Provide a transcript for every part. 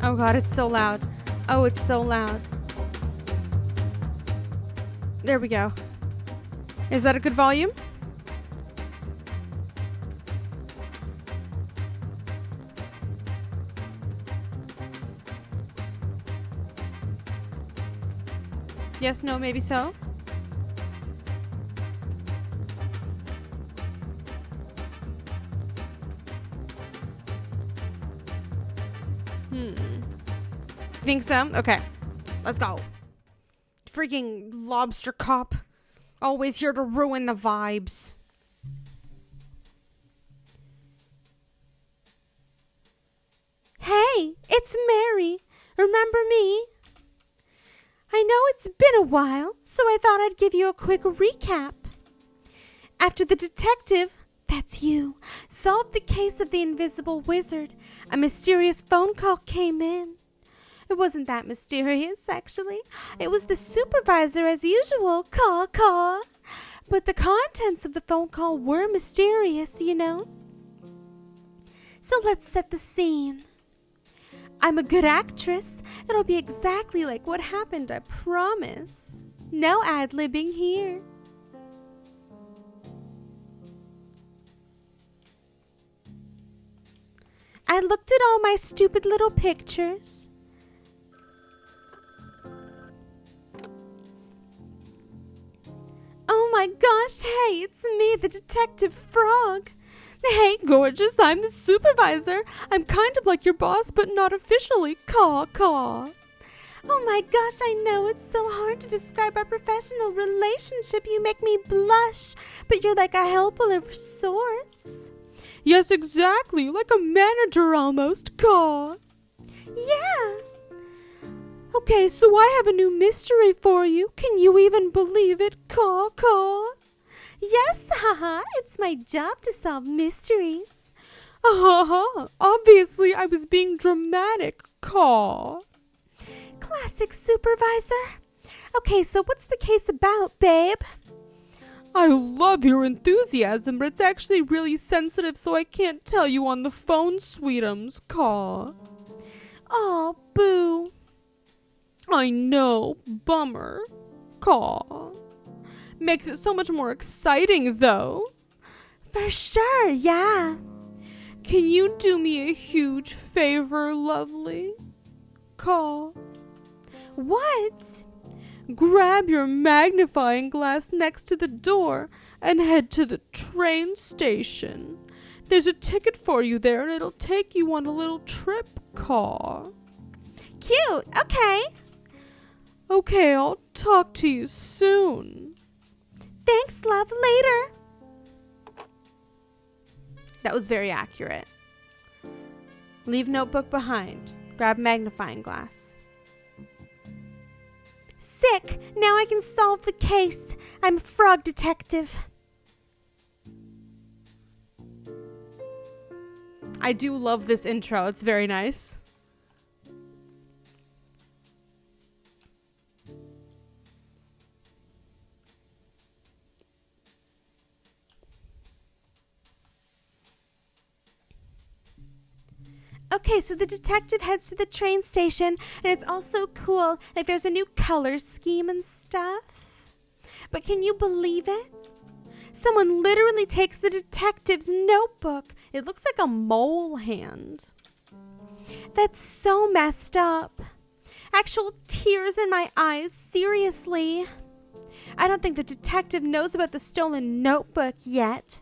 Oh god, it's so loud. Oh, it's so loud. There we go. Is that a good volume? Yes, no, maybe so. Think so? Okay. Let's go. Freaking lobster cop. Always here to ruin the vibes. Hey, it's Mary. Remember me? I know it's been a while, so I thought I'd give you a quick recap. After the detective, that's you, solved the case of the invisible wizard, a mysterious phone call came in. It wasn't that mysterious, actually. It was the supervisor as usual, caw. But the contents of the phone call were mysterious, you know. So let's set the scene. I'm a good actress. It'll be exactly like what happened, I promise. No ad-libbing here. I looked at all my stupid little pictures. Oh my gosh, hey, it's me, the Detective Frog. Hey, gorgeous, I'm the supervisor. I'm kind of like your boss, but not officially. Caw. Oh my gosh, I know it's so hard to describe our professional relationship. You make me blush, but you're like a helper of sorts. Yes, exactly, like a manager almost. Caw. Yeah. Okay, so I have a new mystery for you. Can you even believe it? Caw. Yes, haha, it's my job to solve mysteries. Obviously I was being dramatic. Caw. Classic supervisor. Okay, so what's the case about, babe? I love your enthusiasm, but it's actually really sensitive, so I can't tell you on the phone, sweetums. Caw. Aw, boo. I know, bummer. Caw. Makes it so much more exciting, though. For sure, yeah. Can you do me a huge favor, lovely? Caw. What? Grab your magnifying glass next to the door and head to the train station. There's a ticket for you there, and it'll take you on a little trip. Caw. Cute, okay. Okay, I'll talk to you soon. Thanks, love. Later. That was very accurate. Leave notebook behind. Grab magnifying glass. Sick. Now I can solve the case. I'm a frog detective. I do love this intro. It's very nice. Okay, so the detective heads to the train station, and it's also cool. Like, there's a new color scheme and stuff. But can you believe it? Someone literally takes the detective's notebook. It looks like a mole hand. That's so messed up. Actual tears in my eyes, seriously. I don't think the detective knows about the stolen notebook yet.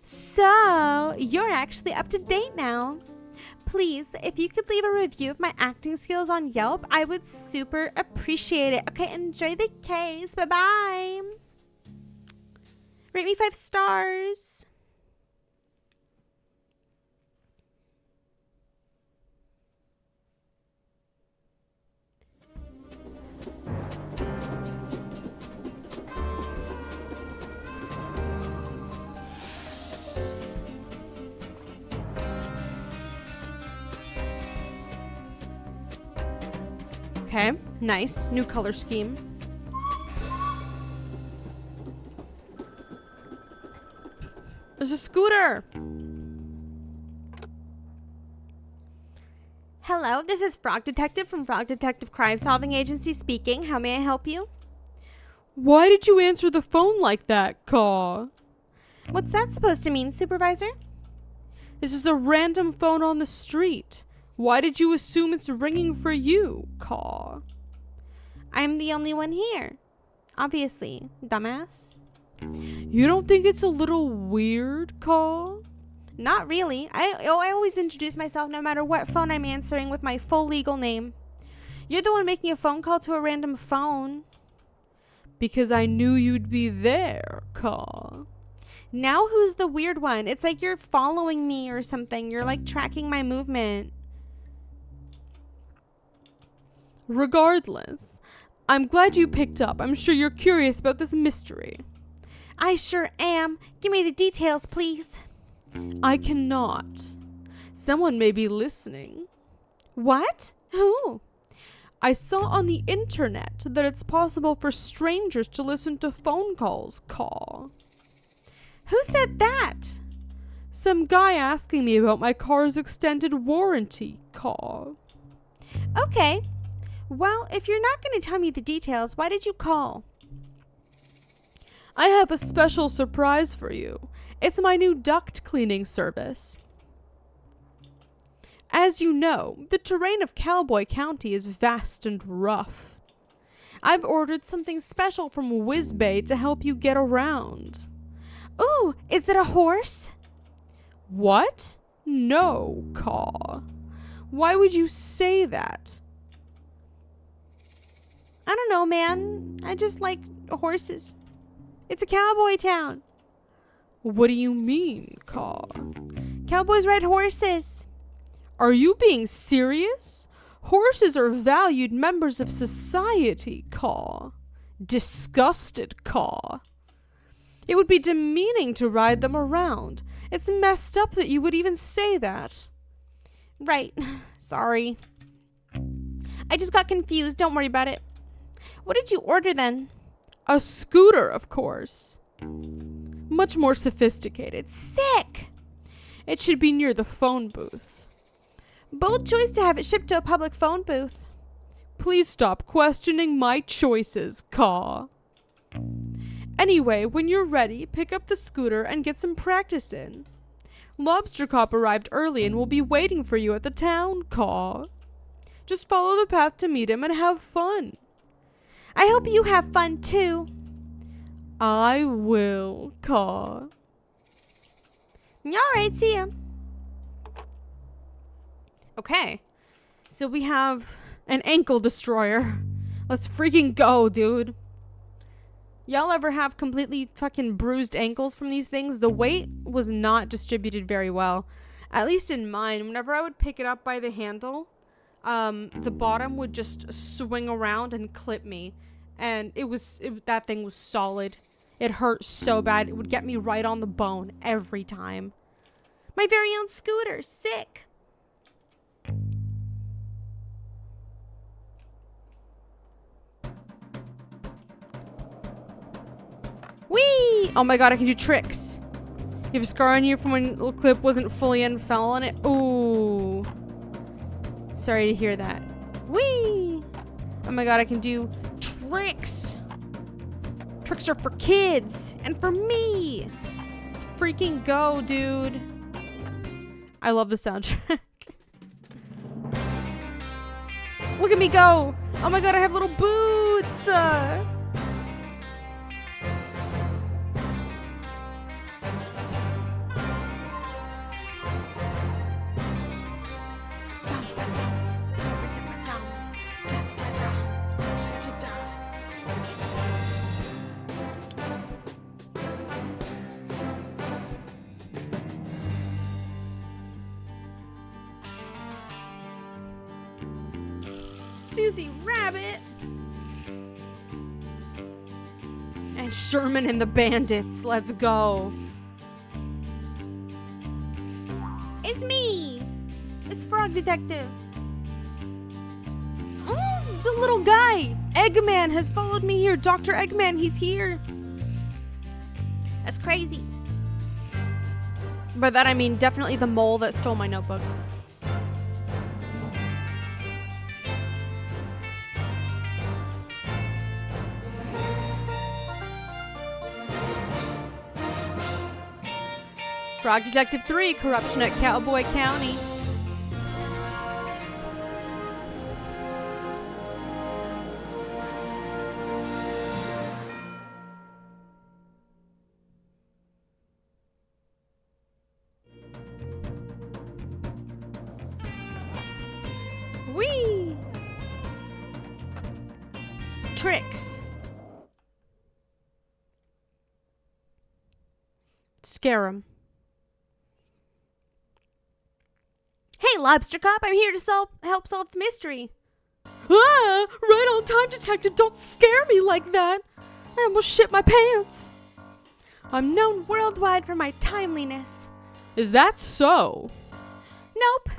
So, you're actually up to date now. Please, if you could leave a review of my acting skills on Yelp, I would super appreciate it. Okay, enjoy the case. Bye-bye. Rate me 5 stars. Okay, nice. New color scheme. There's a scooter. Hello, this is Frog Detective from Frog Detective Crime Solving Agency speaking. How may I help you? Why did you answer the phone like that, Caw? What's that supposed to mean, Supervisor? This is a random phone on the street. Why did you assume it's ringing for you, Caw? I'm the only one here. Obviously, dumbass. You don't think it's a little weird, Caw? Not really. I always introduce myself no matter what phone I'm answering with my full legal name. You're the one making a phone call to a random phone. Because I knew you'd be there, Caw. Now who's the weird one? It's like you're following me or something. You're like tracking my movement. Regardless, I'm glad you picked up. I'm sure you're curious about this mystery. I sure am. Give me the details, please. I cannot. Someone may be listening. What? Who? I saw on the internet that it's possible for strangers to listen to phone calls, Caw. Who said that? Some guy asking me about my car's extended warranty, Caw. Okay. Well, if you're not going to tell me the details, why did you call? I have a special surprise for you. It's my new duct cleaning service. As you know, the terrain of Cowboy County is vast and rough. I've ordered something special from Whizbay to help you get around. Ooh, is it a horse? What? No, Caw. Why would you say that? I don't know, man. I just like horses. It's a cowboy town. What do you mean, Caw? Cowboys ride horses. Are you being serious? Horses are valued members of society, Caw. Disgusted, Caw. It would be demeaning to ride them around. It's messed up that you would even say that. Right. Sorry. I just got confused. Don't worry about it. What did you order then? A scooter, of course. Much more sophisticated. Sick! It should be near the phone booth. Bold choice to have it shipped to a public phone booth. Please stop questioning my choices, Caw. Anyway, when you're ready, pick up the scooter and get some practice in. Lobster Cop arrived early and will be waiting for you at the town, Caw. Just follow the path to meet him and have fun. I hope you have fun too. I will, Caw. Alright, see ya. Okay, so we have an ankle destroyer. Let's freaking go, dude. Y'all ever have completely fucking bruised ankles from these things? The weight was not distributed very well. At least in mine, whenever I would pick it up by the handle, the bottom would just swing around and clip me. And that thing was solid. It hurt so bad. It would get me right on the bone every time. My very own scooter. Sick. Whee! Oh my god, I can do tricks. You have a scar on you from when the clip wasn't fully in and fell on it. Ooh. Sorry to hear that. Whee! Oh my god, I can do tricks. Tricks are for kids and for me. Let's freaking go, dude. I love the soundtrack. Look at me go. Oh my god, I have little boots. Susie Rabbit. And Sherman and the Bandits. Let's go. It's me. It's Frog Detective. Oh, the little guy. Eggman has followed me here. Dr. Eggman, he's here. That's crazy. By that I mean definitely the mole that stole my notebook. Frog Detective 3, Corruption at Cowboy County. Whee! Tricks. Scare him. Hey, Lobster Cop, I'm here to help solve the mystery. Ah, right on time, detective. Don't scare me like that. I almost shit my pants. I'm known worldwide for my timeliness. Is that so? Nope.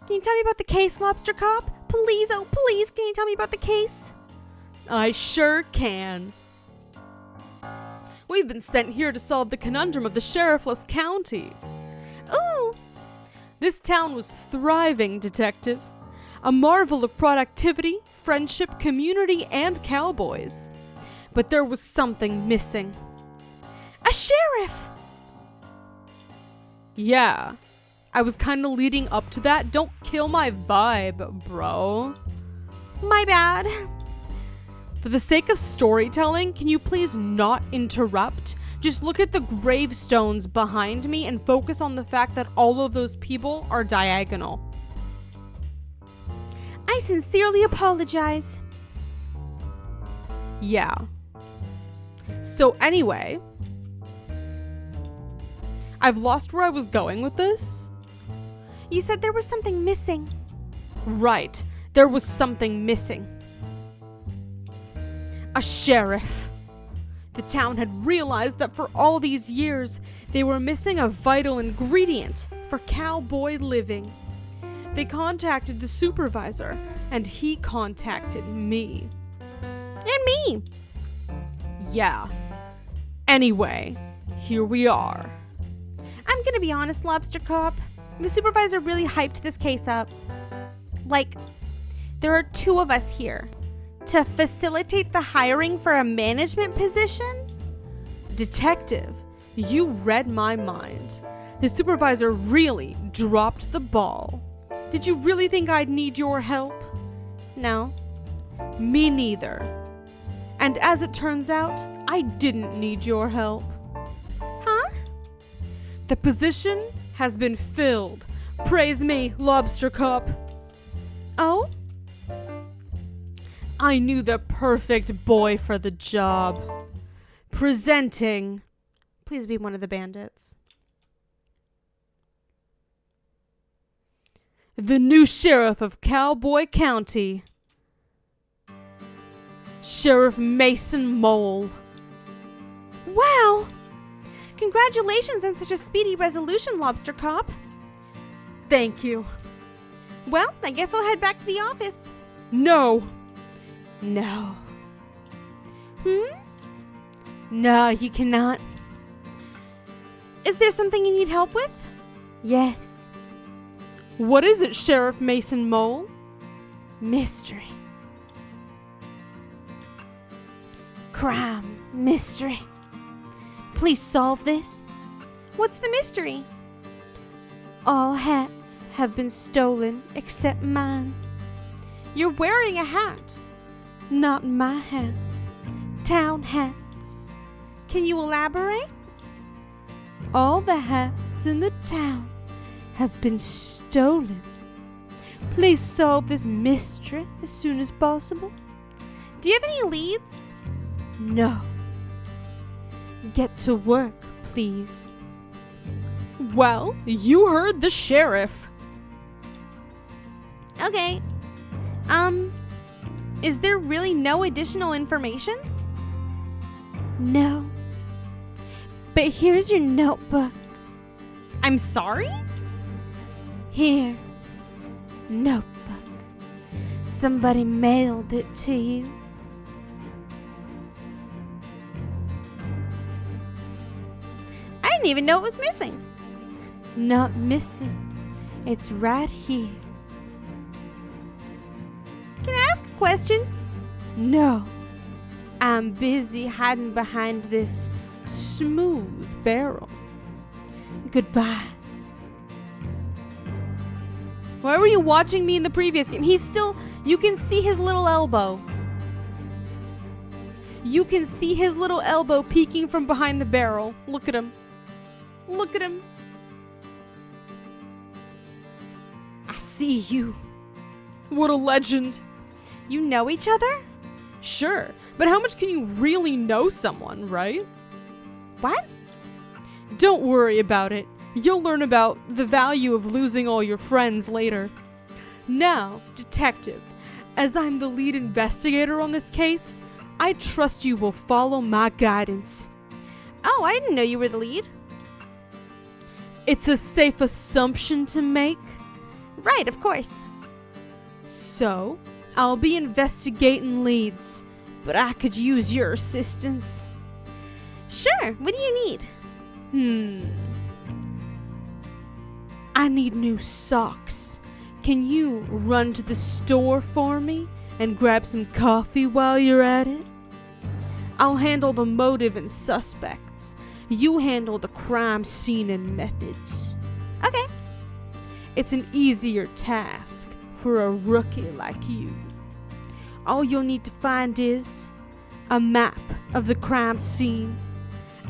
Can you tell me about the case, Lobster Cop? Please, oh please, can you tell me about the case? I sure can. We've been sent here to solve the conundrum of the sheriffless county. Ooh! This town was thriving, detective. A marvel of productivity, friendship, community, and cowboys. But there was something missing. A sheriff! Yeah. I was kind of leading up to that. Don't kill my vibe, bro. My bad. For the sake of storytelling, can you please not interrupt? Just look at the gravestones behind me and focus on the fact that all of those people are diagonal. I sincerely apologize. Yeah. So anyway, I've lost where I was going with this. You said there was something missing. Right. There was something missing. A sheriff. The town had realized that for all these years, they were missing a vital ingredient for cowboy living. They contacted the supervisor, and he contacted me. And me. Yeah. Anyway, here we are. I'm gonna be honest, Lobster Cop. The supervisor really hyped this case up. Like, there are two of us here. To facilitate the hiring for a management position? Detective, you read my mind. The supervisor really dropped the ball. Did you really think I'd need your help? No. Me neither. And as it turns out, I didn't need your help. Huh? The position has been filled. Praise me, Lobster Cop. Oh? I knew the perfect boy for the job. Presenting. Please be one of the bandits. The new sheriff of Cowboy County. Sheriff Mason Mole. Wow! Congratulations on such a speedy resolution, Lobster Cop. Thank you. Well, I guess I'll head back to the office. No. No. No, you cannot. Is there something you need help with? Yes. What is it, Sheriff Mason Mole? Mystery. Crime. Mystery. Please solve this. What's the mystery? All hats have been stolen except mine. You're wearing a hat. Not my hat. Town hats. Can you elaborate? All the hats in the town have been stolen. Please solve this mystery as soon as possible. Do you have any leads? No. Get to work, please. Well, you heard the sheriff. Okay. Is there really no additional information? No. But here's your notebook. I'm sorry? Here. Notebook. Somebody mailed it to you. I didn't even know it was missing. Not missing. It's right here. Can I ask a question? No. I'm busy hiding behind this smooth barrel. Goodbye. Why were you watching me in the previous game? He's still... You can see his little elbow. You can see his little elbow peeking from behind the barrel. Look at him. Look at him. I see you. What a legend. You know each other? Sure, but how much can you really know someone, right? What? Don't worry about it. You'll learn about the value of losing all your friends later. Now, detective, as I'm the lead investigator on this case, I trust you will follow my guidance. Oh, I didn't know you were the lead. It's a safe assumption to make. Right, of course. So, I'll be investigating leads, but I could use your assistance. Sure, what do you need? I need new socks. Can you run to the store for me and grab some coffee while you're at it? I'll handle the motive and suspects. You handle the crime scene and methods. Okay. It's an easier task for a rookie like you. All you'll need to find is a map of the crime scene,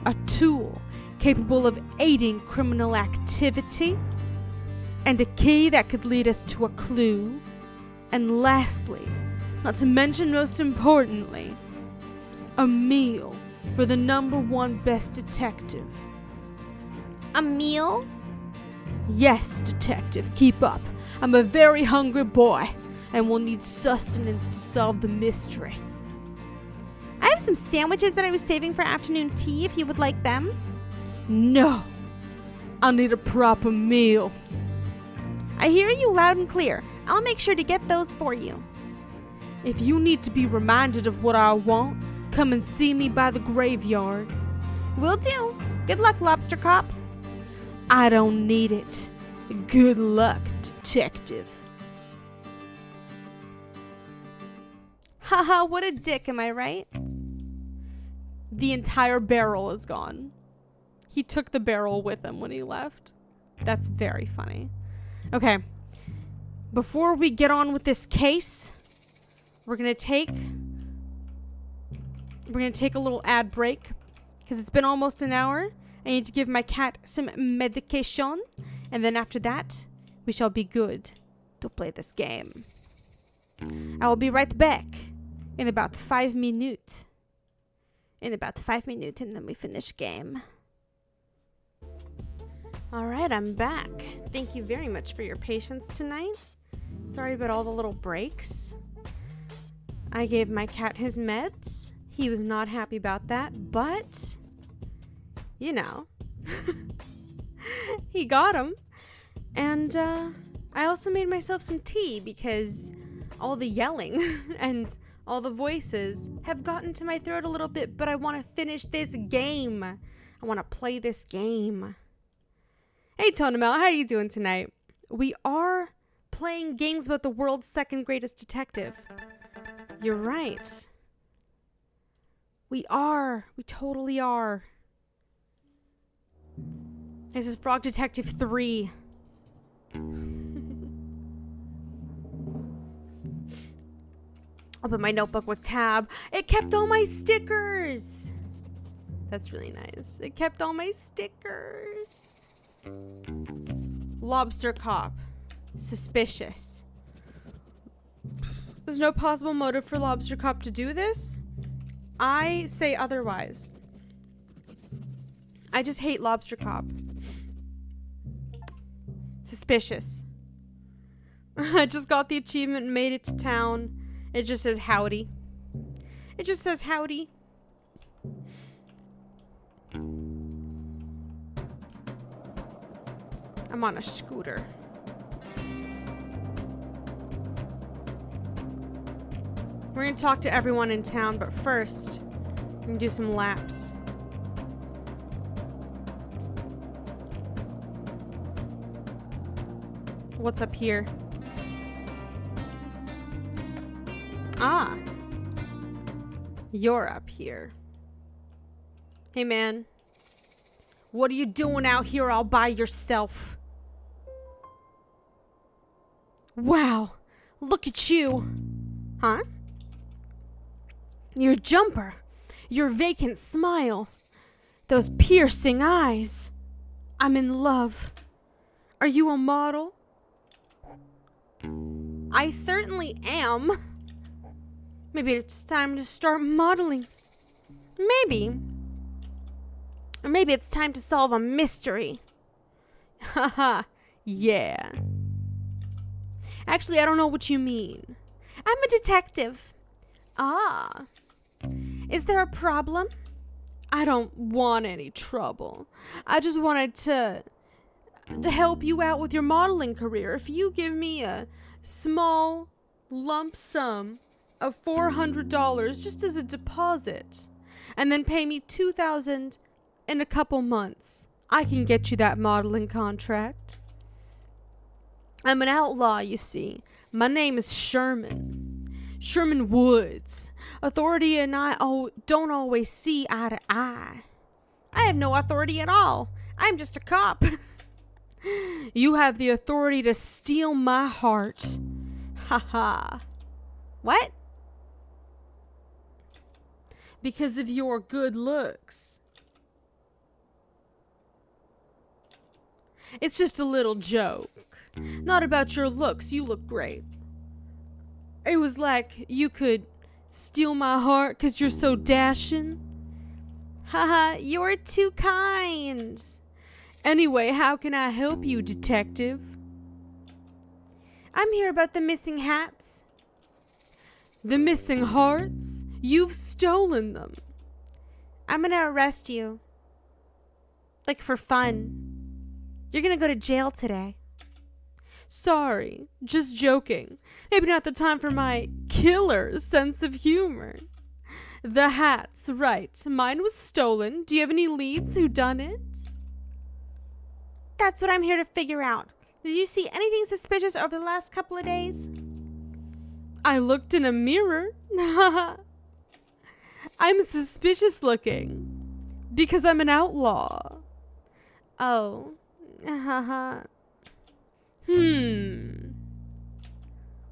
a tool capable of aiding criminal activity, and a key that could lead us to a clue, and lastly, not to mention most importantly, a meal for the #1 best detective. A meal? Yes, detective, keep up. I'm a very hungry boy, and will need sustenance to solve the mystery. I have some sandwiches that I was saving for afternoon tea if you would like them. No, I'll need a proper meal. I hear you loud and clear. I'll make sure to get those for you. If you need to be reminded of what I want, come and see me by the graveyard. Will do. Good luck, Lobster Cop. I don't need it. Good luck, detective. Haha, what a dick, am I right? The entire barrel is gone. He took the barrel with him when he left. That's very funny. Okay. Before we get on with this case, we're gonna take a little ad break because it's been almost an hour. I need to give my cat some medication, and then after that, we shall be good to play this game. I will be right back in about 5 minutes. In about 5 minutes, and then we finish game. Alright, I'm back. Thank you very much for your patience tonight. Sorry about all the little breaks. I gave my cat his meds. He was not happy about that, but, you know, he got him. And I also made myself some tea because all the yelling and all the voices have gotten to my throat a little bit, but I want to finish this game. I want to play this game. Hey, Tonamel, how you doing tonight? We are playing games about the world's second greatest detective. You're right. We are. We totally are. This is Frog Detective 3. Open my notebook with tab. It kept all my stickers. That's really nice. It kept all my stickers. Lobster Cop. Suspicious. There's no possible motive for Lobster Cop to do this? I say otherwise. I just hate Lobster Cop. Suspicious. I just got the achievement and made it to town. It just says howdy. It just says howdy. I'm on a scooter. We're gonna talk to everyone in town, but first, we're gonna do some laps. What's up here? Ah. You're up here. Hey, man. What are you doing out here all by yourself? Wow, look at you. Huh? Your jumper, your vacant smile, those piercing eyes. I'm in love. Are you a model? I certainly am. Maybe it's time to start modeling. Maybe. Or maybe it's time to solve a mystery. Haha, yeah. Actually, I don't know what you mean. I'm a detective. Ah. Is there a problem? I don't want any trouble. I just wanted to help you out with your modeling career. If you give me a small lump sum of $400 just as a deposit, and then pay me $2,000 in a couple months, I can get you that modeling contract. I'm an outlaw, you see. My name is Sherman. Sherman Woods. Authority and I don't always see eye to eye. I have no authority at all. I'm just a cop. You have the authority to steal my heart. Ha ha. What? Because of your good looks. It's just a little joke. Not about your looks. You look great. It was like you could steal my heart because you're so dashing. Haha, you're too kind. Anyway, how can I help you, detective? I'm here about the missing hats. The missing hearts? You've stolen them. I'm gonna arrest you. Like for fun. You're gonna go to jail today. Sorry, just joking. Maybe not the time for my killer sense of humor. The hats, right. Mine was stolen. Do you have any leads who done it? That's what I'm here to figure out. Did you see anything suspicious over the last couple of days? I looked in a mirror. I'm suspicious looking. Because I'm an outlaw. Oh.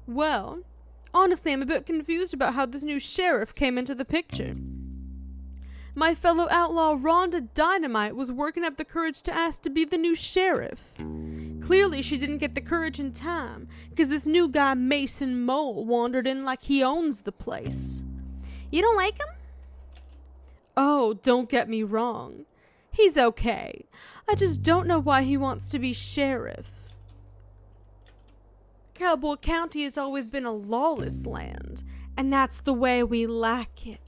Well, honestly, I'm a bit confused about how this new sheriff came into the picture. My fellow outlaw Rhonda Dynamite was working up the courage to ask to be the new sheriff. Clearly, she didn't get the courage in time, because this new guy, Mason Mole, wandered in like he owns the place. You don't like him? Oh, don't get me wrong. He's okay. I just don't know why he wants to be sheriff. Cowboy County has always been a lawless land, and that's the way we like it.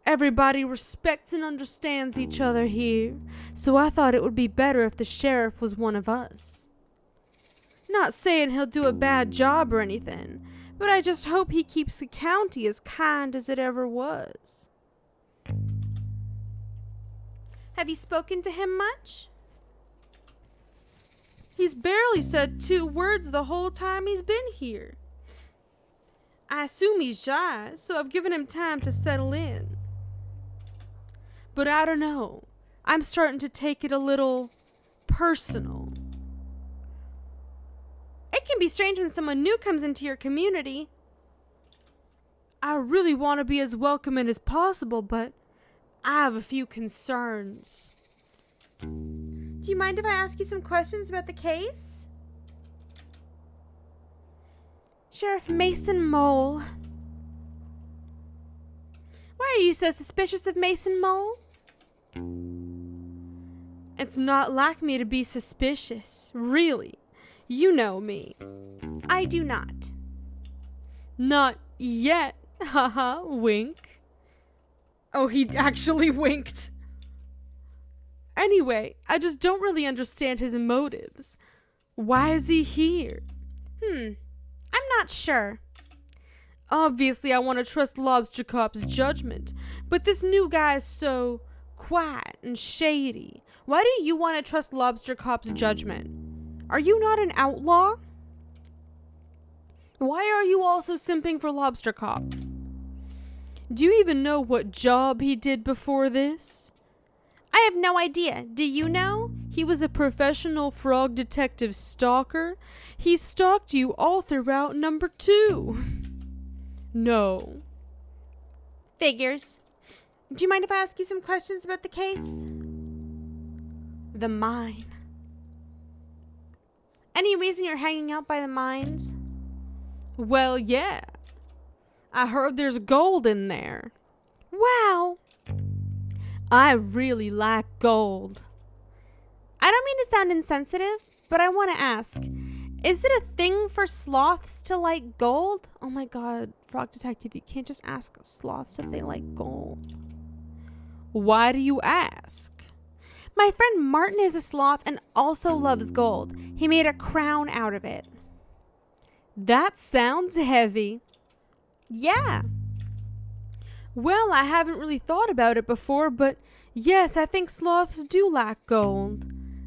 Everybody respects and understands each other here, so I thought it would be better if the sheriff was one of us. Not saying he'll do a bad job or anything, but I just hope he keeps the county as kind as it ever was. Have you spoken to him much? He's barely said 2 words the whole time he's been here. I assume he's shy, so I've given him time to settle in. But I don't know. I'm starting to take it a little personal. It can be strange when someone new comes into your community. I really want to be as welcoming as possible, but I have a few concerns. Do you mind if I ask you some questions about the case? Sheriff Mason Mole. Why are you so suspicious of Mason Mole? It's not like me to be suspicious, really. You know me. I do not. Not yet, haha, wink. Oh, he actually winked. Anyway, I just don't really understand his motives. Why is he here? I'm not sure. Obviously, I want to trust Lobster Cop's judgment, but this new guy is so quiet and shady. Why do you want to trust Lobster Cop's judgment? Are you not an outlaw? Why are you also simping for Lobster Cop? Do you even know what job he did before this? I I have no idea. Do you know? He was a professional frog detective stalker. He stalked you all throughout number 2. No. Figures. Do you mind if I ask you some questions about the case? The mine. Any reason you're hanging out by the mines? Well, yeah. I heard there's gold in there. Wow. I really like gold. I don't mean to sound insensitive, but I want to ask, is it a thing for sloths to like gold? Oh my god, Frog Detective, you can't just ask sloths if they like gold. Why do you ask? My friend Martin is a sloth and also loves gold. He made a crown out of it. That sounds heavy. Yeah. Well, I haven't really thought about it before, but yes, I think sloths do like gold.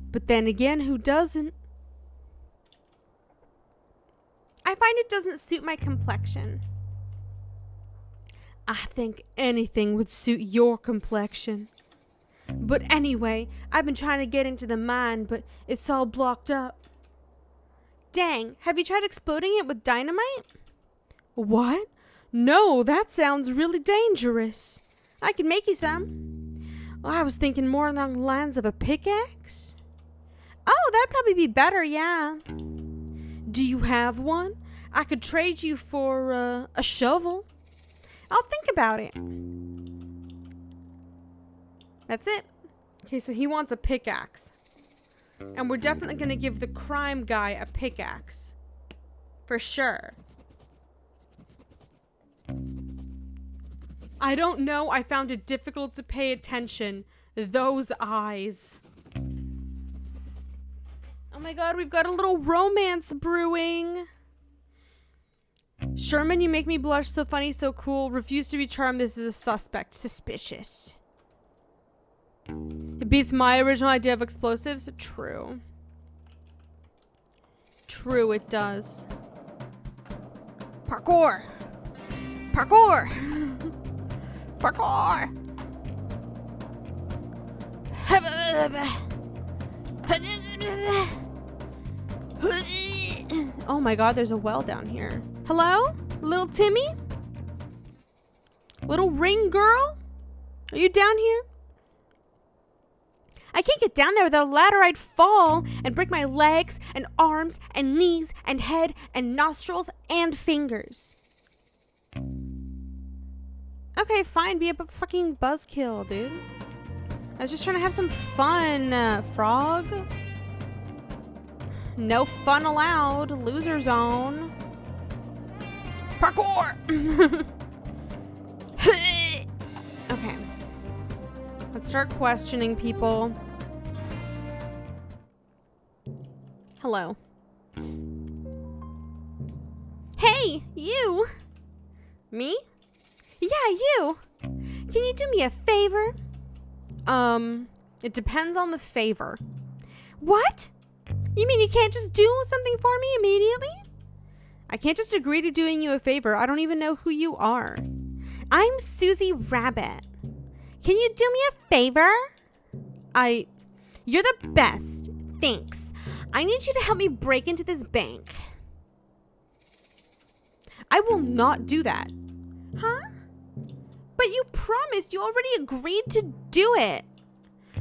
But then again, who doesn't? I find it doesn't suit my complexion. I think anything would suit your complexion. But anyway, I've been trying to get into the mine, but it's all blocked up. Dang, have you tried exploding it with dynamite? What? No, that sounds really dangerous. I can make you some. Well, I was thinking more along the lines of a pickaxe. Oh, that'd probably be better, yeah. Do you have one? I could trade you for a shovel. I'll think about it. That's it. Okay, so he wants a pickaxe. And we're definitely going to give the crime guy a pickaxe. For sure. I don't know. I found it difficult to pay attention. Those eyes. Oh my god, we've got a little romance brewing. Sherman, you make me blush. So funny, so cool. Refuse to be charmed. This is a suspect. Suspicious. It beats my original idea of explosives. True. True, it does. Parkour. Parkour. Parkour. Oh my god, there's a well down here. Hello? Little Timmy? Little ring girl? Are you down here? I can't get down there without a ladder. I'd fall and break my legs and arms and knees and head and nostrils and fingers. Okay, fine. Be a fucking buzzkill, dude. I was just trying to have some fun, frog. No fun allowed. Loser zone. Parkour! Okay. Let's start questioning people. Hello. Hey, you! Me? Yeah, you! Can you do me a favor? It depends on the favor. What? You mean you can't just do something for me immediately? I can't just agree to doing you a favor. I don't even know who you are. I'm Susie Rabbit. Can you do me a favor? You're the best. Thanks. I need you to help me break into this bank. I will not do that. Huh? But you promised. You already agreed to do it.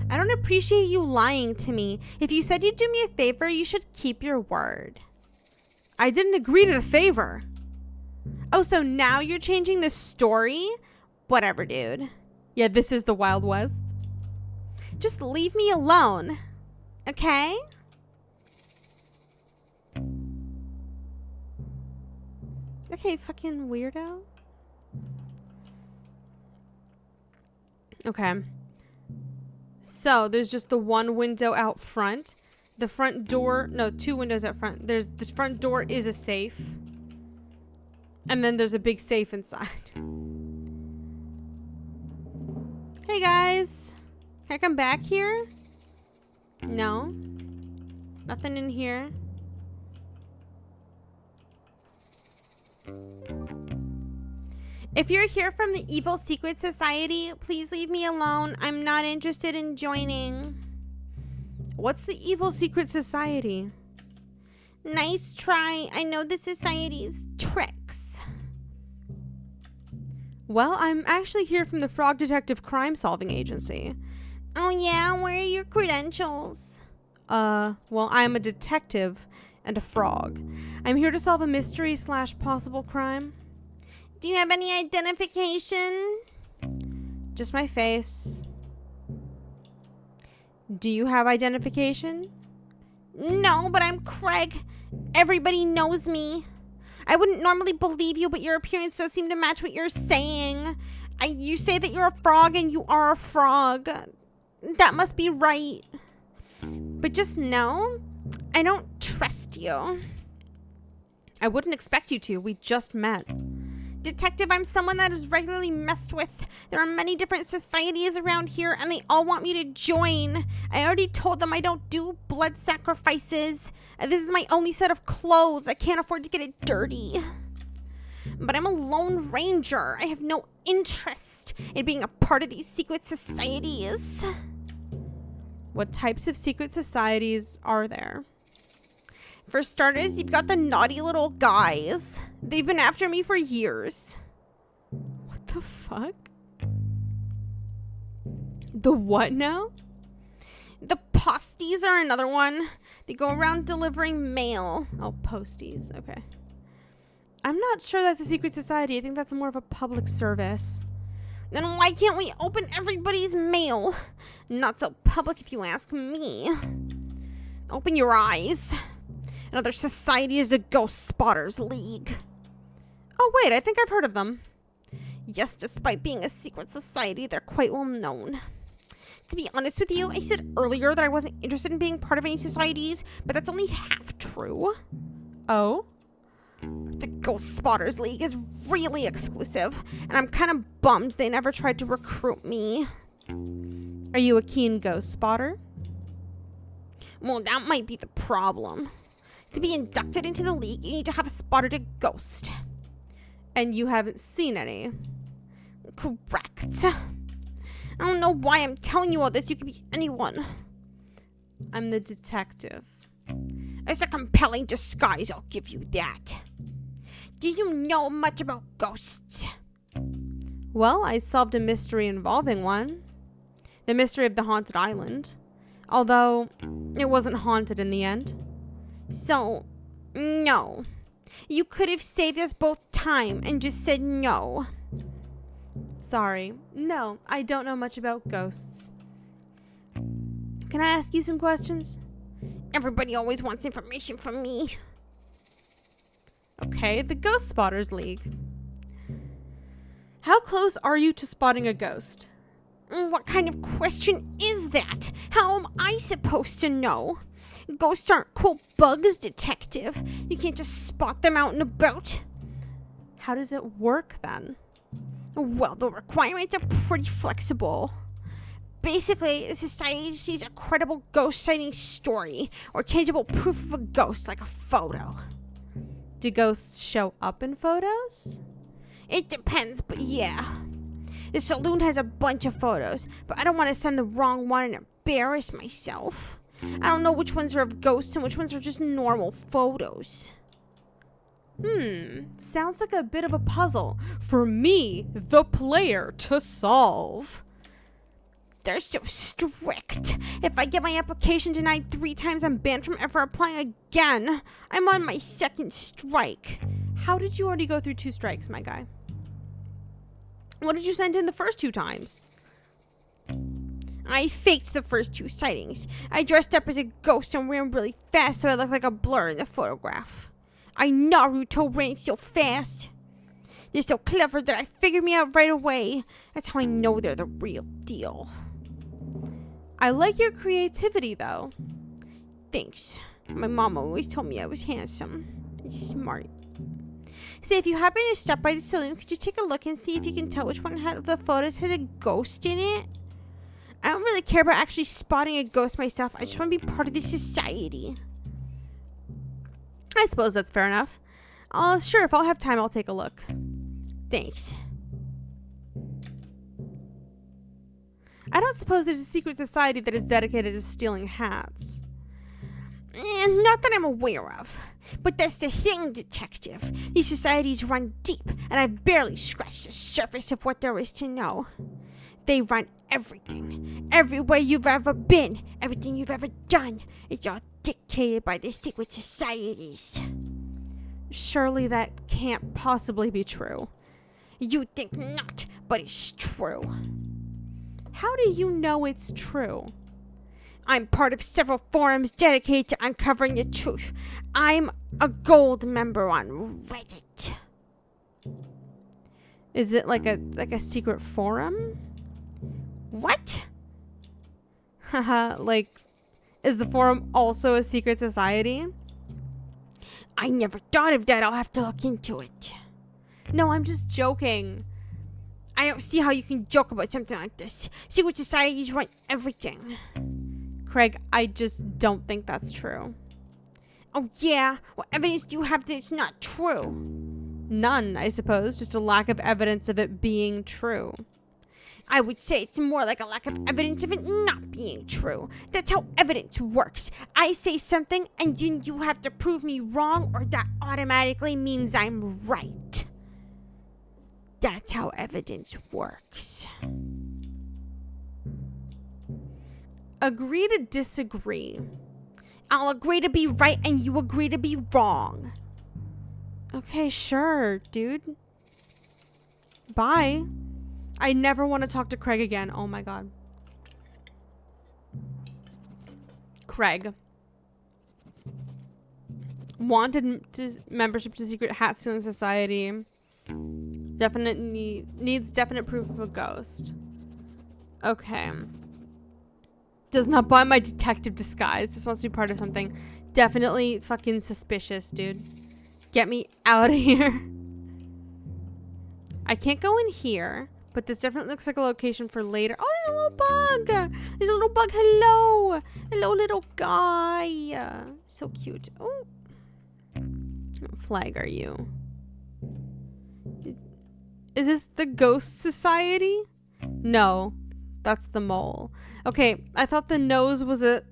I don't appreciate you lying to me. If you said you'd do me a favor, you should keep your word. I didn't agree to the favor. Oh, so now you're changing the story? Whatever, dude. Yeah, this is the Wild West. Just leave me alone. Okay? Okay, fucking weirdo. Okay. So, there's just the one window out front. The front door, no, 2 windows out front. The front door is a safe. And then there's a big safe inside. Hey guys. Can I come back here? No. Nothing in here. If you're here from the Evil Secret Society, please leave me alone. I'm not interested in joining. What's the Evil Secret Society? Nice try. I know the society's tricks. Well, I'm actually here from the Frog Detective Crime Solving Agency. Oh yeah? Where are your credentials? Well, I'm a detective and a frog. I'm here to solve a mystery / possible crime. Do you have any identification? Just my face. Do you have identification? No, but I'm Craig. Everybody knows me. I wouldn't normally believe you, but your appearance does seem to match what you're saying. You say that you're a frog and you are a frog. That must be right. But just know, I don't trust you. I wouldn't expect you to. We just met. Detective, I'm someone that is regularly messed with. There are many different societies around here, and they all want me to join. I already told them I don't do blood sacrifices. This is my only set of clothes. I can't afford to get it dirty. But I'm a lone ranger. I have no interest in being a part of these secret societies. What types of secret societies are there? For starters, you've got the naughty little guys. They've been after me for years. What the fuck? The what now? The posties are another one. They go around delivering mail. Oh, posties. Okay. I'm not sure that's a secret society. I think that's more of a public service. Then why can't we open everybody's mail? Not so public if you ask me. Open your eyes. Another society is the Ghost Spotters League. Oh, wait, I think I've heard of them. Yes, despite being a secret society, they're quite well known. To be honest with you, I said earlier that I wasn't interested in being part of any societies, but that's only half true. Oh? The Ghost Spotters League is really exclusive, and I'm kind of bummed they never tried to recruit me. Are you a keen ghost spotter? Well, that might be the problem. To be inducted into the league, you need to have spotted a ghost. And you haven't seen any? Correct. I don't know why I'm telling you all this. You could be anyone. I'm the detective. It's a compelling disguise, I'll give you that. Do you know much about ghosts? Well, I solved a mystery involving one. The mystery of the haunted island. Although, it wasn't haunted in the end. So, no. You could have saved us both time and just said no. Sorry. No, I don't know much about ghosts. Can I ask you some questions? Everybody always wants information from me. Okay, the Ghost Spotters League. How close are you to spotting a ghost? What kind of question is that? How am I supposed to know? Ghosts aren't cool bugs, detective. You can't just spot them out and about. How does it work then? Well, the requirements are pretty flexible. Basically, the society just needs a credible ghost sighting story or tangible proof of a ghost, like a photo. Do ghosts show up in photos? It depends, but yeah. The saloon has a bunch of photos, but I don't want to send the wrong one and embarrass myself. I don't know which ones are of ghosts and which ones are just normal photos. Sounds like a bit of a puzzle for me, the player, to solve. They're so strict. If I get my application denied 3 times, I'm banned from ever applying again. I'm on my 2nd strike. How did you already go through 2 strikes, my guy? What did you send in the first 2 times? I faked the first 2 sightings. I dressed up as a ghost and ran really fast so I looked like a blur in the photograph. I Naruto ran so fast. They're so clever that I figured me out right away. That's how I know they're the real deal. I like your creativity, though. Thanks. My mom always told me I was handsome and smart. Say, if you happen to stop by the saloon, could you take a look and see if you can tell which one of the photos has a ghost in it? I don't really care about actually spotting a ghost myself. I just want to be part of this society. I suppose that's fair enough. Sure, if I'll have time, I'll take a look. Thanks. I don't suppose there's a secret society that is dedicated to stealing hats. Not that I'm aware of. But that's the thing, Detective. These societies run deep, and I've barely scratched the surface of what there is to know. They run everything. Everywhere you've ever been, everything you've ever done, it's all dictated by the secret societies. Surely that can't possibly be true. You think not, but it's true. How do you know it's true? I'm part of several forums dedicated to uncovering the truth. I'm a gold member on Reddit. Is it like a secret forum? What? Haha, like, is the forum also a secret society? I never thought of that. I'll have to look into it. No, I'm just joking. I don't see how you can joke about something like this. Secret societies run everything. Craig, I just don't think that's true. Oh yeah? What evidence do you have that it's not true? None, I suppose. Just a lack of evidence of it being true. I would say it's more like a lack of evidence of it not being true. That's how evidence works. I say something and then you have to prove me wrong, or that automatically means I'm right. That's how evidence works. Agree to disagree. I'll agree to be right and you agree to be wrong. Okay, sure, dude. Bye. I never want to talk to Craig again. Oh my god. Craig. Wanted membership to secret hat stealing society. Needs definite proof of a ghost. Okay. Does not buy my detective disguise. Just wants to be part of something. Definitely fucking suspicious, dude. Get me out of here. I can't go in here, but this definitely looks like a location for later. Oh, there's a little bug. There's a little bug. Hello. Hello, little guy. So cute. Oh. What flag are you? Is this the Ghost Society? No. That's the mole. Okay, I thought the nose was a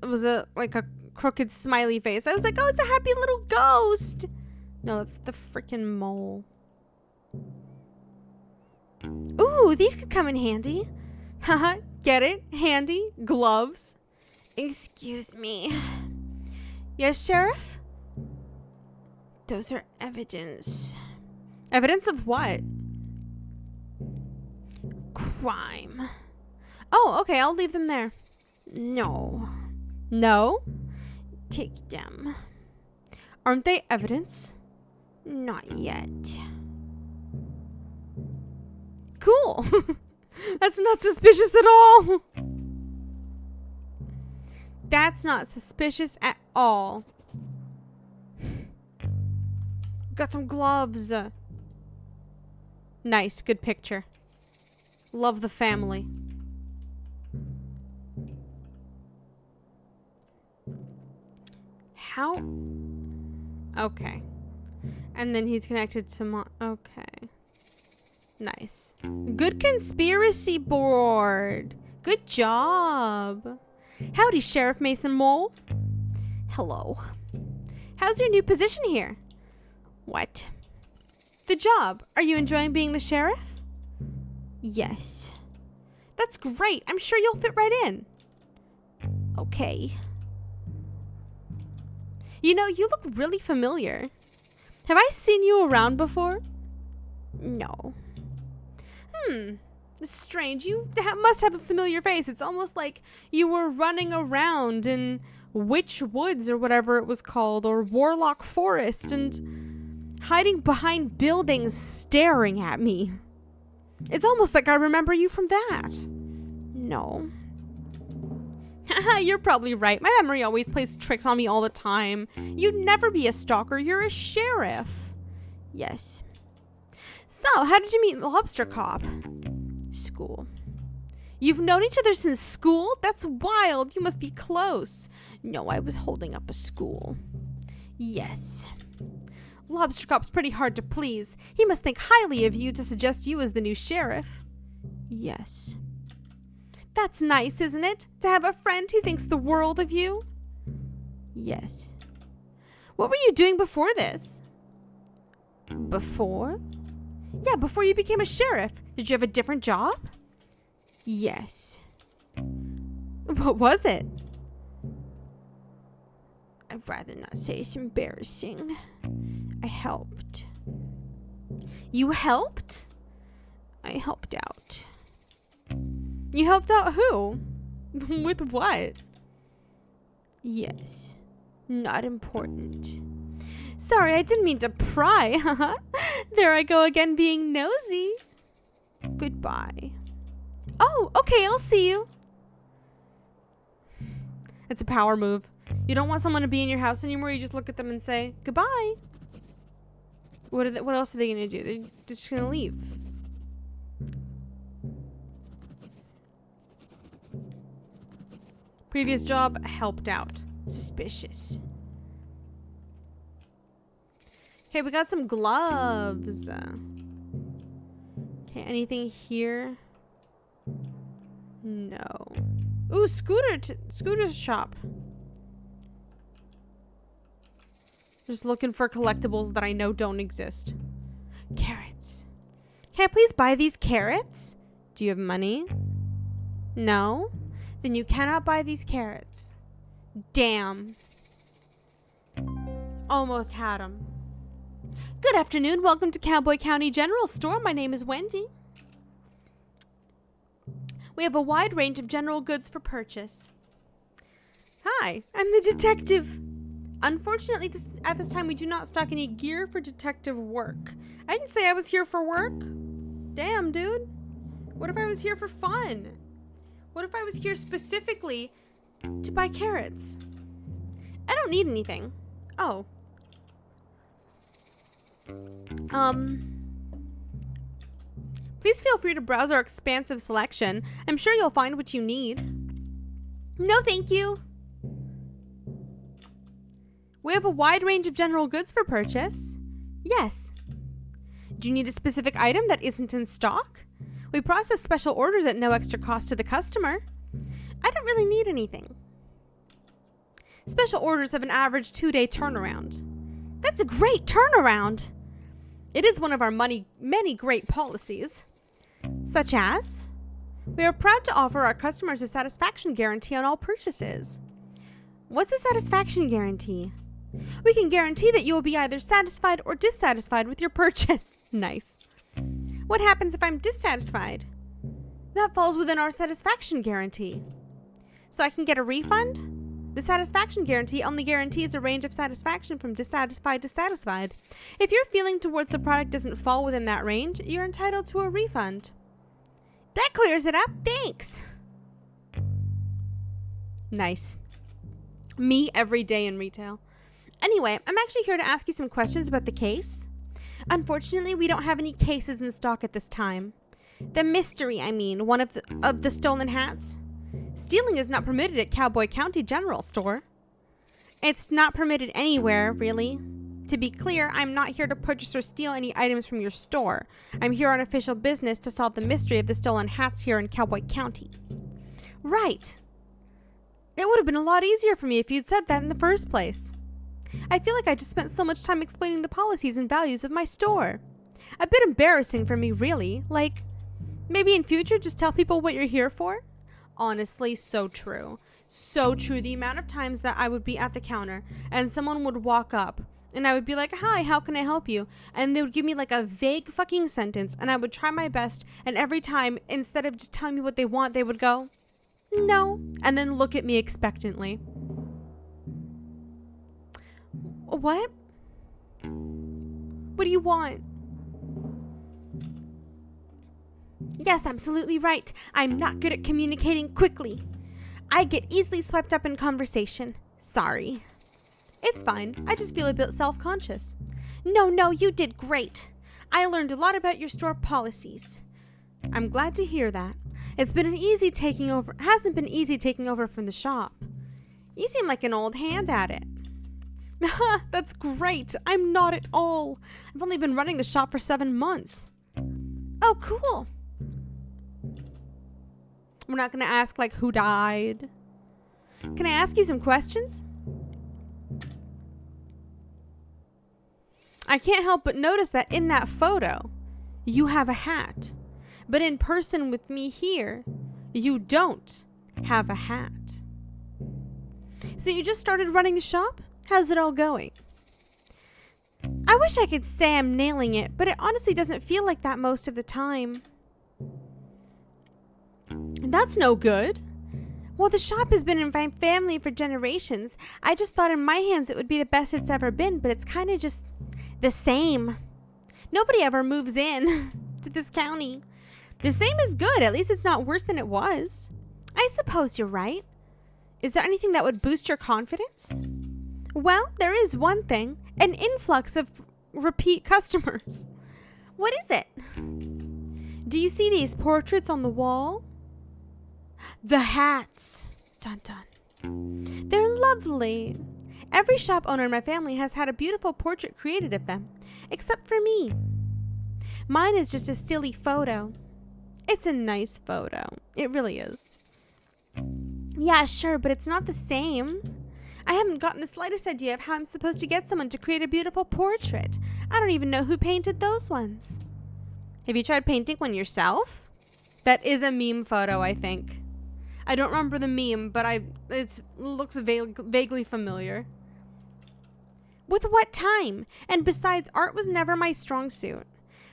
like a crooked smiley face. I was like, oh, it's a happy little ghost. No, that's the freaking mole. Ooh, these could come in handy. Haha, get it? Handy? Gloves? Excuse me. Yes, Sheriff? Those are evidence. Evidence of what? Crime. Oh, okay, I'll leave them there. No. No? Take them. Aren't they evidence? Not yet. Cool. That's not suspicious at all. That's not suspicious at all. Got some gloves. Nice, good picture. Love the family. How? Okay. And then he's connected to okay. Nice. Good conspiracy board. Good job. Howdy, Sheriff Mason Mole. Hello. How's your new position here? What? The job. Are you enjoying being the sheriff? Yes. That's great. I'm sure you'll fit right in. Okay. You know, you look really familiar. Have I seen you around before? No. Strange. You must have a familiar face. It's almost like you were running around in Witch Woods or whatever it was called, or Warlock Forest, and hiding behind buildings staring at me. It's almost like I remember you from that. No. Haha, you're probably right. My memory always plays tricks on me all the time. You'd never be a stalker. You're a sheriff. Yes. So, how did you meet the lobster cop? School. You've known each other since school? That's wild. You must be close. No, I was holding up a school. Yes. Lobster cop's pretty hard to please. He must think highly of you to suggest you as the new sheriff. Yes. That's nice, isn't it? To have a friend who thinks the world of you. Yes. What were you doing before this? Before? Yeah, before you became a sheriff. Did you have a different job? Yes. What was it? I'd rather not say. It's embarrassing. I helped. You helped? I helped out. You helped out who? With what? Yes. Not important. Sorry, I didn't mean to pry. There I go again being nosy. Goodbye. Oh, okay, I'll see you. It's a power move. You don't want someone to be in your house anymore. You just look at them and say, goodbye. What else are they going to do? They're just going to leave. Previous job, helped out. Suspicious. Okay, we got some gloves. Okay, anything here? No. Ooh, scooter shop. Just looking for collectibles that I know don't exist. Carrots. Can I please buy these carrots? Do you have money? No? Then you cannot buy these carrots. Damn. Almost had them. Good afternoon. Welcome to Cowboy County General Store. My name is Wendy. We have a wide range of general goods for purchase. Hi, I'm the detective. Unfortunately, at this time, we do not stock any gear for detective work. I didn't say I was here for work. Damn, dude. What if I was here for fun? What if I was here specifically to buy carrots? I don't need anything. Oh. Please feel free to browse our expansive selection. I'm sure you'll find what you need. No, thank you. We have a wide range of general goods for purchase. Yes. Do you need a specific item that isn't in stock? We process special orders at no extra cost to the customer. I don't really need anything. Special orders have an average 2-day turnaround. That's a great turnaround. It is one of our many great policies. Such as, we are proud to offer our customers a satisfaction guarantee on all purchases. What's a satisfaction guarantee? We can guarantee that you will be either satisfied or dissatisfied with your purchase. Nice. What happens if I'm dissatisfied? That falls within our satisfaction guarantee. So I can get a refund? The satisfaction guarantee only guarantees a range of satisfaction from dissatisfied to satisfied. If your feeling towards the product doesn't fall within that range, you're entitled to a refund. That clears it up. Thanks. Nice. Me every day in retail. Anyway, I'm actually here to ask you some questions about the case. Unfortunately, we don't have any cases in stock at this time. The mystery, I mean, one of the stolen hats. Stealing is not permitted at Cowboy County General Store. It's not permitted anywhere, really. To be clear, I'm not here to purchase or steal any items from your store. I'm here on official business to solve the mystery of the stolen hats here in Cowboy County. Right. It would have been a lot easier for me if you'd said that in the first place. I feel like I just spent so much time explaining the policies and values of my store. A bit embarrassing for me, really. Like, maybe in future just tell people what you're here for? Honestly, so true. So true. The amount of times that I would be at the counter and someone would walk up and I would be like, hi, how can I help you? And they would give me like a vague fucking sentence and I would try my best. And every time, instead of just telling me what they want, they would go, no. And then look at me expectantly. What? What do you want? Yes, absolutely right. I'm not good at communicating quickly. I get easily swept up in conversation. Sorry. It's fine. I just feel a bit self-conscious. No, you did great. I learned a lot about your store policies. I'm glad to hear that. Hasn't been easy taking over from the shop. You seem like an old hand at it. That's great. I'm not at all. I've only been running the shop for 7 months. Oh, cool. We're not going to ask, like, who died. Can I ask you some questions? I can't help but notice that in that photo, you have a hat. But in person with me here, you don't have a hat. So you just started running the shop? How's it all going? I wish I could say I'm nailing it, but it honestly doesn't feel like that most of the time. That's no good. Well, the shop has been in my family for generations. I just thought in my hands it would be the best it's ever been, but it's kind of just the same. Nobody ever moves in to this county. The same is good. At least it's not worse than it was. I suppose you're right. Is there anything that would boost your confidence? Well, there is one thing. An influx of repeat customers. What is it? Do you see these portraits on the wall? The hats. Dun dun. They're lovely. Every shop owner in my family has had a beautiful portrait created of them, except for me. Mine is just a silly photo. It's a nice photo. It really is. Yeah, sure, but it's not the same. I haven't gotten the slightest idea of how I'm supposed to get someone to create a beautiful portrait. I don't even know who painted those ones. Have you tried painting one yourself? That is a meme photo, I think. I don't remember the meme, but it looks vaguely familiar. With what time? And besides, art was never my strong suit.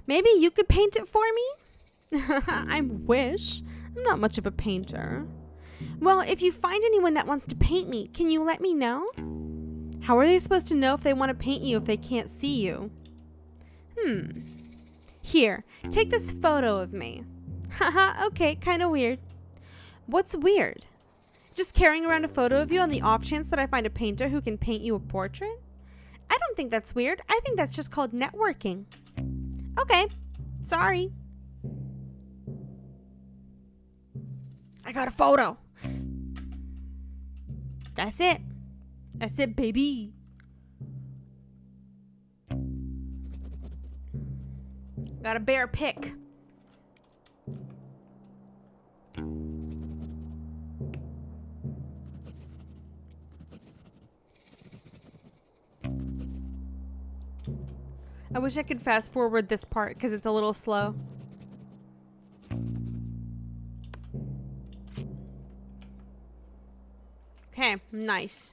Maybe you could paint it for me? I wish. I'm not much of a painter. Well, if you find anyone that wants to paint me, can you let me know? How are they supposed to know if they want to paint you if they can't see you? Here, take this photo of me. Haha, okay, kind of weird. What's weird? Just carrying around a photo of you on the off chance that I find a painter who can paint you a portrait? I don't think that's weird. I think that's just called networking. Okay, sorry. I got a photo. That's it. That's it, baby. Got a bear pick. I wish I could fast forward this part because it's a little slow. Okay, nice.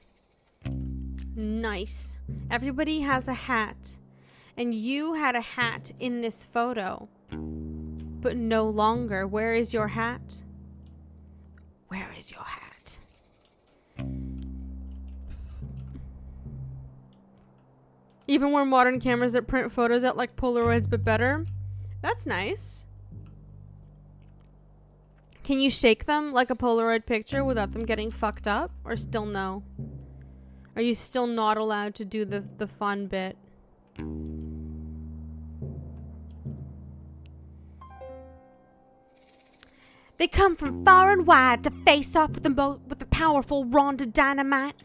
Nice. Everybody has a hat. And you had a hat in this photo. But no longer. Where is your hat? Where is your hat? Even more modern cameras that print photos out like Polaroids but better. That's nice. Can you shake them like a Polaroid picture without them getting fucked up? Or still no? Are you still not allowed to do the fun bit? They come from far and wide to face off with the powerful Rhonda Dynamite.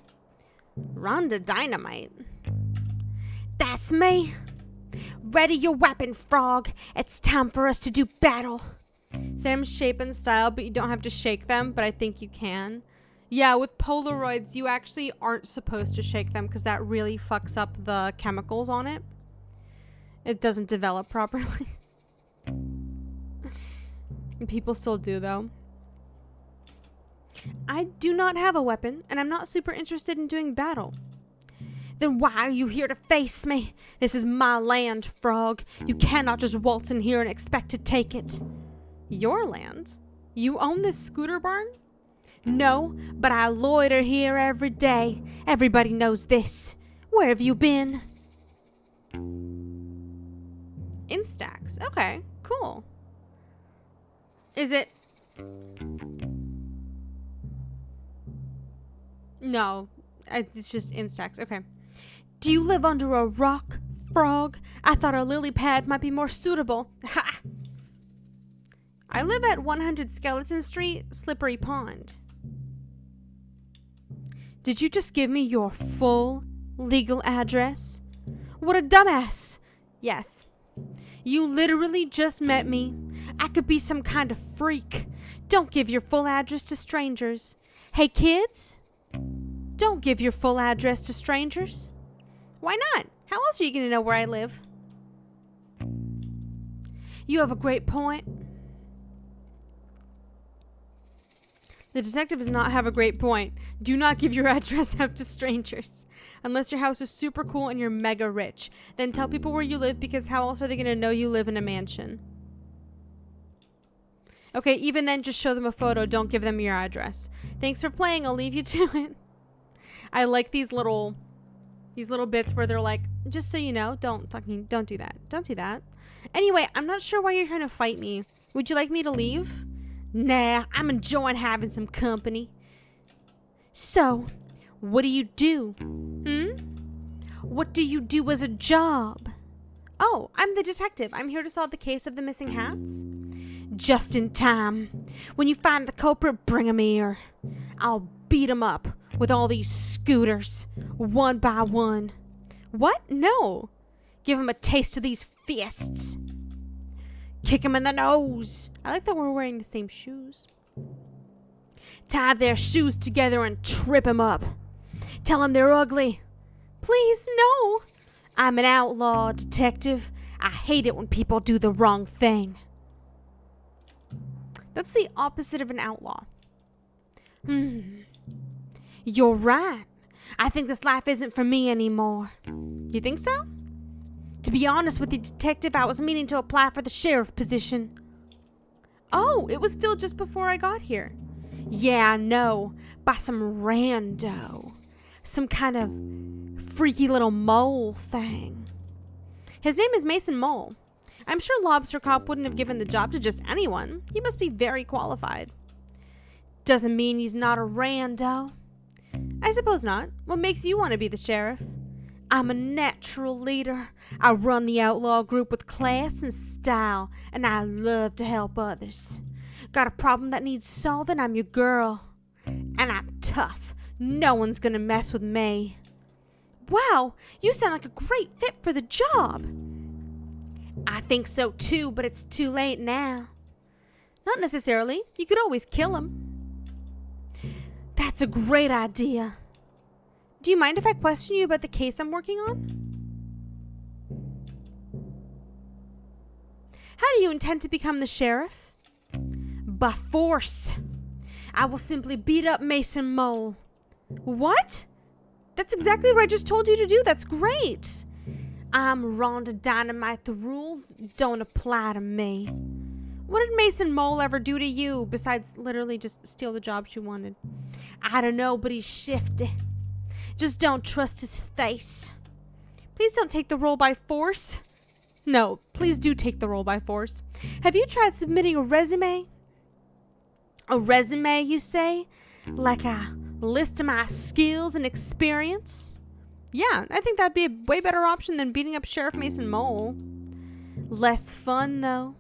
Rhonda Dynamite? That's me. Ready your weapon, frog. It's time for us to do battle. Same shape and style, but you don't have to shake them, but I think you can. Yeah, with Polaroids, you actually aren't supposed to shake them because that really fucks up the chemicals on it. It doesn't develop properly. People still do, though. I do not have a weapon, and I'm not super interested in doing battle. Then why are you here to face me? This is my land, frog. You cannot just waltz in here and expect to take it. Your land? You own this scooter barn? No, but I loiter here every day. Everybody knows this. Where have you been? Instax. Okay, cool. Is it... No, it's just Instax. Okay. Do you live under a rock, frog? I thought a lily pad might be more suitable. Ha! I live at 100 Skeleton Street, Slippery Pond. Did you just give me your full legal address? What a dumbass. Yes. You literally just met me. I could be some kind of freak. Don't give your full address to strangers. Hey, kids, don't give your full address to strangers. Why not? How else are you going to know where I live? You have a great point. The detective does not have a great point. Do not give your address out to strangers. Unless your house is super cool and you're mega rich. Then tell people where you live, because how else are they going to know you live in a mansion? Okay, even then, just show them a photo. Don't give them your address. Thanks for playing. I'll leave you to it. I like these little bits where they're like, just so you know, don't do that. Don't do that. Anyway, I'm not sure why you're trying to fight me. Would you like me to leave? Nah, I'm enjoying having some company. So, what do you do? What do you do as a job? Oh, I'm the detective. I'm here to solve the case of the missing hats. Just in time. When you find the culprit, bring him here. I'll beat him up with all these scooters, one by one. What? No. Give him a taste of these fists. Kick him in the nose. I like that we're wearing the same shoes. Tie their shoes together and trip him up. Tell him they're ugly. Please, no. I'm an outlaw, detective. I hate it when people do the wrong thing. That's the opposite of an outlaw. You're right. I think this life isn't for me anymore. You think so? To be honest with you, detective, I was meaning to apply for the sheriff position. Oh, it was filled just before I got here. Yeah, I know. By some rando. Some kind of freaky little mole thing. His name is Mason Mole. I'm sure Lobster Cop wouldn't have given the job to just anyone. He must be very qualified. Doesn't mean he's not a rando. I suppose not. What makes you want to be the sheriff? I'm a natural leader. I run the outlaw group with class and style, and I love to help others. Got a problem that needs solving? I'm your girl. And I'm tough. No one's gonna mess with me. Wow, you sound like a great fit for the job. I think so too, but it's too late now. Not necessarily. You could always kill him. That's a great idea. Do you mind if I question you about the case I'm working on? How do you intend to become the sheriff? By force. I will simply beat up Mason Mole. What? That's exactly what I just told you to do. That's great. I'm Rhonda Dynamite. The rules don't apply to me. What did Mason Mole ever do to you besides literally just steal the job she wanted? I don't know, but he's shifty. Just don't trust his face. Please don't take the role by force. No, please do take the role by force. Have you tried submitting a resume? A resume, you say? Like a list of my skills and experience? Yeah, I think that'd be a way better option than beating up Sheriff Mason Mole. Less fun, though.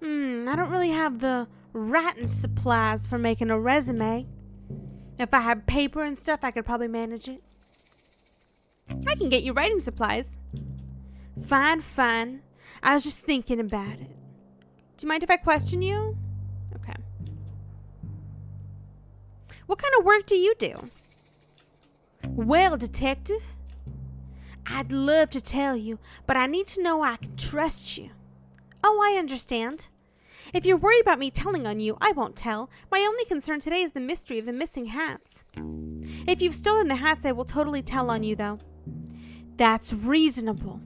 I don't really have the writing supplies for making a resume. If I had paper and stuff, I could probably manage it. I can get you writing supplies. Fine. I was just thinking about it. Do you mind if I question you? Okay. What kind of work do you do? Well, detective, I'd love to tell you, but I need to know I can trust you. Oh, I understand. If you're worried about me telling on you, I won't tell. My only concern today is the mystery of the missing hats. If you've stolen the hats, I will totally tell on you, though. That's reasonable.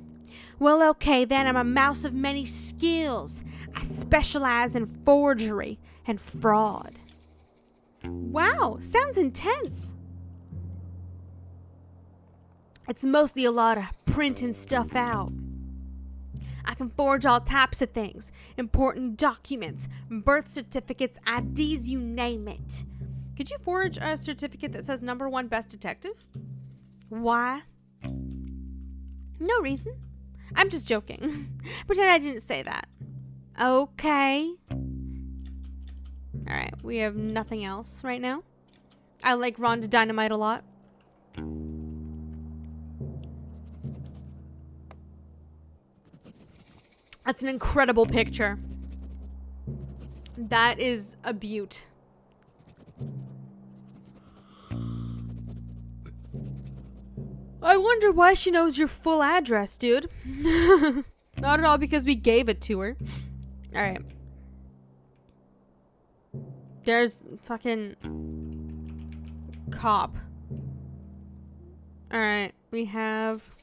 Well, okay, then I'm a mouse of many skills. I specialize in forgery and fraud. Wow, sounds intense. It's mostly a lot of printing stuff out. I can forge all types of things. Important documents, birth certificates, IDs, you name it. Could you forge a certificate that says #1 best detective? Why? No reason. I'm just joking. Pretend I didn't say that. Okay. Alright, we have nothing else right now. I like Rhonda Dynamite a lot. That's an incredible picture. That is a beaut. I wonder why she knows your full address, dude. Not at all because we gave it to her. Alright. There's fucking cop. Alright, we have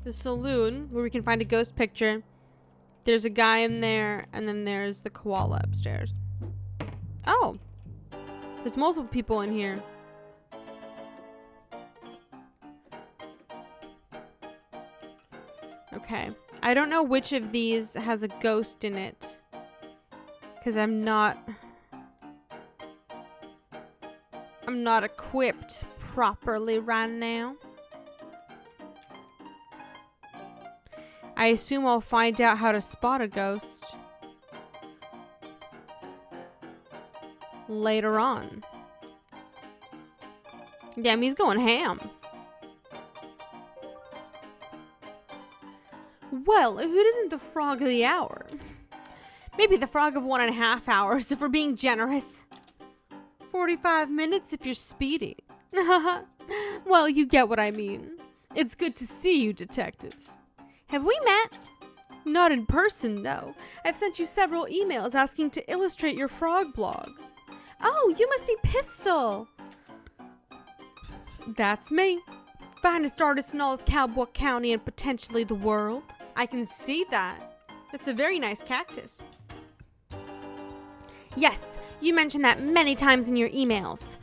the saloon where we can find a ghost picture. There's a guy in there, and then there's the koala upstairs. Oh, there's multiple people in here. Okay, I don't know which of these has a ghost in it, because I'm not equipped properly right now. I assume I'll find out how to spot a ghost later on. Damn, he's going ham. Well, if it isn't the frog of the hour. Maybe the frog of 1.5 hours if we're being generous. 45 minutes if you're speedy. Well, you get what I mean. It's good to see you, detective. Have we met? Not in person, no. I've sent you several emails asking to illustrate your frog blog. Oh, you must be Pistol. That's me. Finest artist in all of Cowboy County and potentially the world. I can see that. That's a very nice cactus. Yes, you mentioned that many times in your emails.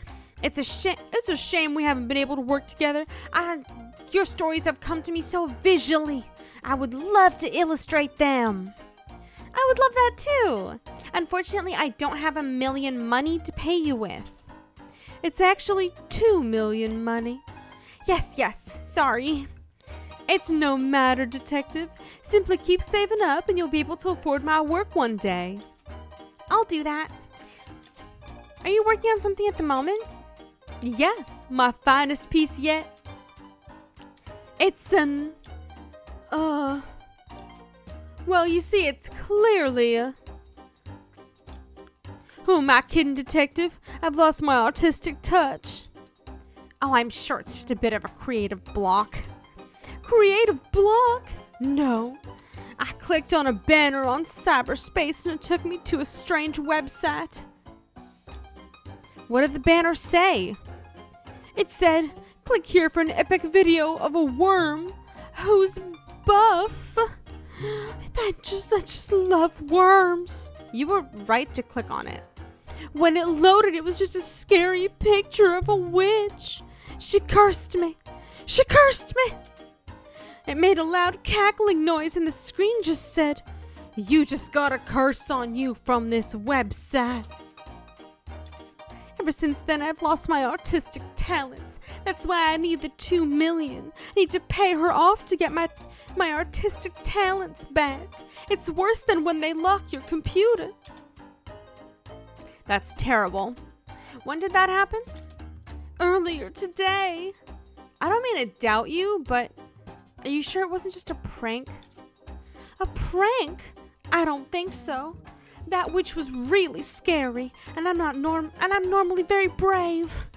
It's a shame we haven't been able to work together. Your stories have come to me so visually. I would love to illustrate them. I would love that too. Unfortunately, I don't have $1 million money to pay you with. It's actually $2 million money. Yes, sorry. It's no matter, detective. Simply keep saving up and you'll be able to afford my work one day. I'll do that. Are you working on something at the moment? Yes, my finest piece yet. It's an... Well, you see, it's clearly Who am I kidding, detective? I've lost my artistic touch. Oh, I'm sure it's just a bit of a creative block. Creative block? No. I clicked on a banner on cyberspace and it took me to a strange website. What did the banner say? It said, click here for an epic video of a worm who's buff. I just love worms. You were right to click on it. When it loaded, it was just a scary picture of a witch. She cursed me. She cursed me. It made a loud cackling noise and the screen just said, you just got a curse on you from this website. Ever since then, I've lost my artistic talents. That's why I need the $2 million. I need to pay her off to get my artistic talents back. It's worse than when they lock your computer. That's terrible. When did that happen? Earlier today. I don't mean to doubt you, but are you sure it wasn't just a prank? A prank? I don't think so. That witch was really scary, and I'm normally very brave.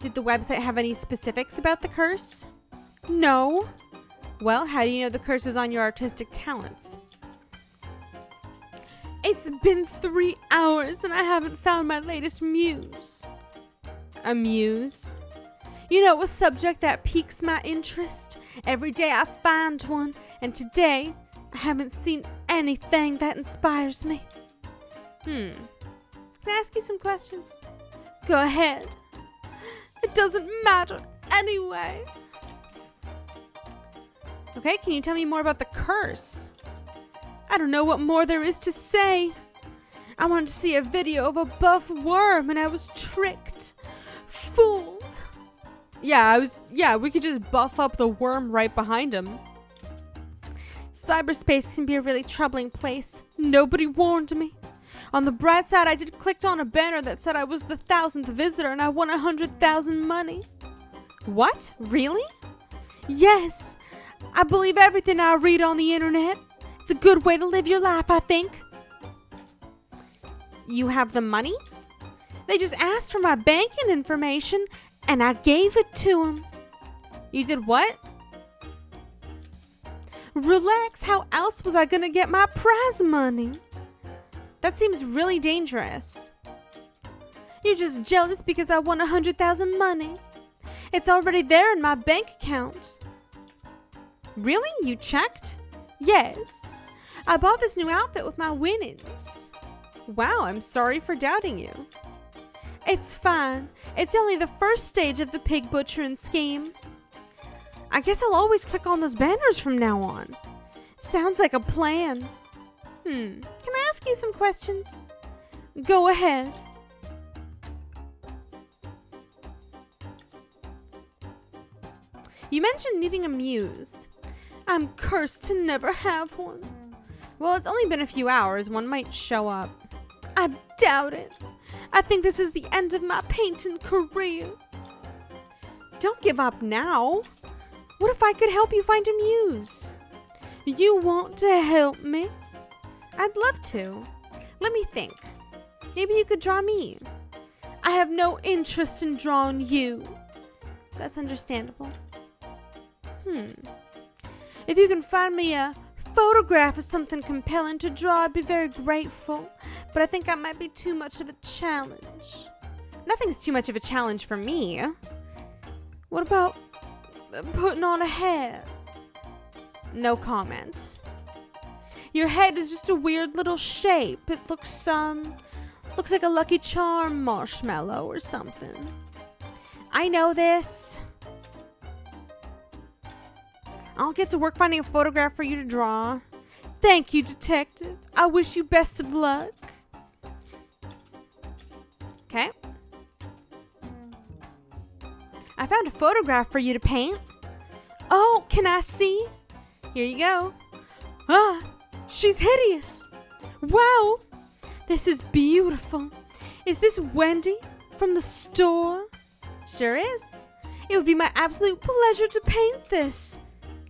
Did the website have any specifics about the curse? No. Well, how do you know the curse is on your artistic talents? It's been 3 hours and I haven't found my latest muse. A muse? You know, a subject that piques my interest. Every day I find one, and today I haven't seen anything that inspires me. Can I ask you some questions? Go ahead. It doesn't matter anyway. Okay, can you tell me more about the curse? I don't know what more there is to say. I wanted to see a video of a buff worm and I was tricked. Fooled. Yeah, we could just buff up the worm right behind him. Cyberspace can be a really troubling place. Nobody warned me. On the bright side, I clicked on a banner that said I was the 1,000th visitor and I won 100,000 money. What? Really? Yes. I believe everything I read on the internet. It's a good way to live your life, I think. You have the money? They just asked for my banking information, and I gave it to them. You did what? Relax, how else was I gonna get my prize money? That seems really dangerous. You're just jealous because I won 100,000 money. It's already there in my bank account. Really? You checked? Yes. I bought this new outfit with my winnings. Wow, I'm sorry for doubting you. It's fine. It's only the first stage of the pig butchering scheme. I guess I'll always click on those banners from now on. Sounds like a plan. Can I ask you some questions? Go ahead. You mentioned needing a muse. I'm cursed to never have one. Well, it's only been a few hours. One might show up. I doubt it. I think this is the end of my painting career. Don't give up now. What if I could help you find a muse? You want to help me? I'd love to. Let me think. Maybe you could draw me. I have no interest in drawing you. That's understandable. If you can find me a photograph of something compelling to draw, I'd be very grateful. But I think I might be too much of a challenge. Nothing's too much of a challenge for me. What about putting on a hair? No comment. Your head is just a weird little shape. It looks like a Lucky Charm marshmallow or something. I know this. I'll get to work finding a photograph for you to draw. Thank you, detective. I wish you best of luck. Okay. I found a photograph for you to paint. Oh, can I see? Here you go. Ah, she's hideous. Wow, this is beautiful. Is this Wendy from the store? Sure is. It would be my absolute pleasure to paint this.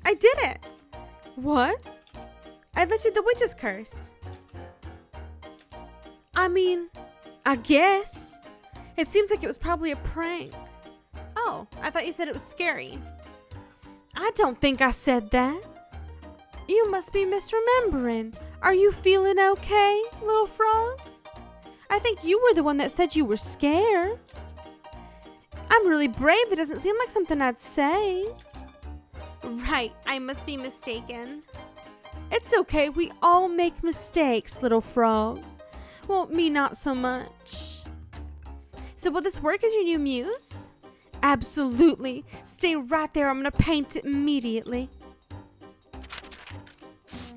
I did it. What? I lifted the witch's curse. I mean, I guess. It seems like it was probably a prank. Oh, I thought you said it was scary. I don't think I said that. You must be misremembering. Are you feeling okay, little frog? I think you were the one that said you were scared. I'm really brave. It doesn't seem like something I'd say. Right, I must be mistaken. It's okay. We all make mistakes, little frog. Well, me not so much. So will this work as your new muse? Absolutely. Stay right there. I'm gonna paint it immediately.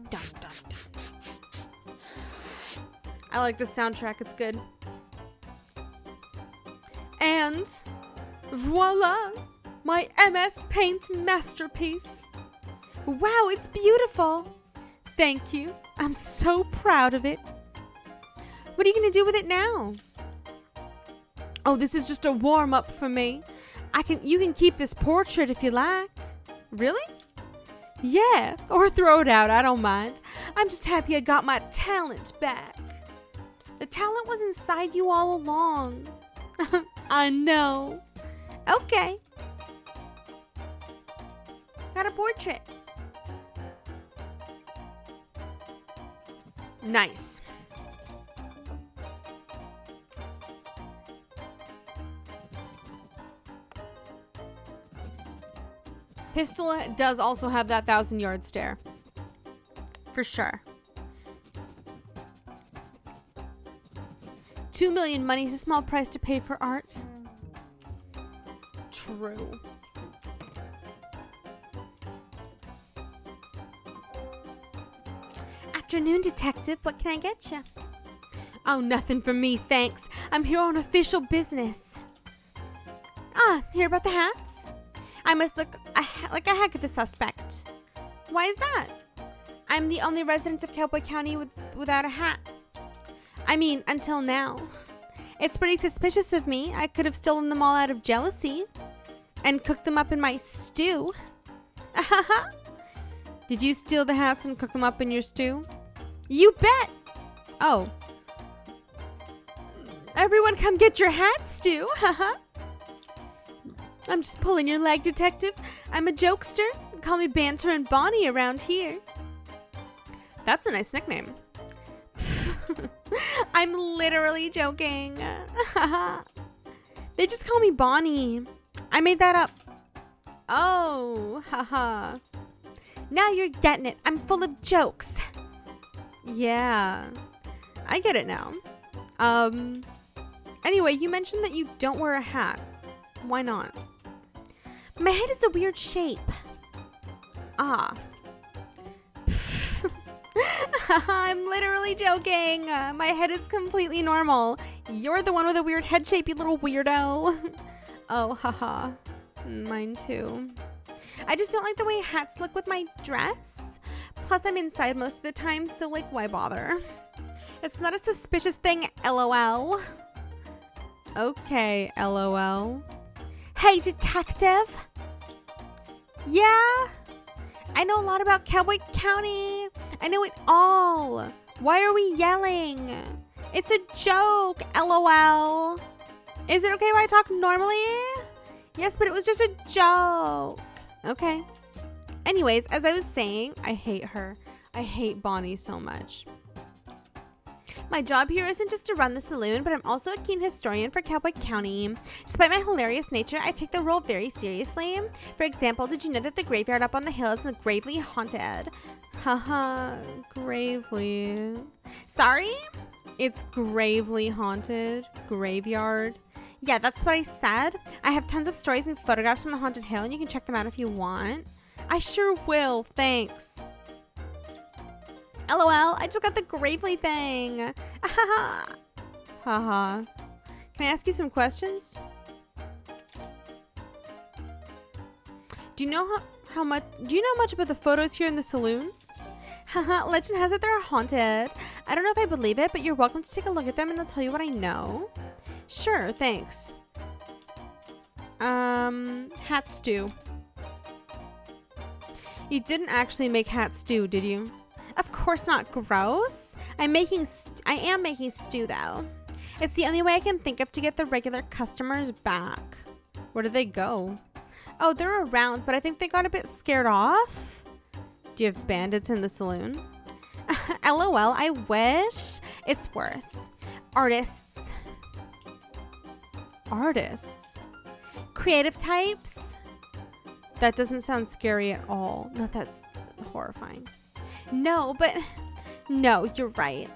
Dun, dun, dun. I like the soundtrack. It's good. And voila! My MS Paint masterpiece. Wow, it's beautiful. Thank you. I'm so proud of it. What are you going to do with it now? Oh, this is just a warm-up for me. You can keep this portrait if you like. Really? Yeah, or throw it out. I don't mind. I'm just happy I got my talent back. The talent was inside you all along. I know. Okay. Got a portrait. Nice. Pistol does also have that 1,000-yard stare. For sure. 2 million money is a small price to pay for art. True. Afternoon, detective. What can I get you? Oh, nothing for me, thanks. I'm here on official business. Ah, hear about the hats? I must look like a heck of a suspect. Why is that? I'm the only resident of Cowboy County without a hat. I mean, until now. It's pretty suspicious of me. I could have stolen them all out of jealousy and cooked them up in my stew. Did you steal the hats and cook them up in your stew? You bet! Oh. Everyone come get your hat, Stu. Haha. I'm just pulling your leg, detective. I'm a jokester. Call me Banter and Bonnie around here. That's a nice nickname. I'm literally joking. They just call me Bonnie. I made that up. Oh, haha. Now you're getting it. I'm full of jokes. Yeah, I get it now. Anyway, you mentioned that you don't wear a hat. Why not? My head is a weird shape. Ah. I'm literally joking. My head is completely normal. You're the one with a weird head shape, you little weirdo. Oh, haha. Mine too. I just don't like the way hats look with my dress. Plus, I'm inside most of the time, so like, why bother? It's not a suspicious thing, LOL. Okay, LOL. Hey, detective. Yeah? I know a lot about Cowboy County. I know it all. Why are we yelling? It's a joke, LOL. Is it okay if I talk normally? Yes, but it was just a joke. Okay. Anyways, as I was saying, I hate her. I hate Bonnie so much. My job here isn't just to run the saloon, but I'm also a keen historian for Cowboy County. Despite my hilarious nature, I take the role very seriously. For example, did you know that the graveyard up on the hill is gravely haunted? Haha, gravely. Sorry? It's gravely haunted. Graveyard. Yeah, that's what I said. I have tons of stories and photographs from the haunted hill, and you can check them out if you want. I sure will, thanks. LOL, I just got the Gravely thing. Haha. Can I ask you some questions? Do you know do you know much about the photos here in the saloon? Haha, legend has it they're haunted. I don't know if I believe it, but you're welcome to take a look at them and I'll tell you what I know. Sure, thanks. Hat stew. You didn't actually make hat stew, did you? Of course not. Gross. I am making stew though. It's the only way I can think of to get the regular customers back. Where did they go? Oh, they're around, but I think they got a bit scared off. Do you have bandits in the saloon? LOL, I wish. It's worse. Artists. Artists? Creative types? That doesn't sound scary at all. No, that's horrifying. No, you're right.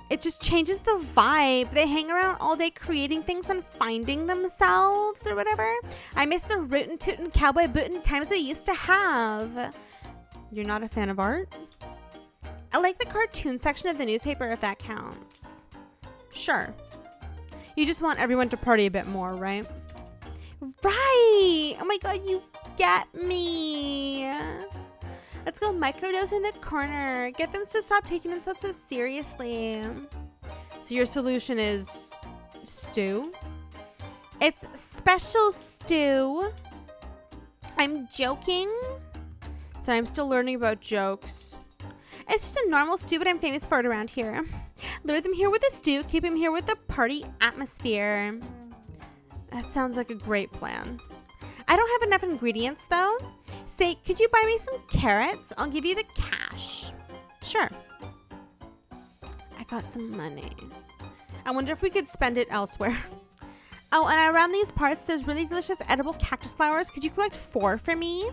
It just changes the vibe. They hang around all day creating things and finding themselves or whatever. I miss the rootin' tootin' cowboy bootin' times we used to have. You're not a fan of art? I like the cartoon section of the newspaper if that counts. Sure. You just want everyone to party a bit more, right? Right! Oh my god, you get me. Let's go microdose in the corner. Get them to stop taking themselves so seriously. So your solution is stew? It's special stew. I'm joking. Sorry, I'm still learning about jokes. It's just a normal stew, but I'm famous for it around here. Lure them here with a stew. Keep them here with the party atmosphere. That sounds like a great plan. I don't have enough ingredients though. Say, could you buy me some carrots? I'll give you the cash. Sure. I got some money. I wonder if we could spend it elsewhere. Oh, and around these parts, there's really delicious edible cactus flowers. Could you collect 4 for me?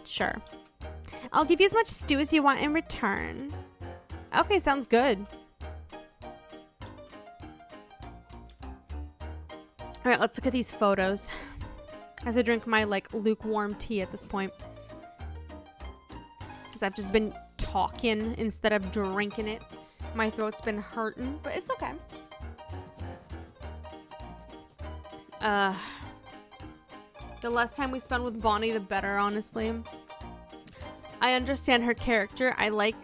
Sure. I'll give you as much stew as you want in return. Okay, sounds good. All right, let's look at these photos. As I drink my lukewarm tea at this point. Because I've just been talking instead of drinking it. My throat's been hurting, but it's okay. The less time we spend with Bonnie, the better, honestly. I understand her character. I like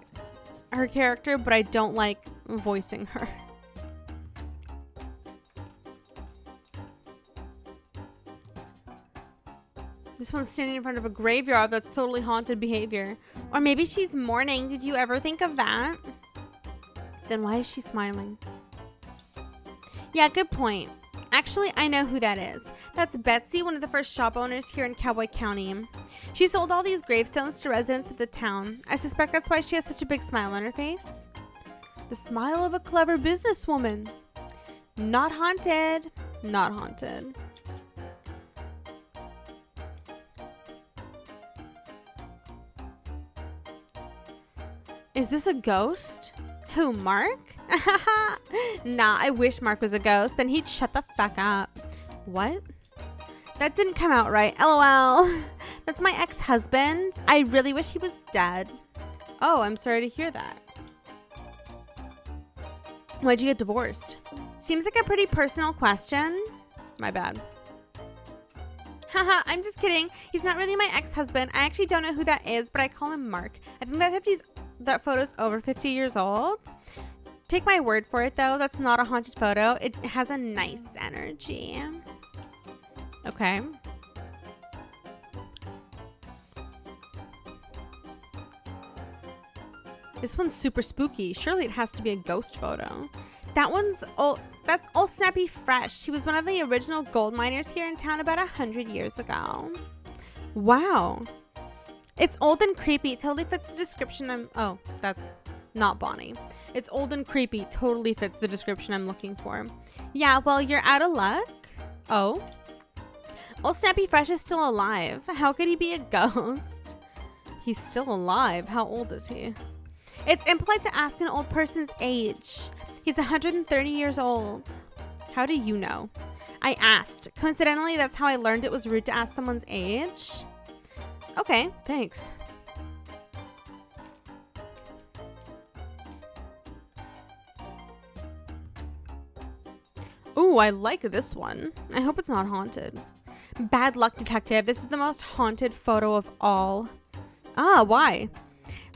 her character, but I don't like voicing her. This one's standing in front of a graveyard. That's totally haunted behavior. Or maybe she's mourning. Did you ever think of that? Then why is she smiling? Yeah, good point. Actually, I know who that is. That's Betsy, one of the first shop owners here in Cowboy County. She sold all these gravestones to residents of the town. I suspect that's why she has such a big smile on her face. The smile of a clever businesswoman. Not haunted. Not haunted. Is this a ghost? Who, Mark? Nah, I wish Mark was a ghost. Then he'd shut the fuck up. What? That didn't come out right. LOL. That's my ex-husband. I really wish he was dead. Oh, I'm sorry to hear that. Why'd you get divorced? Seems like a pretty personal question. My bad. Haha, I'm just kidding. He's not really my ex-husband. I actually don't know who that is, but I call him Mark. I think that photo's over 50 years old. Take my word for it, though. That's not a haunted photo. It has a nice energy. Okay. This one's super spooky. Surely it has to be a ghost photo. That one's old. That's old Snappy Fresh. She was one of the original gold miners here in town about 100 years ago. Wow. It's old and creepy. It totally fits the description Oh, that's not Bonnie. It's old and creepy. Totally fits the description I'm looking for. Yeah, well, you're out of luck. Oh? Old Snappy Fresh is still alive. How could he be a ghost? He's still alive. How old is he? It's impolite to ask an old person's age. He's 130 years old. How do you know? I asked. Coincidentally, that's how I learned it was rude to ask someone's age. Okay, thanks. Ooh, I like this one. I hope it's not haunted. Bad luck, detective. This is the most haunted photo of all. Ah, why?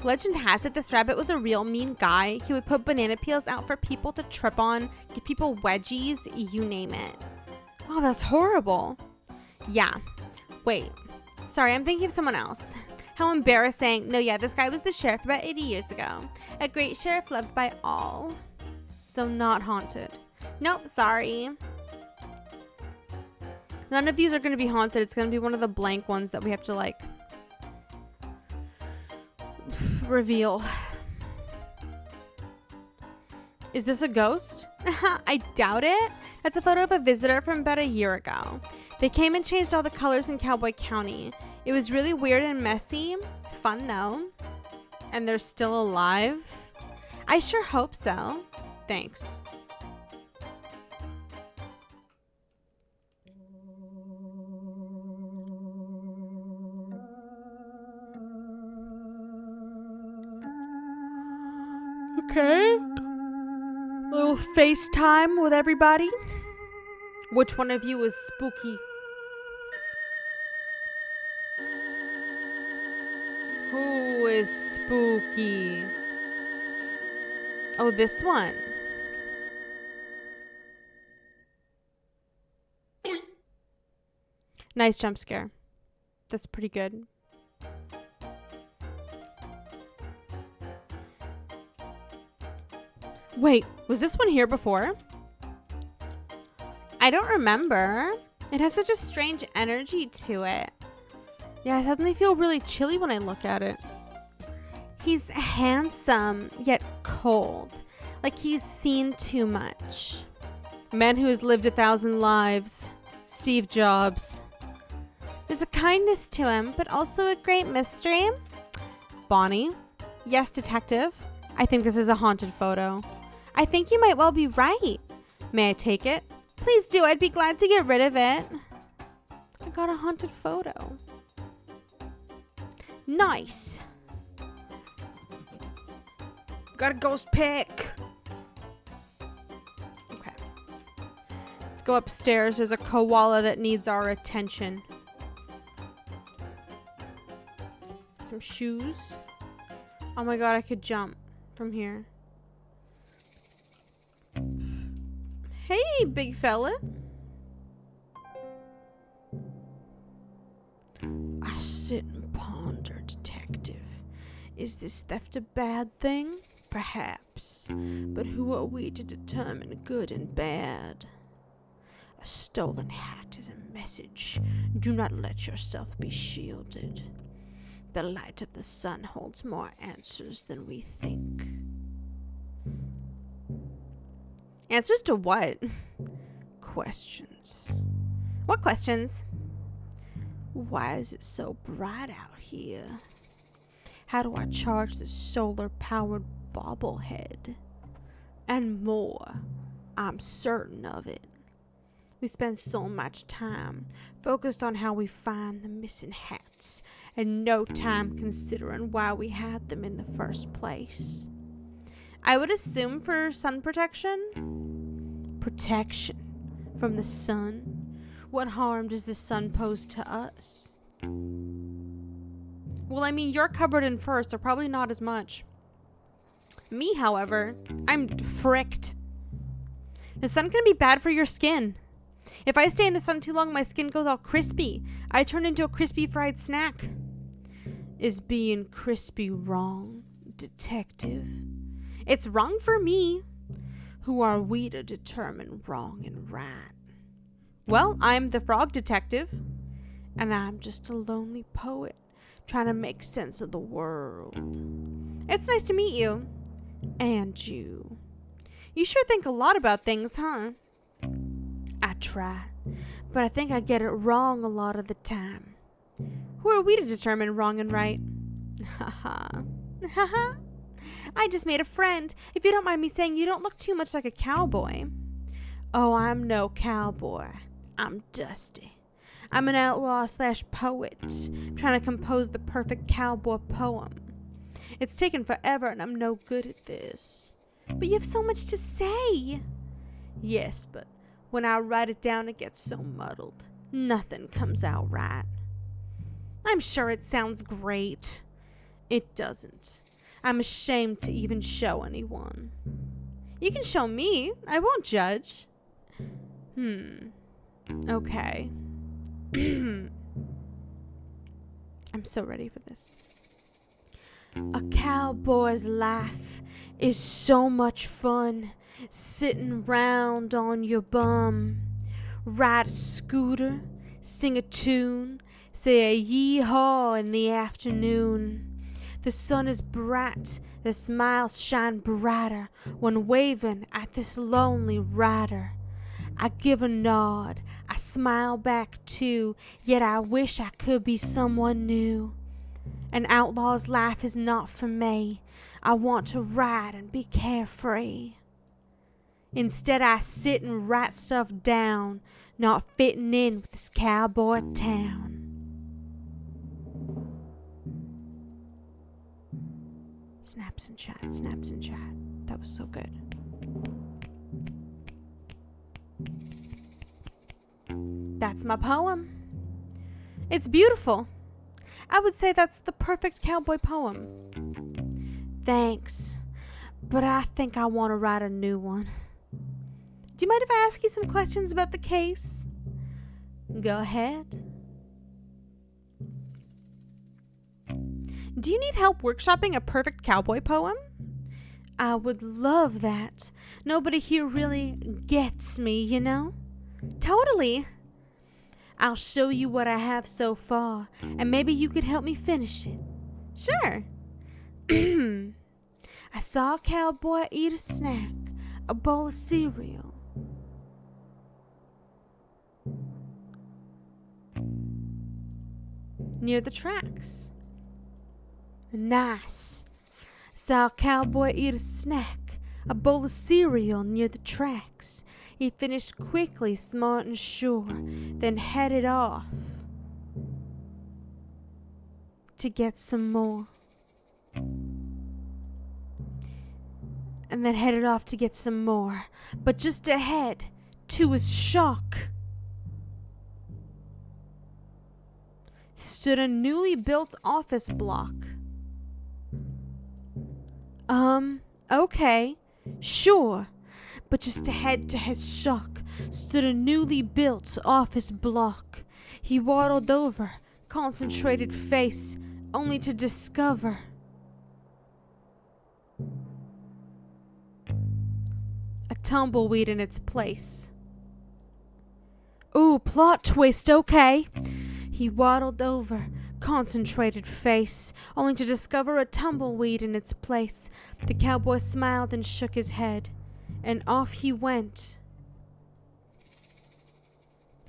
Legend has it this rabbit was a real mean guy. He would put banana peels out for people to trip on, give people wedgies, you name it. Oh, that's horrible. Yeah. Wait. Sorry, I'm thinking of someone else. How embarrassing. No, yeah, this guy was the sheriff about 80 years ago. A great sheriff loved by all. So not haunted. Nope, sorry. None of these are going to be haunted. It's going to be one of the blank ones that we have to, like, reveal. Is this a ghost? I doubt it. That's a photo of a visitor from about a year ago. They came and changed all the colors in Cowboy County. It was really weird and messy. Fun, though. And they're still alive? I sure hope so. Thanks. Okay. A little FaceTime with everybody. Which one of you is spooky? Who is spooky? Oh, this one. Nice jump scare. That's pretty good. Wait, was this one here before? I don't remember. It has such a strange energy to it. Yeah, I suddenly feel really chilly when I look at it. He's handsome, yet cold. Like he's seen too much. A man who has lived 1,000 lives. Steve Jobs. There's a kindness to him, but also a great mystery. Bonnie? Yes, detective? I think this is a haunted photo. I think you might well be right. May I take it? Please do. I'd be glad to get rid of it. I got a haunted photo. Nice. Got a ghost pic. Okay. Let's go upstairs. There's a koala that needs our attention. Some shoes. Oh my god, I could jump from here. Hey, big fella. sit and ponder, detective. Is this theft a bad thing? Perhaps. But who are we to determine good and bad? A stolen hat is a message. Do not let yourself be shielded. The light of the sun holds more answers than we think. Answers to what? Questions. What questions? Why is it so bright out here? How do I charge this solar-powered bobblehead? And more. I'm certain of it. We spend so much time focused on how we find the missing hats and no time considering why we had them in the first place. I would assume for sun protection. Protection from the sun? What harm does the sun pose to us? Well, I mean, you're covered in fur, so probably not as much. Me, however, I'm fricked. The sun can be bad for your skin. If I stay in the sun too long, my skin goes all crispy. I turn into a crispy fried snack. Is being crispy wrong, detective? It's wrong for me. Who are we to determine wrong and right? Well, I'm the frog detective. And I'm just a lonely poet trying to make sense of the world. It's nice to meet you. And you. You sure think a lot about things, huh? I try, but I think I get it wrong a lot of the time. Who are we to determine wrong and right? Haha. Haha. I just made a friend. If you don't mind me saying, you don't look too much like a cowboy. Oh, I'm no cowboy. I'm Dusty. I'm an outlaw/poet. I'm trying to compose the perfect cowboy poem. It's taken forever and I'm no good at this. But you have so much to say. Yes, but when I write it down, it gets so muddled. Nothing comes out right. I'm sure it sounds great. It doesn't. I'm ashamed to even show anyone. You can show me. I won't judge. Okay. I'm so ready for this. A cowboy's life is so much fun. Sitting round on your bum. Ride a scooter, sing a tune, say a yee-haw in the afternoon. The sun is bright, the smiles shine brighter when waving at this lonely rider. I give a nod, I smile back too, yet I wish I could be someone new. An outlaw's life is not for me. I want to ride and be carefree. Instead, I sit and write stuff down, not fitting in with this cowboy town. Snaps and chat, snaps and chat. That was so good. That's my poem. It's beautiful. I would say that's the perfect cowboy poem. Thanks, but I think I want to write a new one. Do you mind if I ask you some questions about the case? Go ahead. Do you need help workshopping a perfect cowboy poem? I would love that. Nobody here really gets me, you know? Totally. I'll show you what I have so far, and maybe you could help me finish it. Sure. I saw a cowboy eat a snack, a bowl of cereal. Near the tracks. Nice. Saw a cowboy eat a snack, a bowl of cereal near the tracks. He finished quickly, smart and sure, then headed off to get some more. And then headed off to get some more. But just ahead, to his shock, stood a newly built office block. Okay, sure. But just ahead to his shock stood a newly built office block. He waddled over, concentrated face, only to discover a tumbleweed in its place. Ooh, plot twist, okay. He waddled over, concentrated face, only to discover a tumbleweed in its place. The cowboy smiled and shook his head, and off he went.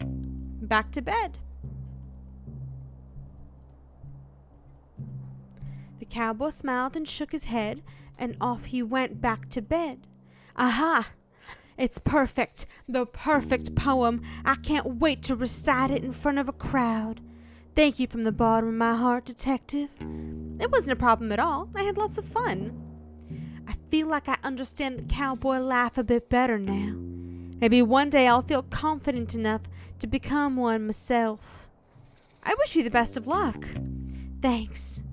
Back to bed. The cowboy smiled and shook his head, and off he went back to bed. Aha! It's perfect. The perfect poem. I can't wait to recite it in front of a crowd. Thank you from the bottom of my heart, Detective. It wasn't a problem at all. I had lots of fun. I feel like I understand the cowboy life a bit better now. Maybe one day I'll feel confident enough to become one myself. I wish you the best of luck. Thanks.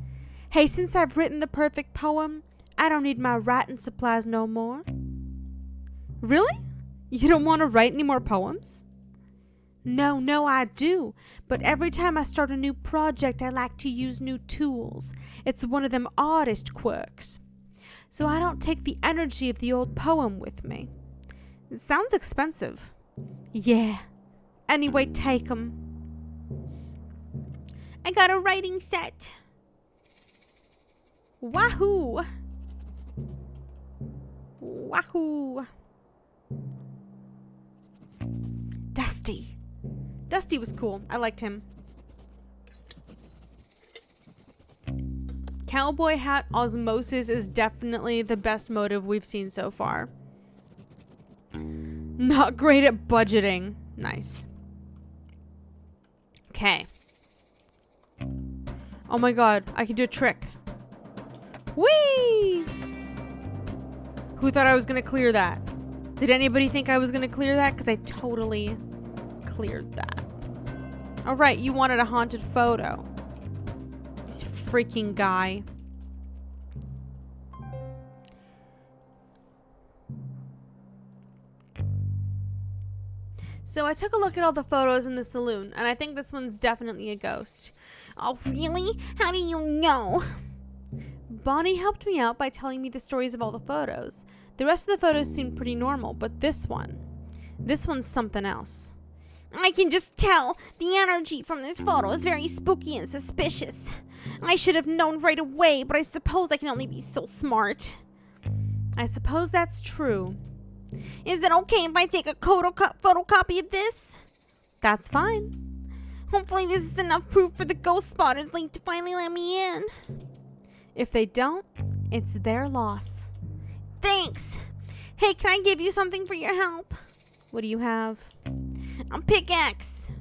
Hey, since I've written the perfect poem, I don't need my writing supplies no more. Really? You don't want to write any more poems? No, I do. But every time I start a new project, I like to use new tools. It's one of them artist quirks. So I don't take the energy of the old poem with me. It sounds expensive. Yeah. Anyway, take 'em. I got a writing set. Wahoo! Wahoo! Dusty. Dusty was cool. I liked him. Cowboy hat osmosis is definitely the best motive we've seen so far. Not great at budgeting. Nice. Okay. Oh my god, I can do a trick. Whee! Who thought I was gonna clear that? Did anybody think I was gonna clear that? Because I totally cleared that. Alright, you wanted a haunted photo. This freaking guy. So I took a look at all the photos in the saloon, and I think this one's definitely a ghost. Oh, really? How do you know? Bonnie helped me out by telling me the stories of all the photos. The rest of the photos seemed pretty normal, but this one's something else. I can just tell the energy from this photo is very spooky and suspicious. I should have known right away, but I suppose I can only be so smart. I suppose that's true. Is it okay if I take a photocopy of this? That's fine. Hopefully this is enough proof for the Ghost Spotters League to finally let me in. If they don't, it's their loss. Thanks. Hey, can I give you something for your help? What do you have? A pickaxe.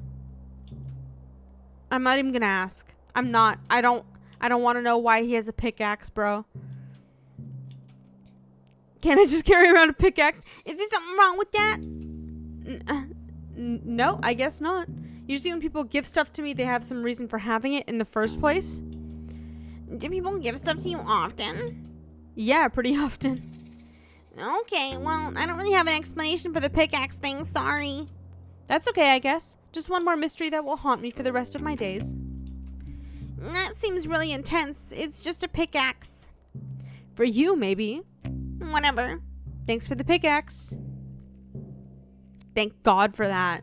I'm not even gonna ask. I don't want to know why he has a pickaxe, bro. Can I just carry around a pickaxe? Is there something wrong with that? No, I guess not. Usually when people give stuff to me, they have some reason for having it in the first place. Do people give stuff to you often? Yeah, pretty often. Okay, well, I don't really have an explanation for the pickaxe thing, sorry. That's okay, I guess. Just one more mystery that will haunt me for the rest of my days. That seems really intense. It's just a pickaxe. For you, maybe. Whatever. Thanks for the pickaxe. Thank God for that.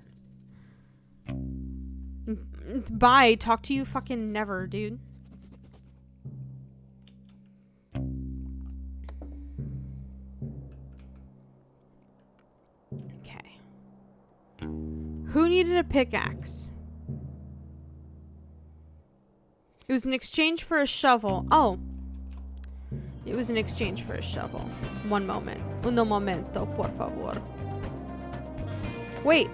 Bye. Talk to you fucking never, dude. Okay. Who needed a pickaxe? It was in exchange for a shovel. Oh. It was in exchange for a shovel. One moment. Uno momento, por favor. Wait.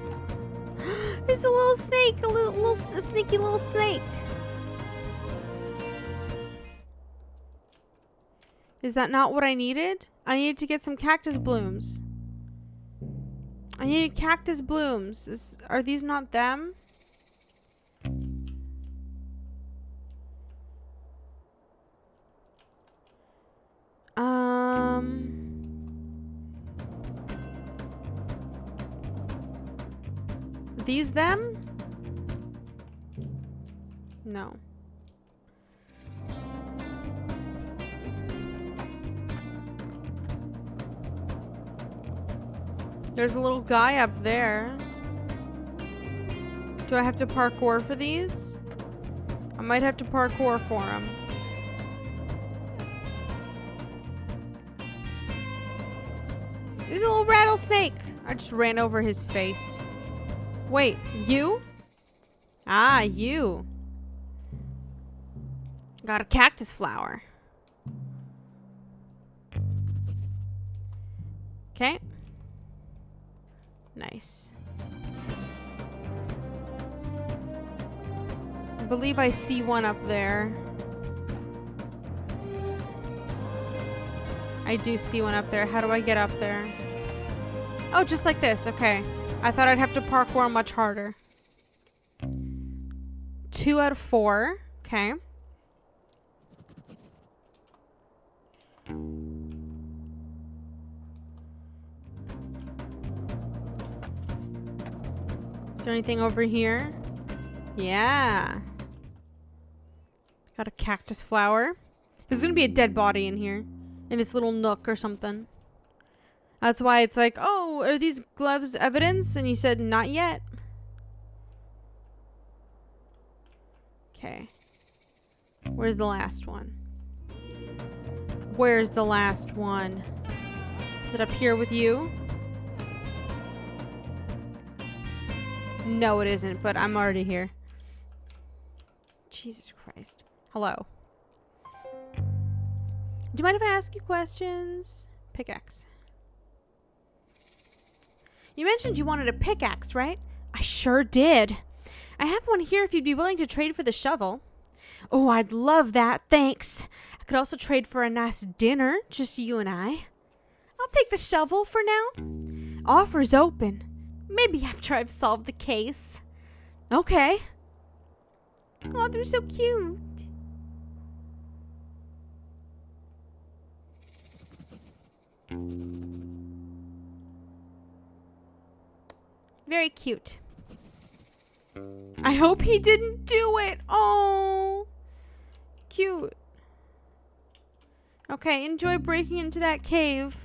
There's a little snake. A sneaky little snake. Is that not what I needed? I needed to get some cactus blooms. I needed cactus blooms. Are these not them? These them? No. There's a little guy up there. Do I have to parkour for these? I might have to parkour for him. There's a little rattlesnake. I just ran over his face. Wait, you? Ah, you. Got a cactus flower. Okay. Nice. I believe I see one up there. I do see one up there. How do I get up there? Oh, just like this. Okay. I thought I'd have to parkour much harder. 2 out of 4. Okay. Is there anything over here? Yeah. Got a cactus flower. There's gonna be a dead body in here. In this little nook or something. That's why it's like, oh, are these gloves evidence? And you said, not yet. Okay. Where's the last one? Where's the last one? Is it up here with you? No, it isn't, but I'm already here. Jesus Christ. Hello. Do you mind if I ask you questions? Pickaxe. You mentioned you wanted a pickaxe, right? I sure did. I have one here if you'd be willing to trade for the shovel. Oh, I'd love that, thanks. I could also trade for a nice dinner, just you and I. I'll take the shovel for now. Offer's open. Maybe after I've solved the case. Okay. Oh, they're so cute. Very cute. I hope he didn't do it. Oh, cute. Okay, enjoy breaking into that cave.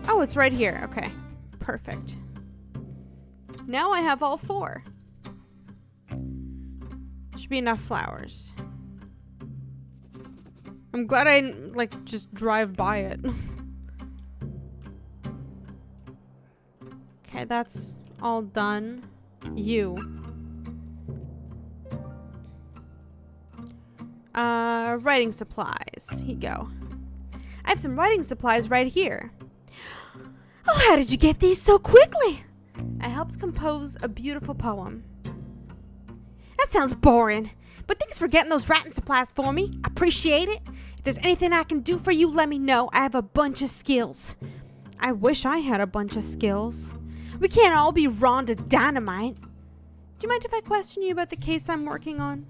Oh, it's right here. Okay, perfect. Now I have all 4. Should be enough flowers. I'm glad I didn't, like, just drive by it. Okay, that's all done. You. Writing supplies. Here you go. I have some writing supplies right here. Oh, how did you get these so quickly? I helped compose a beautiful poem. That sounds boring, but thanks for getting those writing supplies for me. I appreciate it. If there's anything I can do for you, let me know. I have a bunch of skills. I wish I had a bunch of skills. We can't all be Rhonda Dynamite. Do you mind if I question you about the case I'm working on?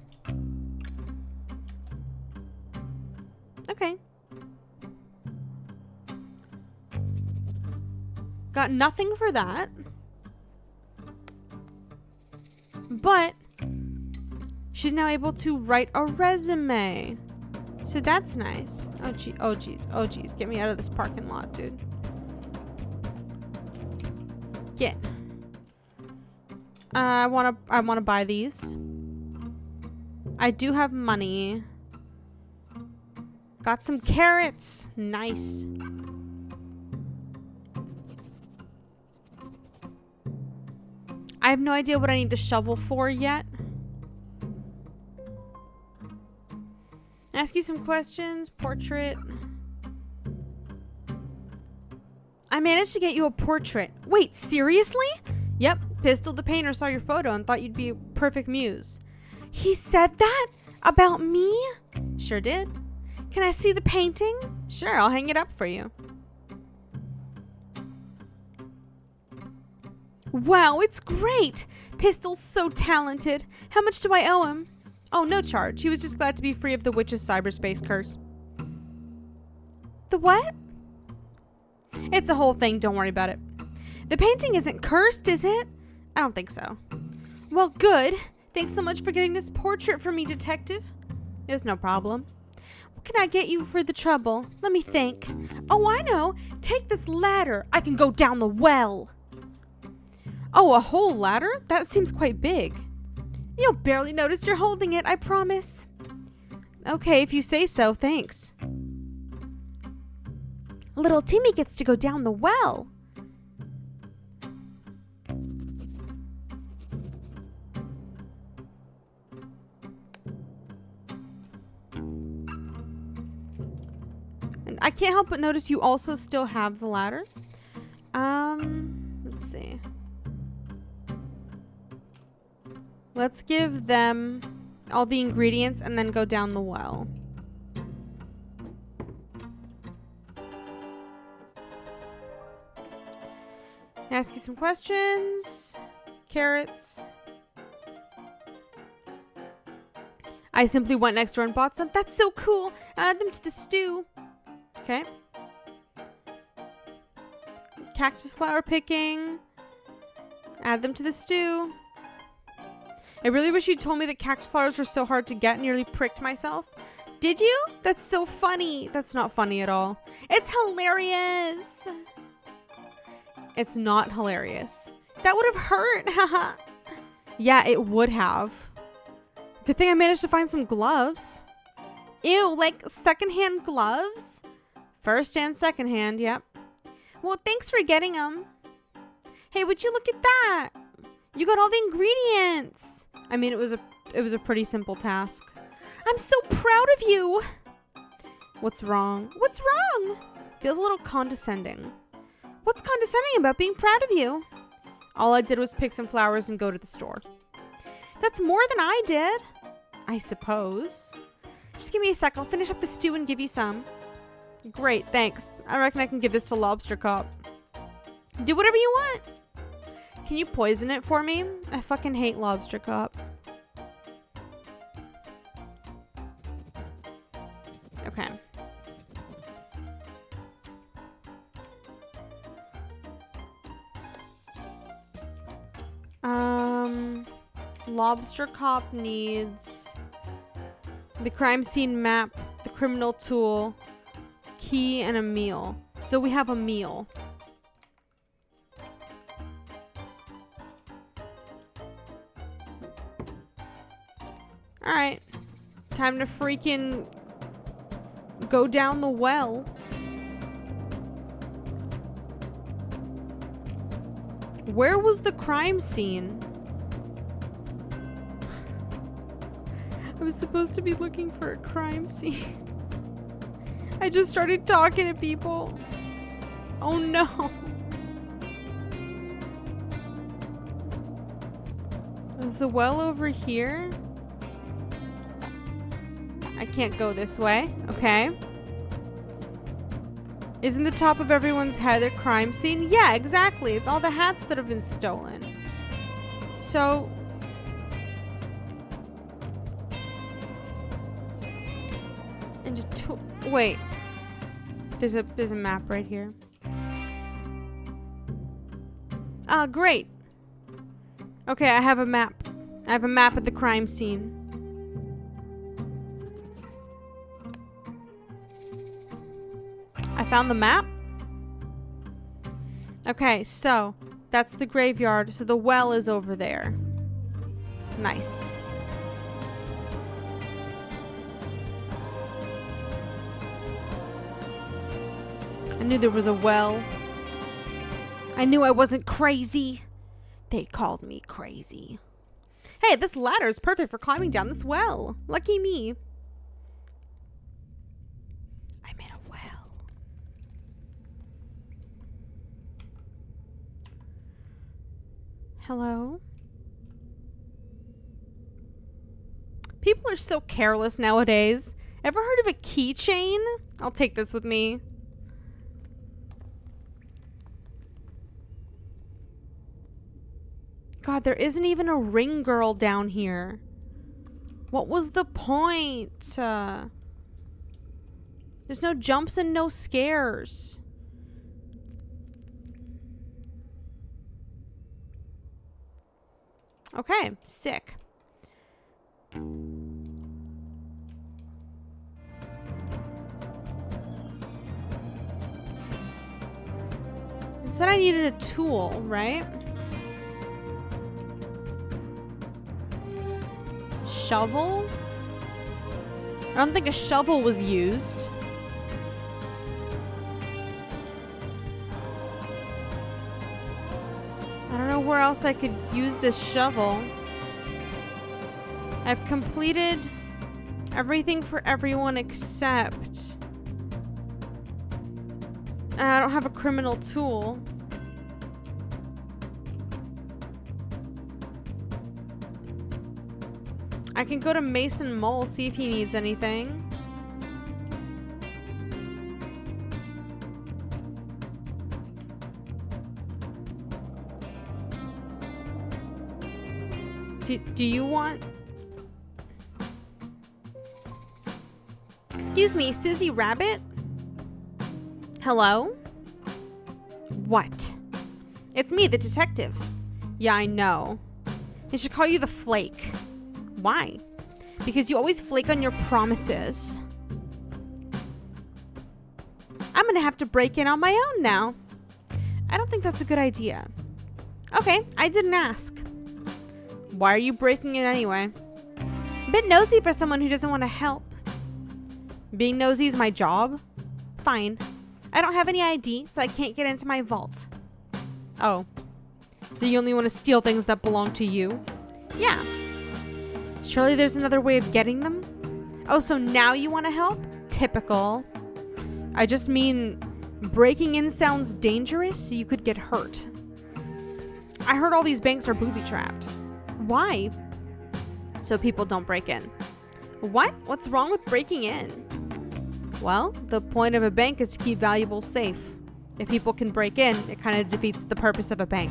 Okay. Got nothing for that. But she's now able to write a resume. So that's nice. Oh, gee. Oh, geez. Oh, geez. Get me out of this parking lot, dude. Get. I wanna buy these. I do have money. Got some carrots. Nice. I have no idea what I need the shovel for yet. Ask you some questions. Portrait. I managed to get you a portrait. Wait, seriously? Yep. Pistol the painter saw your photo and thought you'd be a perfect muse. He said that? About me? Sure did. Can I see the painting? Sure, I'll hang it up for you. Wow, it's great! Pistol's so talented. How much do I owe him? Oh, no charge. He was just glad to be free of the witch's cyberspace curse. The what? It's a whole thing, don't worry about it. The painting isn't cursed, is it? I don't think so. Well, good. Thanks so much for getting this portrait for me, detective. It's no problem. What can I get you for the trouble? Let me think. Oh, I know. Take this ladder. I can go down the well. Oh, a whole ladder? That seems quite big. You'll barely notice you're holding it, I promise. Okay, if you say so, thanks. Little Timmy gets to go down the well. And I can't help but notice you also still have the ladder. Let's see. Let's give them all the ingredients and then go down the well. Ask you some questions. Carrots. I simply went next door and bought some. That's so cool. Add them to the stew. Okay. Cactus flower picking. Add them to the stew. I really wish you told me that cactus flowers were so hard to get. Nearly pricked myself. Did you? That's so funny. That's not funny at all. It's hilarious. It's not hilarious. That would have hurt. Haha. Yeah, it would have. Good thing I managed to find some gloves. Ew, like secondhand gloves? First and second hand, yep. Well, thanks for getting them. Hey, would you look at that? You got all the ingredients. I mean, it was a pretty simple task. I'm so proud of you. What's wrong? What's wrong? Feels a little condescending. What's condescending about being proud of you? All I did was pick some flowers and go to the store. That's more than I did. I suppose. Just give me a sec. I'll finish up the stew and give you some. Great, thanks. I reckon I can give this to Lobster Cop. Do whatever you want. Can you poison it for me? I fucking hate Lobster Cop. Okay. Lobster Cop needs the crime scene map, the criminal tool, key, and a meal. So we have a meal. Alright. Time to freaking go down the well. Where was the crime scene? I was supposed to be looking for a crime scene. I just started talking to people. Oh no. Is the well over here? I can't go this way. Okay. Isn't the top of everyone's head a crime scene? Yeah, exactly. It's all the hats that have been stolen. So... wait. There's a map right here. Ah, great. Okay, I have a map. I have a map at the crime scene. I found the map. Okay, so that's the graveyard. So the well is over there. Nice. I knew there was a well. I knew I wasn't crazy. They called me crazy. Hey, this ladder is perfect for climbing down this well. Lucky me. I'm in a well. Hello? People are so careless nowadays. Ever heard of a keychain? I'll take this with me. God, there isn't even a ring girl down here. What was the point? There's no jumps and no scares. Okay, sick. It said I needed a tool, right? Shovel? I don't think a shovel was used. I don't know where else I could use this shovel. I've completed everything for everyone except... I don't have a criminal tool. I can go to Mason Mole, see if he needs anything. Do you want... Excuse me, Susie Rabbit? Hello? What? It's me, the detective. Yeah, I know. They should call you the Flake. Why? Because you always flake on your promises. I'm gonna have to break in on my own now. I don't think that's a good idea. Okay, I didn't ask. Why are you breaking in anyway? A bit nosy for someone who doesn't want to help. Being nosy is my job? Fine. I don't have any ID, so I can't get into my vault. Oh. So you only want to steal things that belong to you? Yeah. Surely there's another way of getting them? Oh, so now you want to help? Typical. I just mean, breaking in sounds dangerous, so you could get hurt. I heard all these banks are booby-trapped. Why? So people don't break in. What? What's wrong with breaking in? Well, the point of a bank is to keep valuables safe. If people can break in, it kind of defeats the purpose of a bank.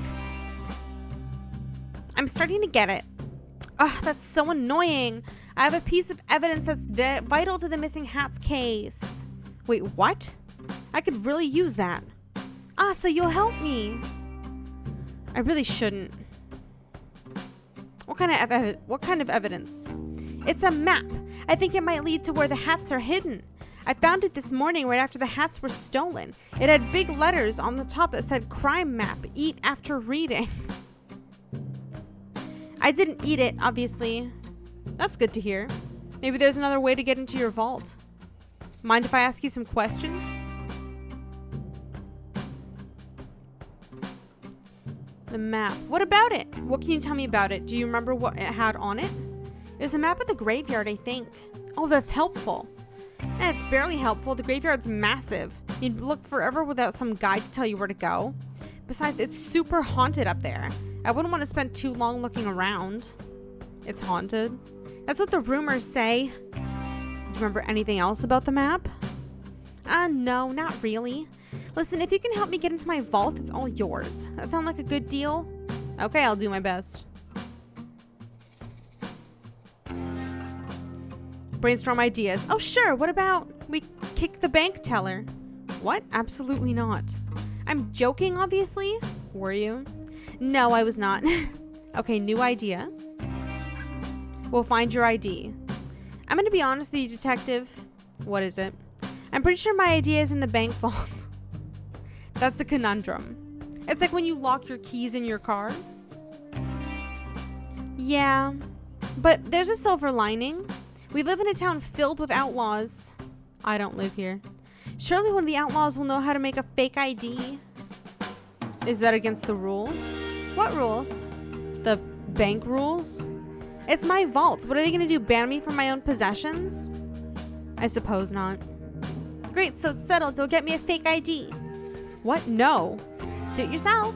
I'm starting to get it. Ugh, that's so annoying. I have a piece of evidence that's vital to the missing hats case. Wait, what? I could really use that. Ah, so you'll help me. I really shouldn't. What kind of evidence? It's a map. I think it might lead to where the hats are hidden. I found it this morning right after the hats were stolen. It had big letters on the top that said crime map, eat after reading. I didn't eat it, obviously. That's good to hear. Maybe there's another way to get into your vault. Mind if I ask you some questions? The map. What about it? What can you tell me about it? Do you remember what it had on it? It was a map of the graveyard, I think. Oh, that's helpful. And it's barely helpful. The graveyard's massive. You'd look forever without some guide to tell you where to go. Besides, it's super haunted up there. I wouldn't want to spend too long looking around. It's haunted. That's what the rumors say. Do you remember anything else about the map? No, not really. Listen, if you can help me get into my vault, it's all yours. That sound like a good deal? Okay, I'll do my best. Brainstorm ideas. Oh, sure. What about we kick the bank teller? What? Absolutely not. I'm joking, obviously. Were you? No, I was not. Okay, new idea. We'll find your ID. I'm going to be honest with you, detective. What is it? I'm pretty sure my ID is in the bank vault. That's a conundrum. It's like when you lock your keys in your car. Yeah, but there's a silver lining. We live in a town filled with outlaws. I don't live here. Surely one of the outlaws will know how to make a fake ID. Is that against the rules? What rules? The bank rules? It's my vault. What are they going to do? Ban me from my own possessions? I suppose not. Great, so it's settled. You'll get me a fake ID. What? No. Suit yourself.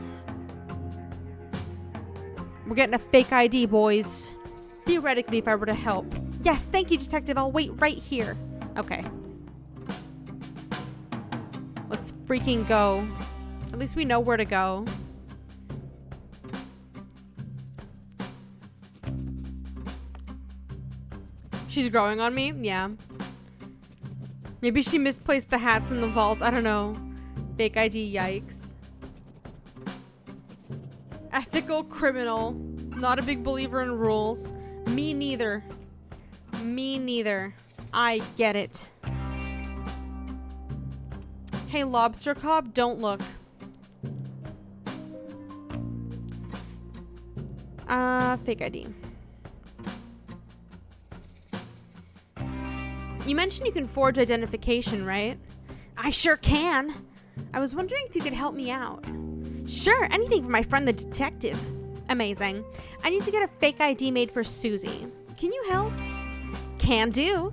We're getting a fake ID, boys. Theoretically, if I were to help. Yes, thank you, detective. I'll wait right here. Okay. Let's freaking go. At least we know where to go. She's growing on me? Yeah. Maybe she misplaced the hats in the vault. I don't know. Fake ID, yikes. Ethical criminal. Not a big believer in rules. Me neither. Me neither. I get it. Hey, lobster cob, don't look. Fake ID. You mentioned you can forge identification, right? I sure can. I was wondering if you could help me out. Sure, anything for my friend the detective. Amazing. I need to get a fake ID made for Susie. Can you help? Can do.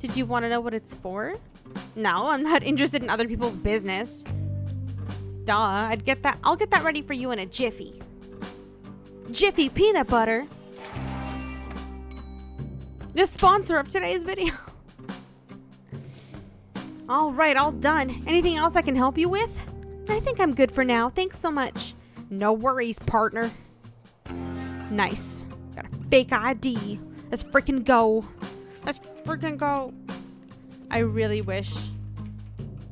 Did you want to know what it's for? No, I'm not interested in other people's business. Duh, I'll get that ready for you in a jiffy. Jiffy peanut butter. The sponsor of today's video. All right, all done. Anything else I can help you with? I think I'm good for now. Thanks so much. No worries, partner. Nice. Got a fake ID. Let's freaking go. Let's freaking go. I really wish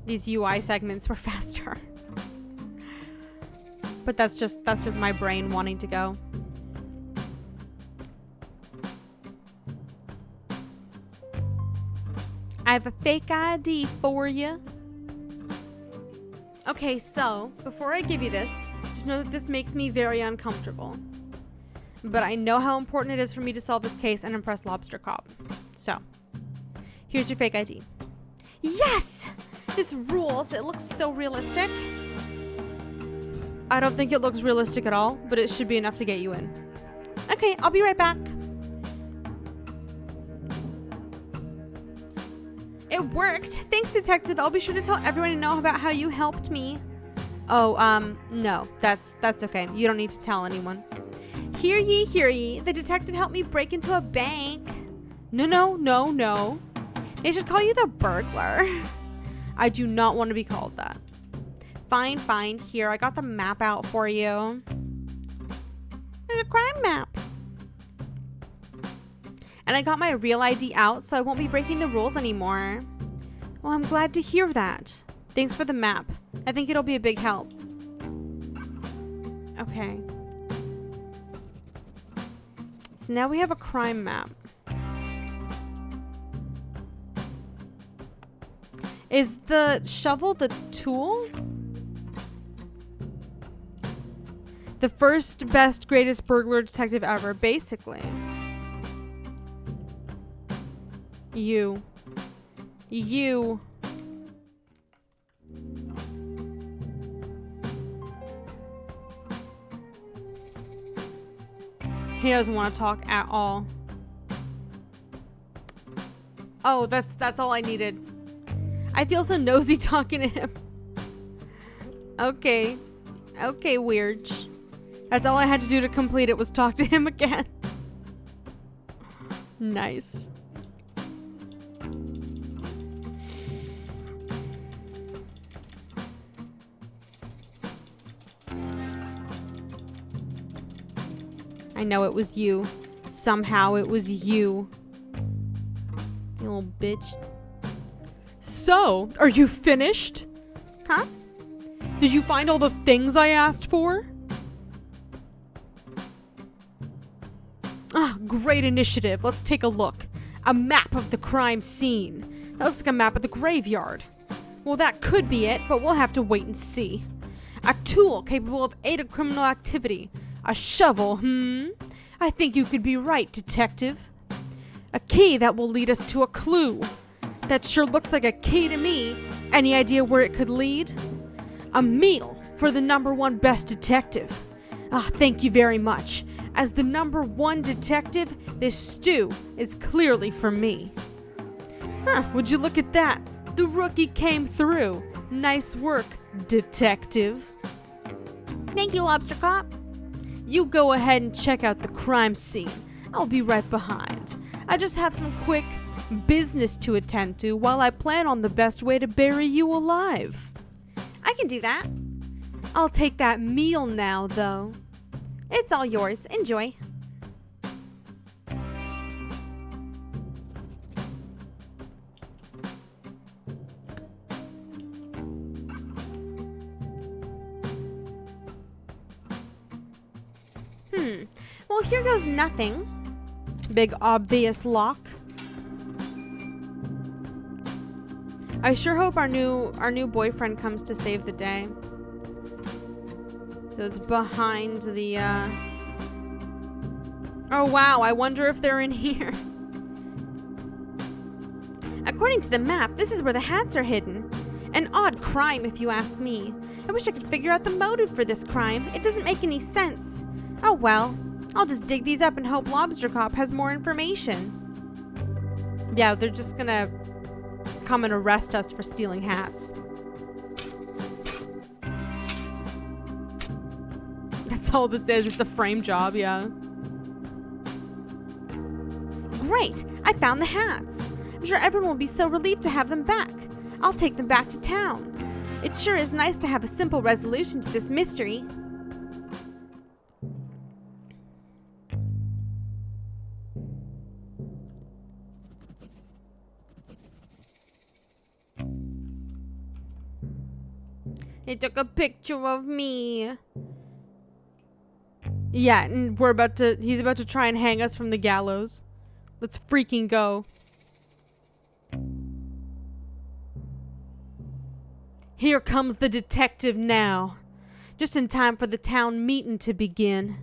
these UI segments were faster. But that's just my brain wanting to go. I have a fake ID for you. Okay, so before I give you this, just know that this makes me very uncomfortable. But I know how important it is for me to solve this case and impress Lobster Cop. So, here's your fake ID. Yes! This rules. It looks so realistic. I don't think it looks realistic at all, but it should be enough to get you in. Okay, I'll be right back. It worked. Thanks, detective. I'll be sure to tell everyone to know about how you helped me. Oh, no. That's okay. You don't need to tell anyone. Hear ye, hear ye. The detective helped me break into a bank. No. They should call you the burglar. I do not want to be called that. Fine. Here, I got the map out for you. There's a crime map. And I got my real ID out, so I won't be breaking the rules anymore. Well, I'm glad to hear that. Thanks for the map. I think it'll be a big help. Okay. So now we have a crime map. Is the shovel the tool? The first, best, greatest burglar detective ever, basically. You. He doesn't want to talk at all. Oh, that's all I needed. I feel so nosy talking to him. Okay, weird. That's all I had to do to complete it was talk to him again. Nice. I know it was you. Somehow it was you. You little bitch. So, are you finished? Huh? Did you find all the things I asked for? Ah, great initiative. Let's take a look. A map of the crime scene. That looks like a map of the graveyard. Well, that could be it, but we'll have to wait and see. A tool capable of aid of criminal activity. A shovel, I think you could be right, detective. A key that will lead us to a clue. That sure looks like a key to me. Any idea where it could lead? A meal for the #1 best detective. Ah, thank you very much. As the #1 detective, this stew is clearly for me. Huh, would you look at that? The rookie came through. Nice work, detective. Thank you, Lobster Cop. You go ahead and check out the crime scene. I'll be right behind. I just have some quick business to attend to while I plan on the best way to bury you alive. I can do that. I'll take that meal now, though. It's all yours. Enjoy. Well, here goes nothing. Big obvious lock. I sure hope our new boyfriend comes to save the day. So it's behind the Oh wow, I wonder if they're in here. According to the map, this is where the hats are hidden. An odd crime, if you ask me. I wish I could figure out the motive for this crime. It doesn't make any sense. Oh well. I'll just dig these up and hope Lobster Cop has more information. Yeah, they're just gonna come and arrest us for stealing hats. That's all this is. It's a frame job, yeah. Great! I found the hats. I'm sure everyone will be so relieved to have them back. I'll take them back to town. It sure is nice to have a simple resolution to this mystery. They took a picture of me. Yeah, and he's about to try and hang us from the gallows. Let's freaking go. Here comes the detective now. Just in time for the town meeting to begin.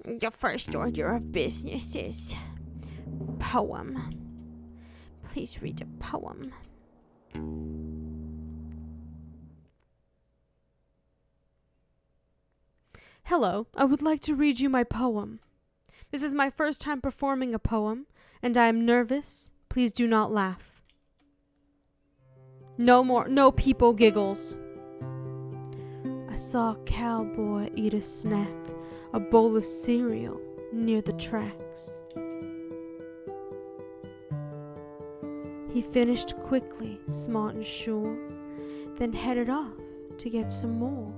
The first order of business is poem. Please read a poem. Hello, I would like to read you my poem. This is my first time performing a poem, and I am nervous. Please do not laugh. No people giggles. I saw a cowboy eat a snack, a bowl of cereal near the tracks. He finished quickly, smart and sure, then headed off to get some more.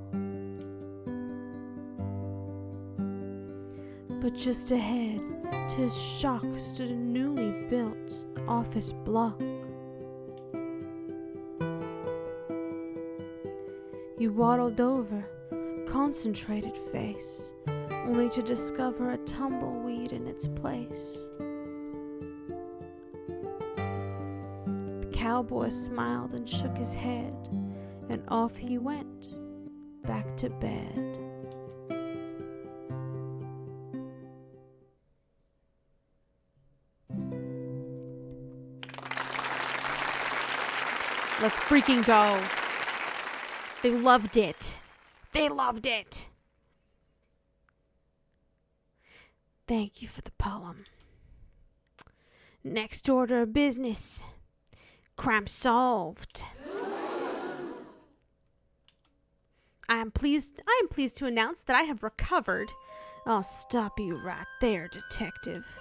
But just ahead, to his shock, stood a newly built office block. He waddled over, concentrated face, only to discover a tumbleweed in its place. The cowboy smiled and shook his head, and off he went, back to bed. Let's freaking go. They loved it. They loved it. Thank you for the poem. Next order of business. Crime solved. I am pleased to announce that I have recovered. I'll stop you right there, detective.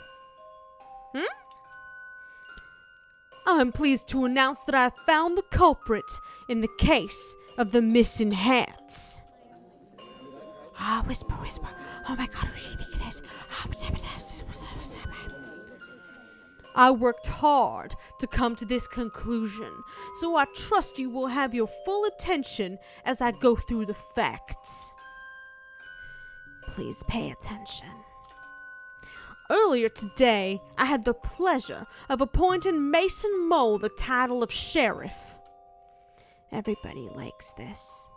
I'm pleased to announce that I found the culprit in the case of the missing hats. Whisper, whisper. Oh my God, who do you think it is? I worked hard to come to this conclusion, so I trust you will have your full attention as I go through the facts. Please pay attention. Earlier today, I had the pleasure of appointing Mason Mole the title of sheriff. Everybody likes this.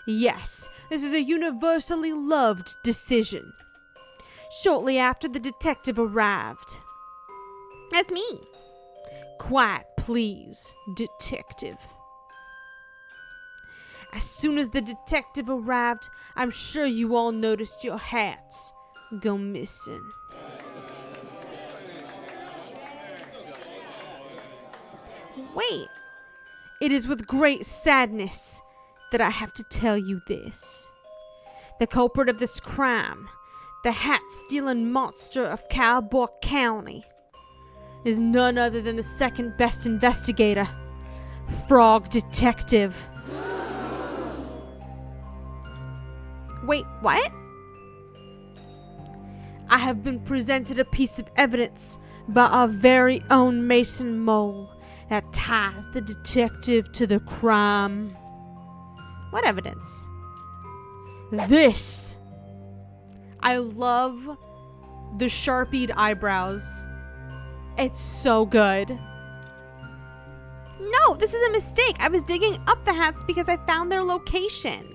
Yes, this is a universally loved decision. Shortly after the detective arrived. That's me. Quiet, please, detective. As soon as the detective arrived, I'm sure you all noticed your hats go missing. Wait. It is with great sadness that I have to tell you this. The culprit of this crime, the hat-stealing monster of Cowboy County, is none other than the second best investigator, Frog Detective. Wait, what? I have been presented a piece of evidence by our very own Mason Mole that ties the detective to the crime. What evidence? this. I love the Sharpied eyebrows. It's so good. No, this is a mistake. I was digging up the hats because I found their location.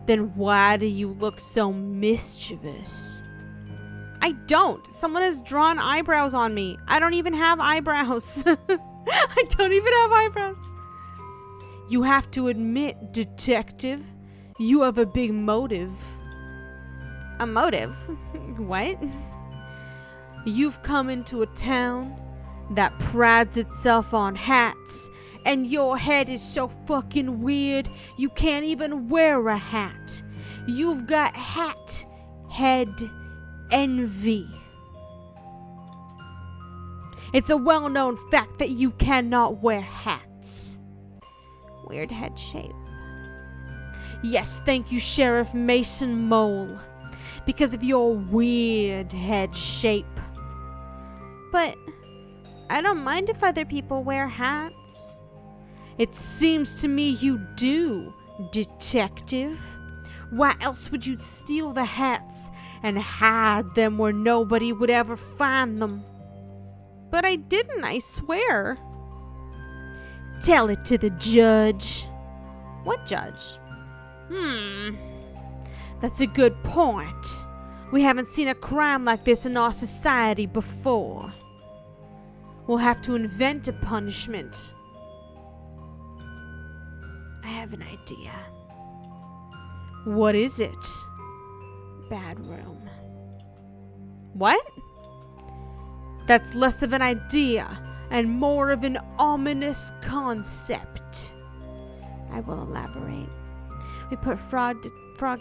Then why do you look so mischievous? I don't. Someone has drawn eyebrows on me. I don't even have eyebrows. I don't even have eyebrows. You have to admit, detective, you have a big motive. A motive? What? You've come into a town that prides itself on hats, and your head is so fucking weird you can't even wear a hat. You've got hat head envy. It's a well-known fact that you cannot wear hats. Weird head shape. Yes, thank you, Sheriff Mason Mole. Because of your weird head shape. But I don't mind if other people wear hats. It seems to me you do, detective. Why else would you steal the hats and hide them where nobody would ever find them? But I didn't, I swear. Tell it to the judge. What judge? That's a good point. We haven't seen a crime like this in our society before. We'll have to invent a punishment. I have an idea. What is it? Bad room. What? That's less of an idea and more of an ominous concept. I will elaborate. We put Frog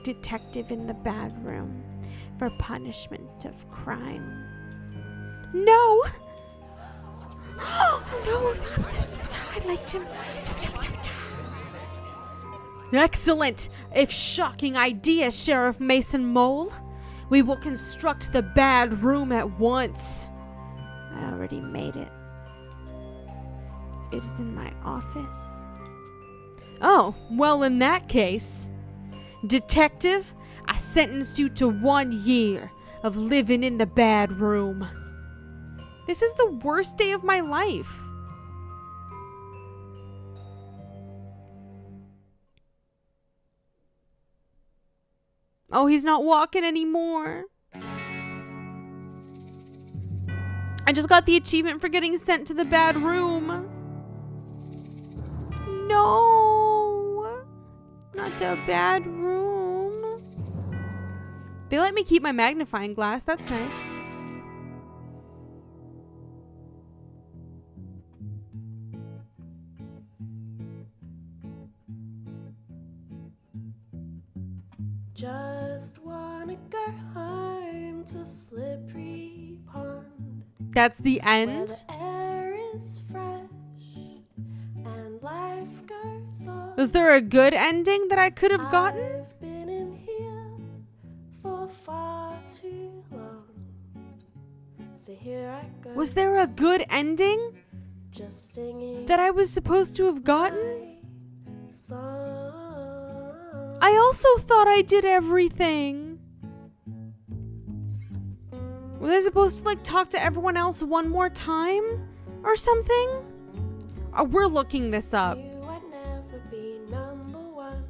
Detective in the bad room for punishment of crime. No! No, I liked him. Excellent! If shocking idea, Sheriff Mason Mole. We will construct the bad room at once. I already made it. It is in my office. Oh, well, in that case, detective, I sentence you to 1 year of living in the bad room. This is the worst day of my life. Oh, he's not walking anymore. I just got the achievement for getting sent to the bad room. No, not the bad room. They let me keep my magnifying glass. That's nice. Just wanna go home to Slippery Pond, That's the where end? the air is fresh and life goes on. Was there a good ending that I could have gotten? I've been in here for far too long, so here I go. Was there a good ending just singing that I was supposed to have gotten? my song? I also thought I did everything. Was I supposed to like talk to everyone else one more time or something? We're looking this up. You would never be number one.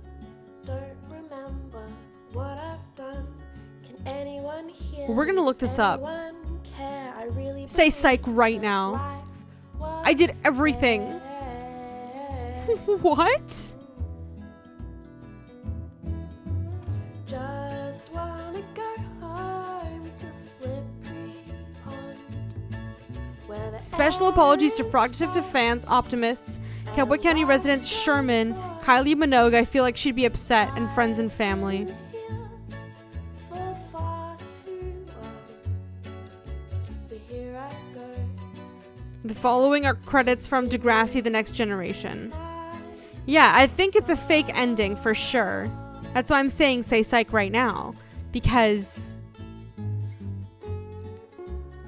Don't remember what I've done. Can anyone hear? We're gonna look Does this up. anyone care? I really Say believe psych right that now. life was I did everything. fair. What? Just wanna go home to Slippery Pond, where the Special air apologies to is Frog Detective fresh fans, optimists, and Cowboy County life residents goes Sherman, on. Kylie Minogue. I feel like she'd be upset, and friends and family. Been here for far too long. So here I go. The following are credits from Degrassi: The Next Generation. Yeah, I think it's a fake ending for sure. That's why I'm saying say psych right now. Because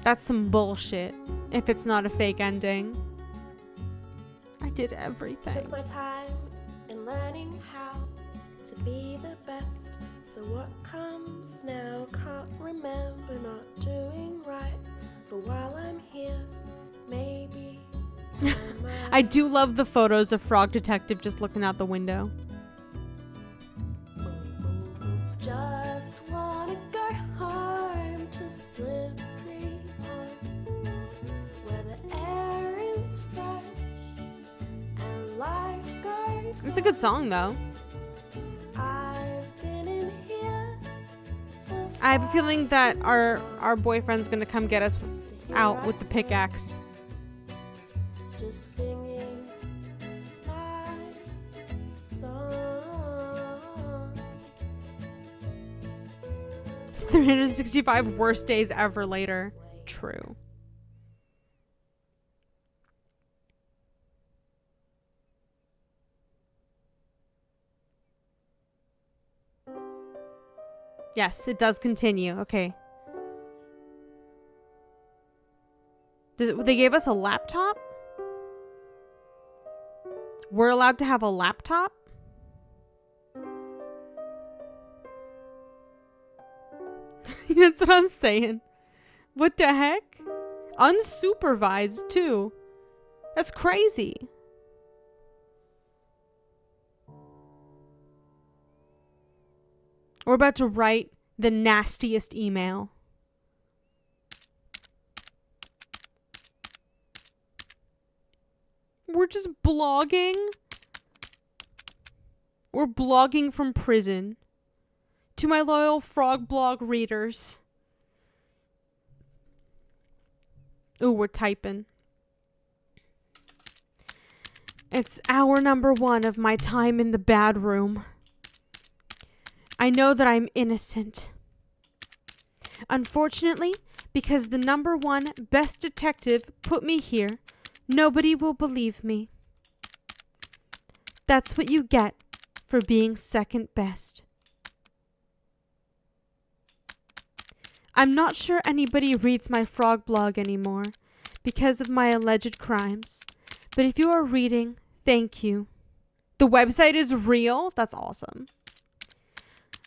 that's some bullshit if it's not a fake ending. I did everything. Took my time in learning how to be the best. rest. So what comes now? Can't remember not doing right. But while I'm here, maybe I do love the photos of Frog Detective just looking out the window. just wanna go home to Slippery Pond, where the air is fresh and life goes It's a good song though. I've been in here for I have a feeling that our boyfriend's gonna come get us out with the pickaxe. just singing my song. 365 worst days ever later. True. Yes, it does continue. Okay. They gave us a laptop? We're allowed to have a laptop? That's what I'm saying. What the heck? Unsupervised, too. That's crazy. We're about to write the nastiest email. We're just blogging. We're blogging from prison. To my loyal Frog Blog readers. Ooh, we're typing. It's hour number 1 of my time in the bad room. I know that I'm innocent. Unfortunately, because the number 1 best detective put me here, nobody will believe me. That's what you get for being second best. I'm not sure anybody reads my frog blog anymore because of my alleged crimes. But if you are reading, thank you. The website is real? That's awesome.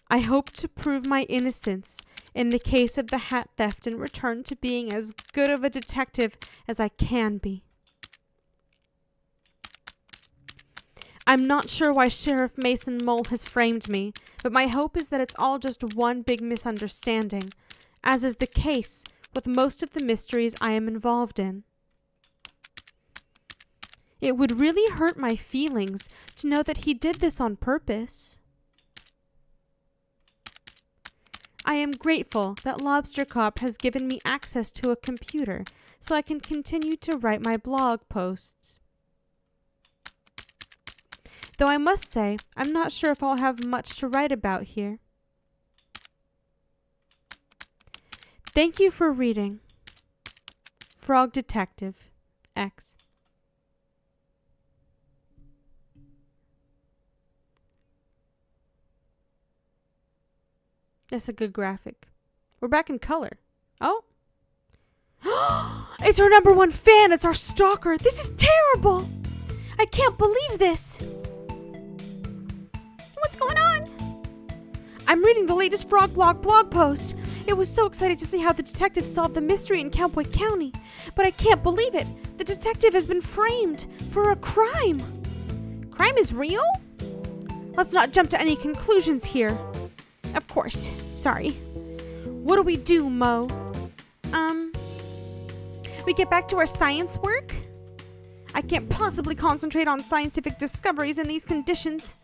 I hope to prove my innocence in the case of the hat theft and return to being as good of a detective as I can be. I'm not sure why Sheriff Mason Mole has framed me, but my hope is that it's all just one big misunderstanding, as is the case with most of the mysteries I am involved in. It would really hurt my feelings to know that he did this on purpose. I am grateful that Lobster Cop has given me access to a computer so I can continue to write my blog posts. Though I must say, I'm not sure if I'll have much to write about here. Thank you for reading. Frog Detective X. That's a good graphic. We're back in color. Oh. It's our number 1 fan. It's our stalker. This is terrible. I can't believe this. What's going on? I'm reading the latest Frog blog post. It was so exciting to see how the detective solved the mystery in Cowboy County. But I can't believe it. The detective has been framed for a crime. Crime is real? Let's not jump to any conclusions here. Of course. Sorry. What do we do, Mo? We get back to our science work? I can't possibly concentrate on scientific discoveries in these conditions.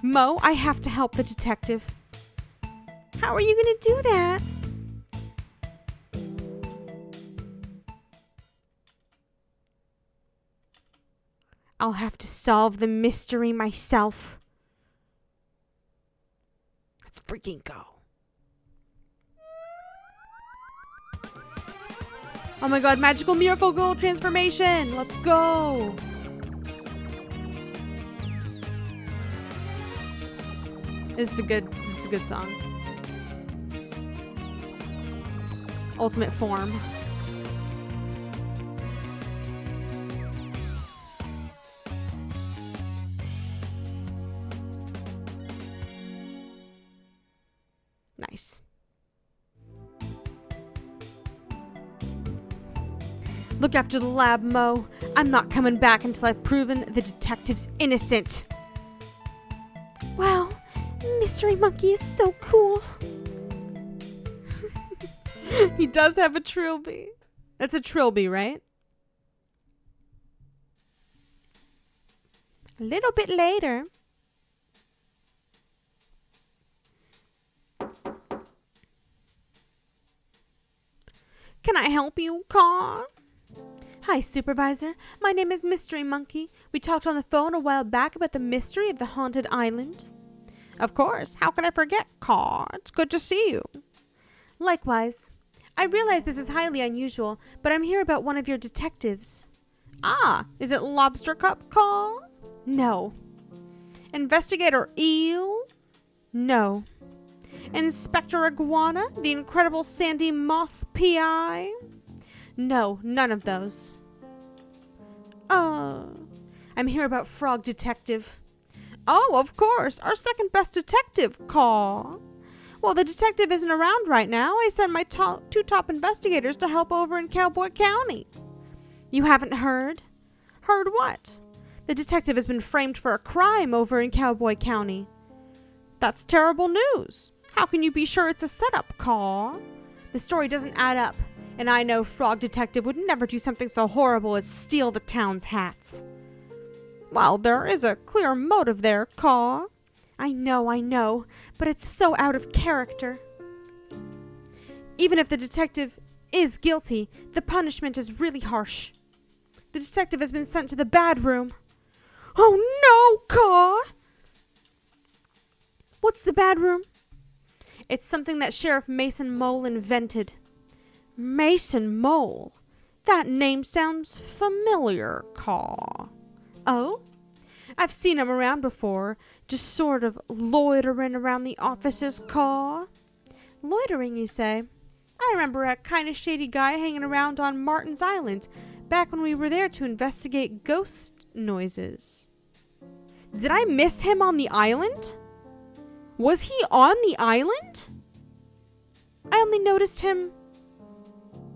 Mo, I have to help the detective. How are you going to do that? I'll have to solve the mystery myself. Let's freaking go. Oh my god, magical miracle girl transformation. Let's go. This is a good song. Ultimate form. Nice. Look after the lab, Mo. I'm not coming back until I've proven the detective's innocent. Wow, Mystery Monkey is so cool. He does have a trilby. That's a trilby, right? A little bit later. Can I help you, Car? Hi, Supervisor. My name is Mystery Monkey. We talked on the phone a while back about the mystery of the haunted island. Of course. How could I forget, Car? It's good to see you. Likewise. I realize this is highly unusual, but I'm here about one of your detectives. Ah, is it Lobster Cup, Car? No. Investigator Eel? No. Inspector Iguana? The Incredible Sandy Moth P.I.? No, none of those. I'm here about Frog Detective. Oh, of course. Our second best detective, Car. Well, the detective isn't around right now. I sent my two top investigators to help over in Cowboy County. You haven't heard? Heard what? The detective has been framed for a crime over in Cowboy County. That's terrible news. How can you be sure it's a setup, Car? The story doesn't add up, and I know Frog Detective would never do something so horrible as steal the town's hats. Well, there is a clear motive there, Car. I know, but it's so out of character. Even if the detective is guilty, the punishment is really harsh. The detective has been sent to the bad room. Oh no, Car! What's the bad room? It's something that Sheriff Mason Mole invented. Mason Mole? That name sounds familiar, Car. Oh? I've seen him around before, just sort of loitering around the offices, Car. Loitering, you say? I remember a kind of shady guy hanging around on Martin's Island back when we were there to investigate ghost noises. Did I miss him on the island? Was he on the island? I only noticed him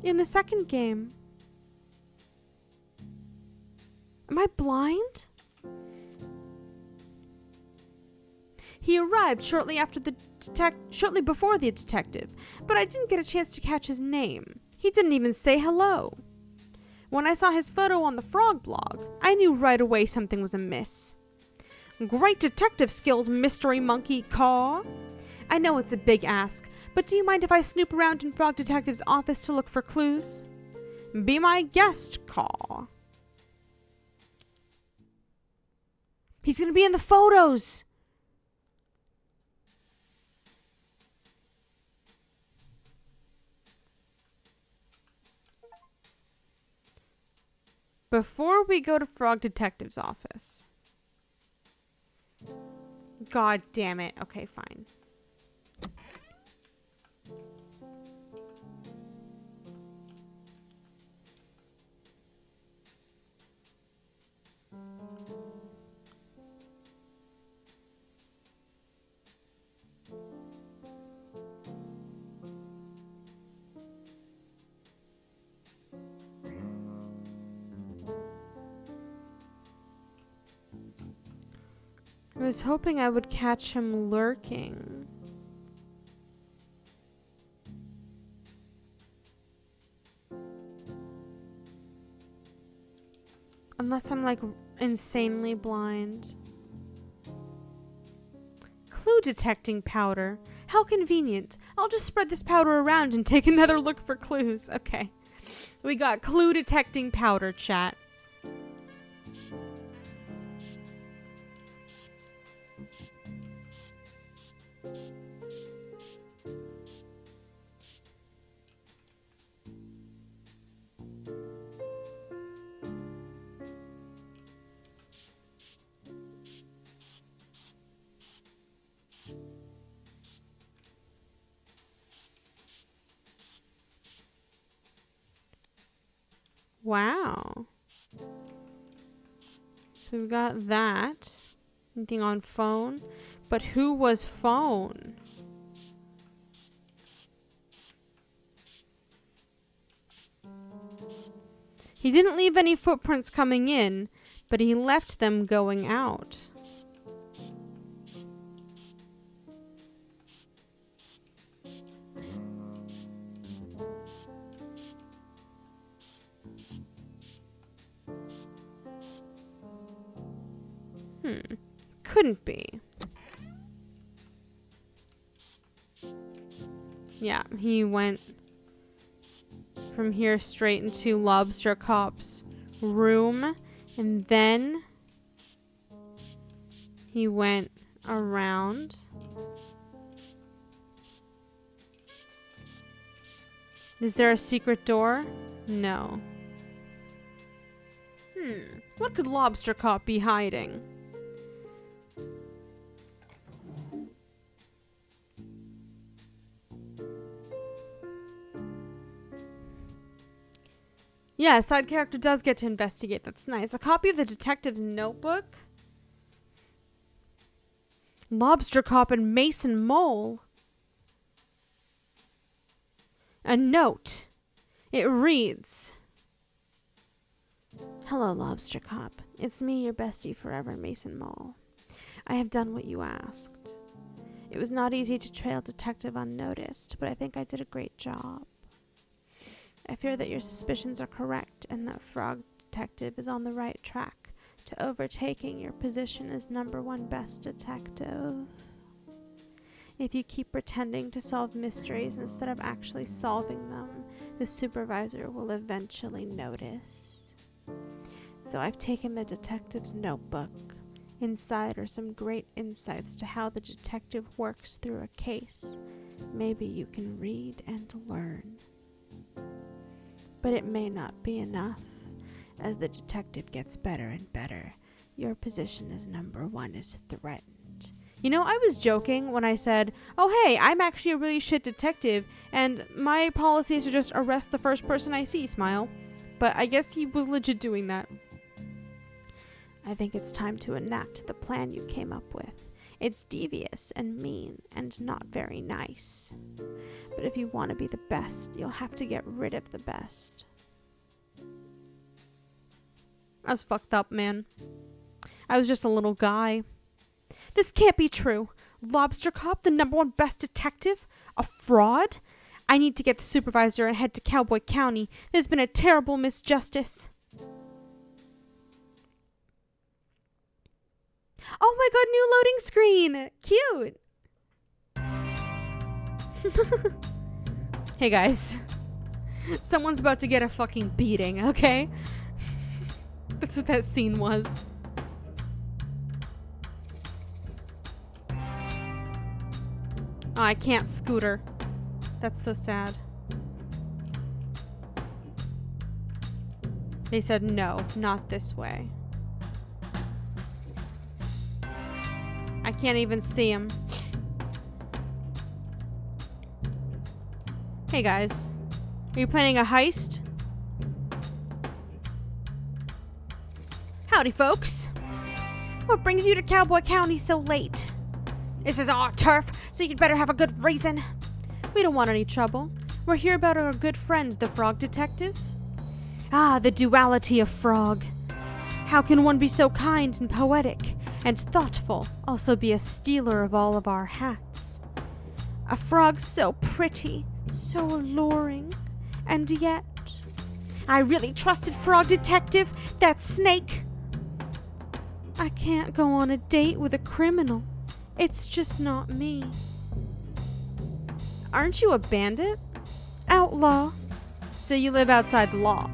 in the second game. Am I blind? He arrived shortly before the detective, but I didn't get a chance to catch his name. He didn't even say hello. When I saw his photo on the Frog blog, I knew right away something was amiss. Great detective skills, Mystery Monkey, Car. I know it's a big ask, but do you mind if I snoop around in Frog Detective's office to look for clues? Be my guest, Car. He's gonna be in the photos! Before we go to Frog Detective's office. God damn it. Okay, fine. I was hoping I would catch him lurking. Unless I'm like insanely blind. Clue detecting powder. How convenient. I'll just spread this powder around and take another look for clues. Okay. We got clue detecting powder, chat. Wow. So we've got that. Anything on phone? But who was phone? He didn't leave any footprints coming in, but he left them going out. Couldn't be. Yeah, he went from here straight into Lobster Cop's room, and then he went around. Is there a secret door? No. What could Lobster Cop be hiding? Yeah, a side character does get to investigate. That's nice. A copy of the detective's notebook. Lobster Cop and Mason Mole. A note. It reads, "Hello, Lobster Cop. It's me, your bestie forever, Mason Mole. I have done what you asked. It was not easy to trail Detective unnoticed, but I think I did a great job. I fear that your suspicions are correct and that Frog Detective is on the right track to overtaking your position as #1 best detective. If you keep pretending to solve mysteries instead of actually solving them, the supervisor will eventually notice. So I've taken the detective's notebook. Inside are some great insights to how the detective works through a case. Maybe you can read and learn. But it may not be enough. As the detective gets better and better, your position as #1 is threatened." You know, I was joking when I said, oh hey, I'm actually a really shit detective, and my policy is to just arrest the first person I see, smile. But I guess he was legit doing that. "I think it's time to enact the plan you came up with. It's devious and mean and not very nice. But if you want to be the best, you'll have to get rid of the best." That's fucked up, man. I was just a little guy. This can't be true. Lobster Cop, the #1 best detective? A fraud? I need to get the supervisor and head to Cowboy County. There's been a terrible misjustice. Oh my god, new loading screen! Cute! Hey guys. Someone's about to get a fucking beating, okay? That's what that scene was. Oh, I can't scooter. That's so sad. They said no, not this way. I can't even see him. Hey guys, are you planning a heist? Howdy folks. What brings you to Cowboy County so late? This is our turf, so you'd better have a good reason. We don't want any trouble. We're here about our good friend, the Frog Detective. Ah, the duality of Frog. How can one be so kind and poetic and thoughtful, also be a stealer of all of our hats? A frog so pretty, so alluring, and yet... I really trusted Frog Detective, that snake. I can't go on a date with a criminal. It's just not me. Aren't you a bandit? Outlaw. So you live outside the law.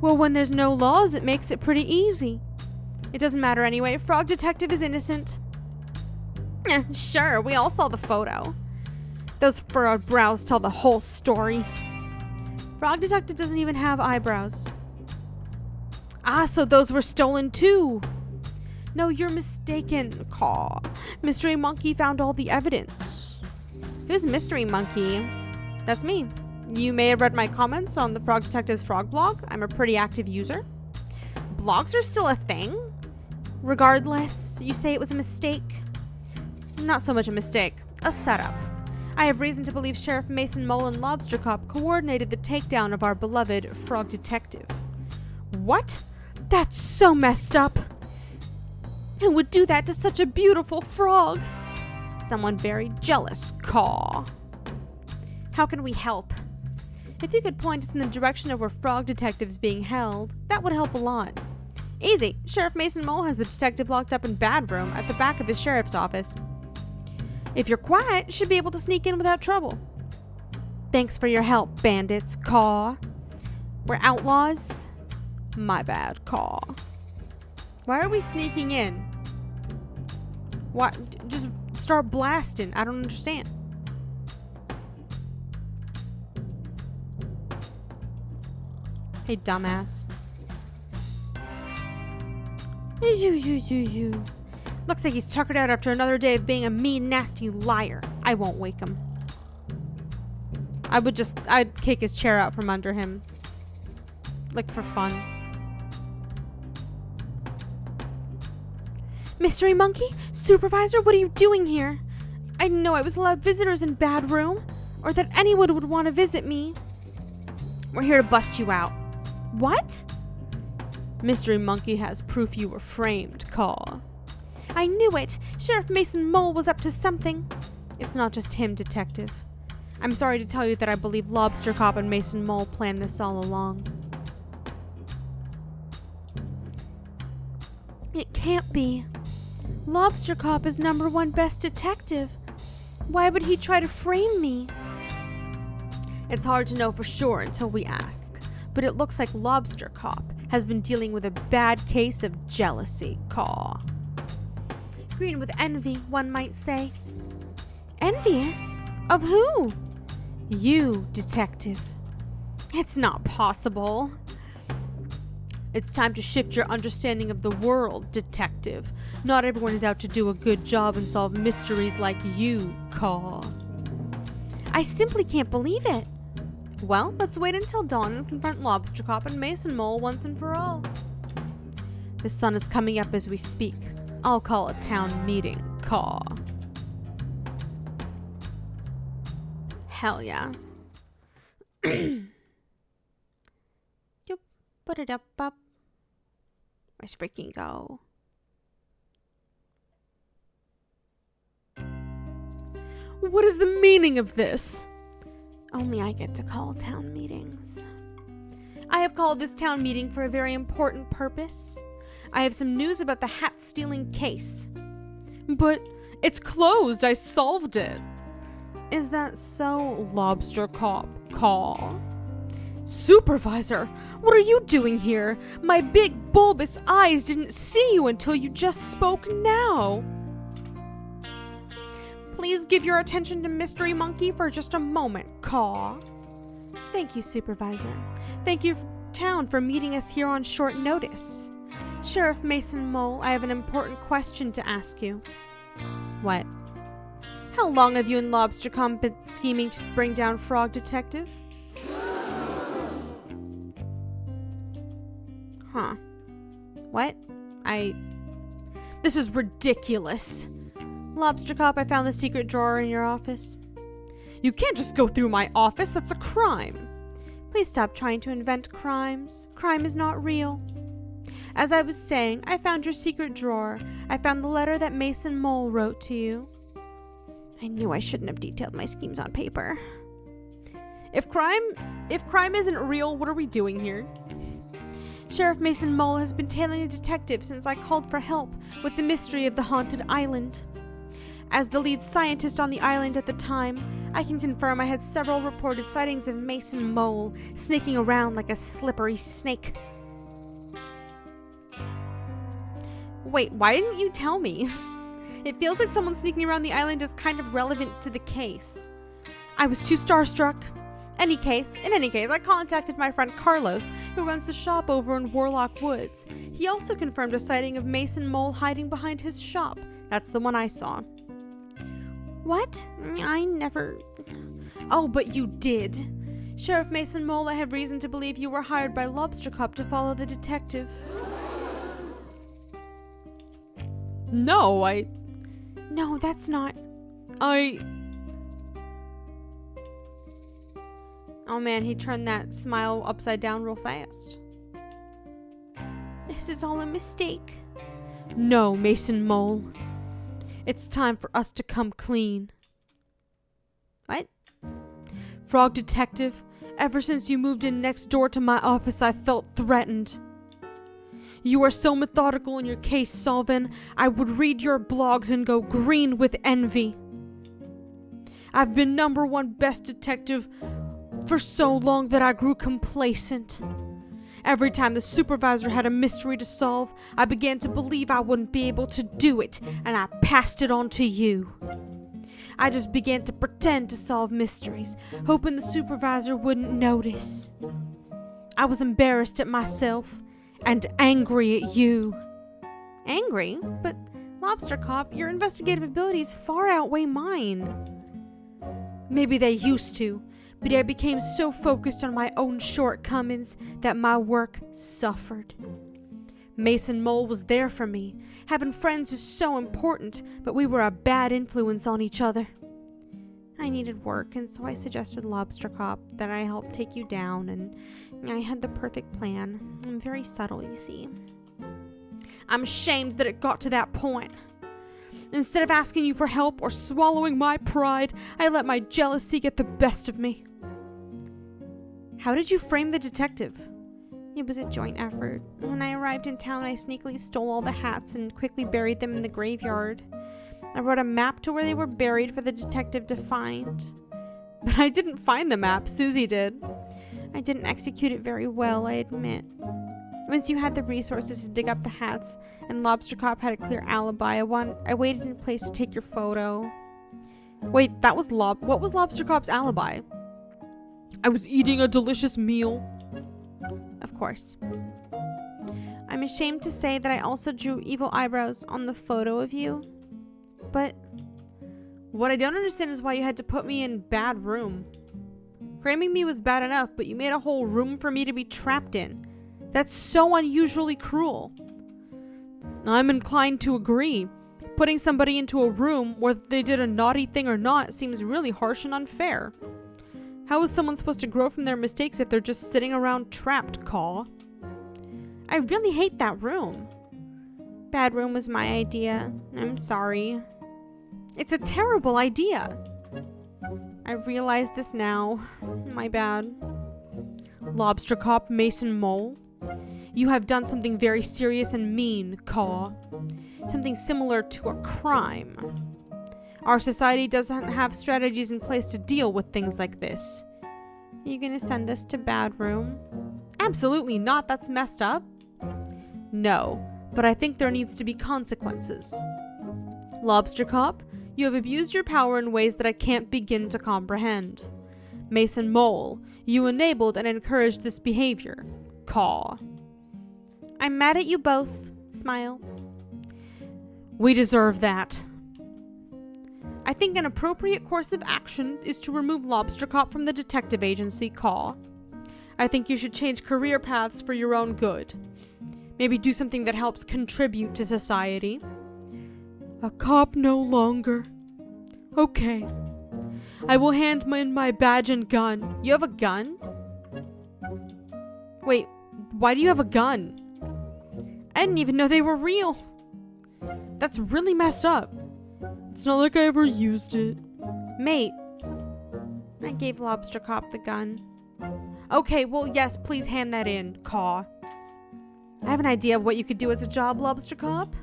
Well, when there's no laws, it makes it pretty easy. It doesn't matter anyway. Frog Detective is innocent. Sure, we all saw the photo. Those furrowed brows tell the whole story. Frog Detective doesn't even have eyebrows. Ah, so those were stolen too. No, you're mistaken, Caw. Mystery Monkey found all the evidence. Who's Mystery Monkey? That's me. You may have read my comments on the Frog Detective's Frog blog. I'm a pretty active user. Blogs are still a thing? Regardless, you say it was a mistake? Not so much a mistake. A setup. I have reason to believe Sheriff Mason Mole and Lobster Cop coordinated the takedown of our beloved Frog Detective. What? That's so messed up. Who would do that to such a beautiful frog? Someone very jealous, Caw. How can we help? If you could point us in the direction of where frog detective's being held, that would help a lot. Easy. Sheriff Mason Mole has the detective locked up in Bad Room at the back of his sheriff's office. If you're quiet, you should be able to sneak in without trouble. Thanks for your help, bandits, Caw. We're outlaws? My bad, Caw. Why are we sneaking in? What? Just start blasting. I don't understand. Hey, dumbass. Looks like he's tuckered out after another day of being a mean, nasty liar. I won't wake him. I'd kick his chair out from under him. Like, for fun. Mystery Monkey? Supervisor, what are you doing here? I didn't know I was allowed visitors in Bad Room, or that anyone would want to visit me. We're here to bust you out. What? Mystery Monkey has proof you were framed, Caw. I knew it. Sheriff Mason Mole was up to something. It's not just him, Detective. I'm sorry to tell you that I believe Lobster Cop and Mason Mole planned this all along. It can't be. Lobster Cop is #1 best detective. Why would he try to frame me? It's hard to know for sure until we ask, but it looks like Lobster Cop has been dealing with a bad case of jealousy, Caw. Green with envy, one might say. Envious? Of who? You, Detective. It's not possible. It's time to shift your understanding of the world, Detective. Not everyone is out to do a good job and solve mysteries like you, Caw. I simply can't believe it. Well, let's wait until dawn and confront Lobster Cop and Mason Mole once and for all. The sun is coming up as we speak. I'll call a town meeting, Caw. Hell yeah. Yup, put it up. Let's freaking go. What is the meaning of this? Only I get to call town meetings. I have called this town meeting for a very important purpose. I have some news about the hat-stealing case. But it's closed. I solved it. Is that so, Lobster Cop? Caw? Supervisor, what are you doing here? My big bulbous eyes didn't see you until you just spoke now. Please give your attention to Mystery Monkey for just a moment, Caw. Thank you, Supervisor. Thank you, town, for meeting us here on short notice. Sheriff Mason Mole, I have an important question to ask you. What? How long have you and Lobster Cop been scheming to bring down Frog Detective? Huh. What? This is ridiculous. Lobster Cop, I found the secret drawer in your office. You can't just go through my office. That's a crime. Please stop trying to invent crimes. Crime is not real. As I was saying, I found your secret drawer. I found the letter that Mason Mole wrote to you. I knew I shouldn't have detailed my schemes on paper. If crime isn't real, what are we doing here? Sheriff Mason Mole has been tailing a detective since I called for help with the mystery of the haunted island. As the lead scientist on the island at the time, I can confirm I had several reported sightings of Mason Mole snaking around like a slippery snake. Wait, why didn't you tell me? It feels like someone sneaking around the island is kind of relevant to the case. I was too starstruck. In any case, I contacted my friend Carlos, who runs the shop over in Warlock Woods. He also confirmed a sighting of Mason Mole hiding behind his shop. That's the one I saw. What? I never... Oh, but you did. Sheriff Mason Mole, I have reason to believe you were hired by Lobster Cop to follow the detective. No, No, that's not... Oh man, he turned that smile upside down real fast. this is all a mistake. No, Mason Mole. It's time for us to come clean. What? Frog Detective, ever since you moved in next door to my office, I felt threatened. You are so methodical in your case solving, I would read your blogs and go green with envy. I've been #1 best detective for so long that I grew complacent. Every time the supervisor had a mystery to solve, I began to believe I wouldn't be able to do it, and I passed it on to you. I just began to pretend to solve mysteries, hoping the supervisor wouldn't notice. I was embarrassed at myself and angry at you. Angry? But, Lobster Cop, your investigative abilities far outweigh mine. Maybe they used to, but I became so focused on my own shortcomings that my work suffered. Mason Mole was there for me. Having friends is so important, but we were a bad influence on each other. I needed work, and so I suggested Lobster Cop that I help take you down, and I had the perfect plan. I'm very subtle, you see. I'm ashamed that it got to that point. Instead of asking you for help or swallowing my pride, I let my jealousy get the best of me. How did you frame the detective? It was a joint effort. When I arrived in town, I sneakily stole all the hats and quickly buried them in the graveyard. I wrote a map to where they were buried for the detective to find. But I didn't find the map, Susie did. I didn't execute it very well, I admit. Once you had the resources to dig up the hats, and Lobster Cop had a clear alibi, I waited in place to take your photo. Wait, what was Lobster Cop's alibi? I was eating a delicious meal. Of course. I'm ashamed to say that I also drew evil eyebrows on the photo of you. But what I don't understand is why you had to put me in bad room. Framing me was bad enough, but you made a whole room for me to be trapped in. That's so unusually cruel. I'm inclined to agree. Putting somebody into a room, whether they did a naughty thing or not, seems really harsh and unfair. How is someone supposed to grow from their mistakes if they're just sitting around trapped, Caw? I really hate that room. Bad room was my idea. I'm sorry. It's a terrible idea. I realize this now. My bad. Lobster Cop, Mason Mole, you have done something very serious and mean, Caw. Something similar to a crime. Our society doesn't have strategies in place to deal with things like this. Are you gonna send us to bad room? Absolutely not, that's messed up. No, but I think there needs to be consequences. Lobster Cop, you have abused your power in ways that I can't begin to comprehend. Mason Mole, you enabled and encouraged this behavior. Caw. I'm mad at you both. Smile. We deserve that. I think an appropriate course of action is to remove Lobster Cop from the detective agency, Caw. I think you should change career paths for your own good. Maybe do something that helps contribute to society. A cop no longer. Okay. I will hand in my badge and gun. You have a gun? Wait, why do you have a gun? I didn't even know they were real. That's really messed up. It's not like I ever used it. Mate. I gave Lobster Cop the gun. Okay, well, yes, please hand that in, Caw. I have an idea of what you could do as a job, Lobster Cop.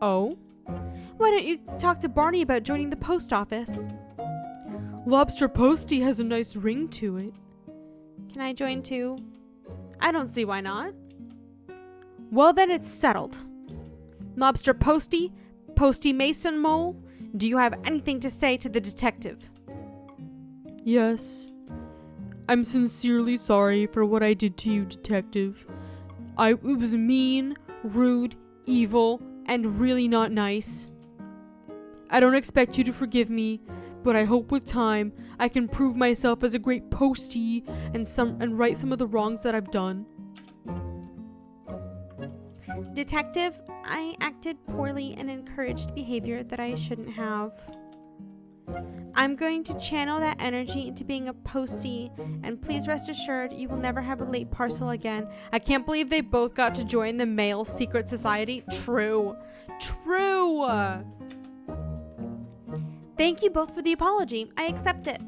Oh? Why don't you talk to Barney about joining the post office? Lobster Posty has a nice ring to it. Can I join too? I don't see why not. Well, then it's settled. Lobster Posty, Posty Mason Mole, do you have anything to say to the detective? Yes. I'm sincerely sorry for what I did to you, detective. It was mean, rude, evil, and really not nice. I don't expect you to forgive me, but I hope with time I can prove myself as a great postie and right some of the wrongs that I've done. Detective, I acted poorly and encouraged behavior that I shouldn't have. I'm going to channel that energy into being a postie, and please rest assured you will never have a late parcel again. I can't believe they both got to join the male secret society. True. Thank you both for the apology. I accept it.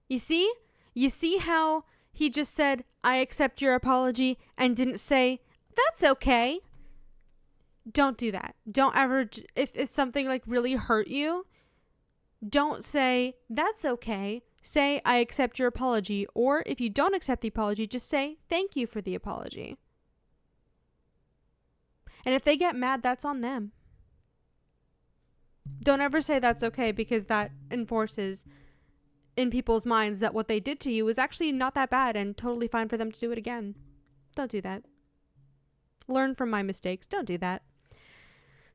You see? You see how he just said, I accept your apology, and didn't say, that's okay. Don't do that. Don't ever, if something like really hurt you, don't say, that's okay. Say, I accept your apology. Or if you don't accept the apology, just say, thank you for the apology. And if they get mad, that's on them. Don't ever say that's okay, because that enforces in people's minds that what they did to you was actually not that bad and totally fine for them to do it again. Don't do that. Learn from my mistakes. Don't do that.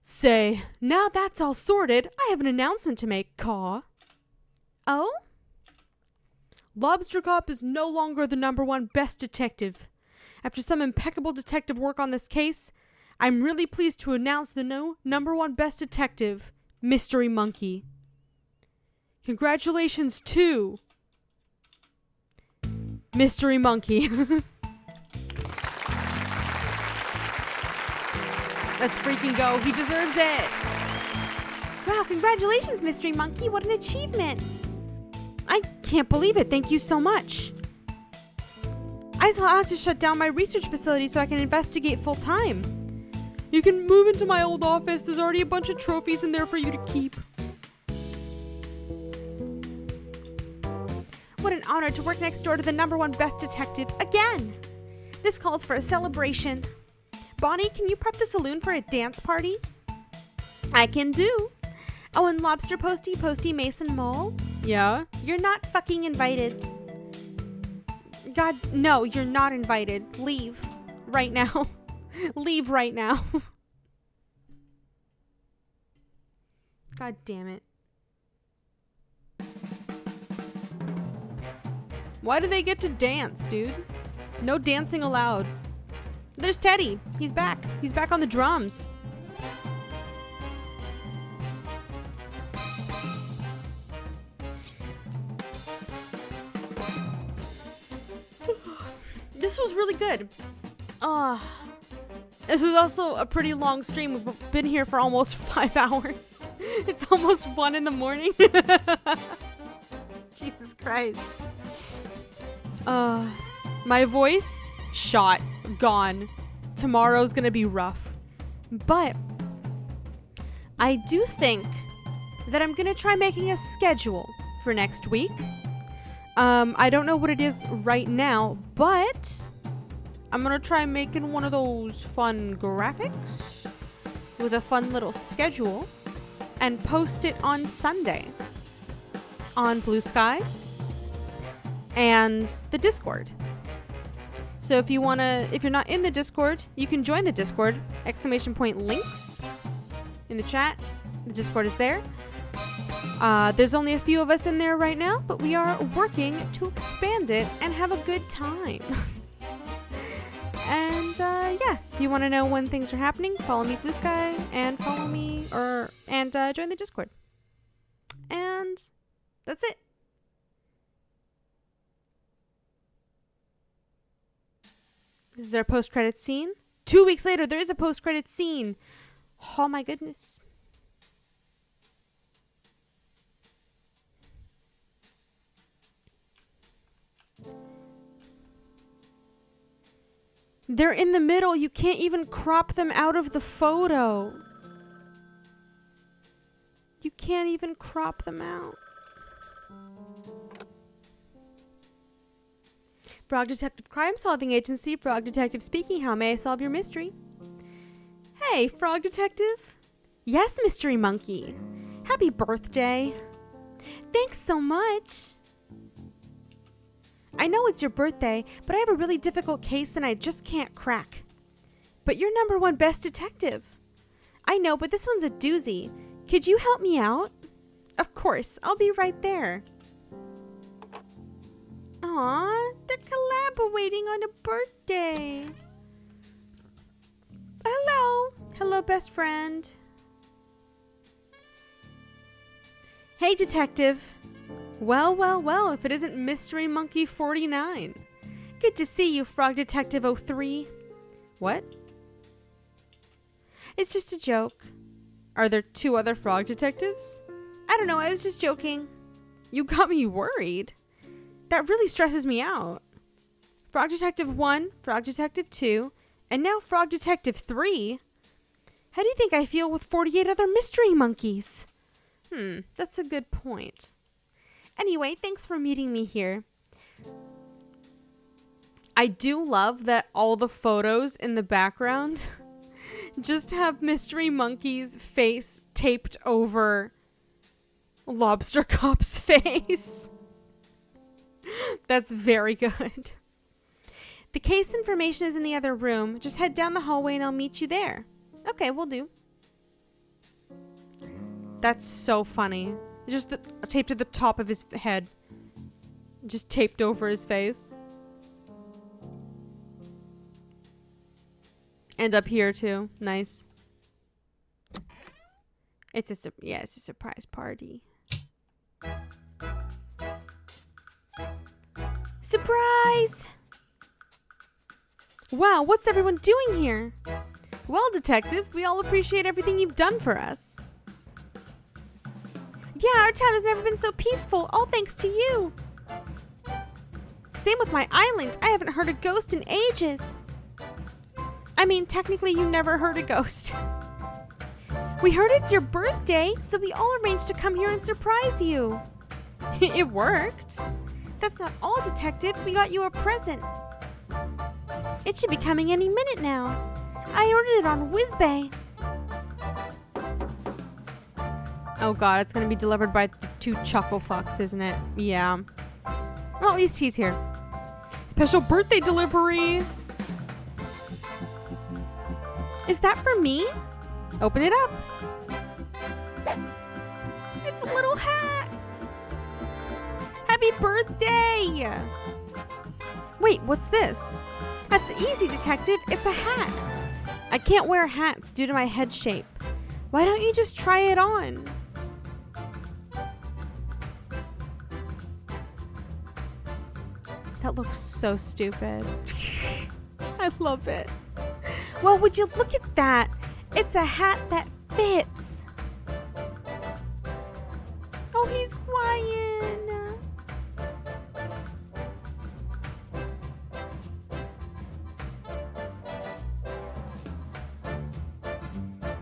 Say, now that's all sorted, I have an announcement to make, Caw. Oh? Lobster Cop is no longer the #1 best detective. After some impeccable detective work on this case, I'm really pleased to announce the new #1 best detective, Mystery Monkey. Congratulations to Mystery Monkey. Let's freaking go. He deserves it. Wow, congratulations, Mystery Monkey. What an achievement. I can't believe it. Thank you so much. I'll have to shut down my research facility so I can investigate full time. You can move into my old office. There's already a bunch of trophies in there for you to keep. What an honor to work next door to the #1 best detective again. This calls for a celebration. Bonnie, can you prep the saloon for a dance party? I can do. Oh, and Lobster Posty Mason Mole? Yeah? You're not fucking invited. God, no, you're not invited. Leave. Right now. Leave right now. God damn it. Why do they get to dance, dude? No dancing allowed. There's Teddy. He's back. He's back on the drums. This was really good. This is also a pretty long stream. We've been here for almost 5 hours. It's almost 1 in the morning. Jesus Christ. My voice, shot, gone. Tomorrow's gonna be rough. But I do think that I'm gonna try making a schedule for next week. I don't know what it is right now, but I'm gonna try making one of those fun graphics with a fun little schedule and post it on Sunday on Blue Sky and the Discord. So if you're not in the Discord, you can join the Discord. ! Links in the chat. The Discord is there. There's only a few of us in there right now, but we are working to expand it and have a good time. And yeah, if you want to know when things are happening, follow me Blue Sky and follow me and join the Discord. And that's it. This is our post-credit scene. 2 weeks later, there is a post-credit scene. Oh my goodness. They're in the middle. You can't even crop them out of the photo. You can't even crop them out. Frog Detective Crime Solving Agency, Frog Detective speaking. How may I solve your mystery? Hey, Frog Detective. Yes, Mystery Monkey. Happy birthday. Thanks so much. I know it's your birthday, but I have a really difficult case and I just can't crack. But you're #1 best detective. I know, but this one's a doozy. Could you help me out? Of course, I'll be right there. Aw, they're collaborating on a birthday. Hello. Hello, best friend. Hey, detective. Well, well, well, if it isn't Mystery Monkey 49. Good to see you, Frog Detective 03. What? It's just a joke. Are there 2 other frog detectives? I don't know, I was just joking. You got me worried. That really stresses me out. Frog Detective 1, Frog Detective 2, and now Frog Detective 3? How do you think I feel with 48 other mystery monkeys? That's a good point. Anyway, thanks for meeting me here. I do love that all the photos in the background just have Mystery Monkey's face taped over Lobster Cop's face. That's very good. The case information is in the other room. Just head down the hallway and I'll meet you there. Okay, we'll do. That's so funny. Just taped at the top of his head. Just taped over his face. And up here too. Nice. It's a surprise party. Surprise! Wow, what's everyone doing here? Well, detective, we all appreciate everything you've done for us. Yeah, our town has never been so peaceful, all thanks to you. Same with my island. I haven't heard a ghost in ages. I mean, technically you never heard a ghost. We heard it's your birthday, so we all arranged to come here and surprise you. It worked. That's not all, detective. We got you a present. It should be coming any minute now. I ordered it on Whizbay. Oh god, it's gonna be delivered by 2 chuckle fucks, isn't it? Yeah. Well, at least he's here. Special birthday delivery. Is that for me? Open it up. It's a little hat. Happy birthday! Wait, what's this? That's easy, detective. It's a hat. I can't wear hats due to my head shape. Why don't you just try it on? That looks so stupid. I love it. Well, would you look at that? It's a hat that fits. Oh, he's crying.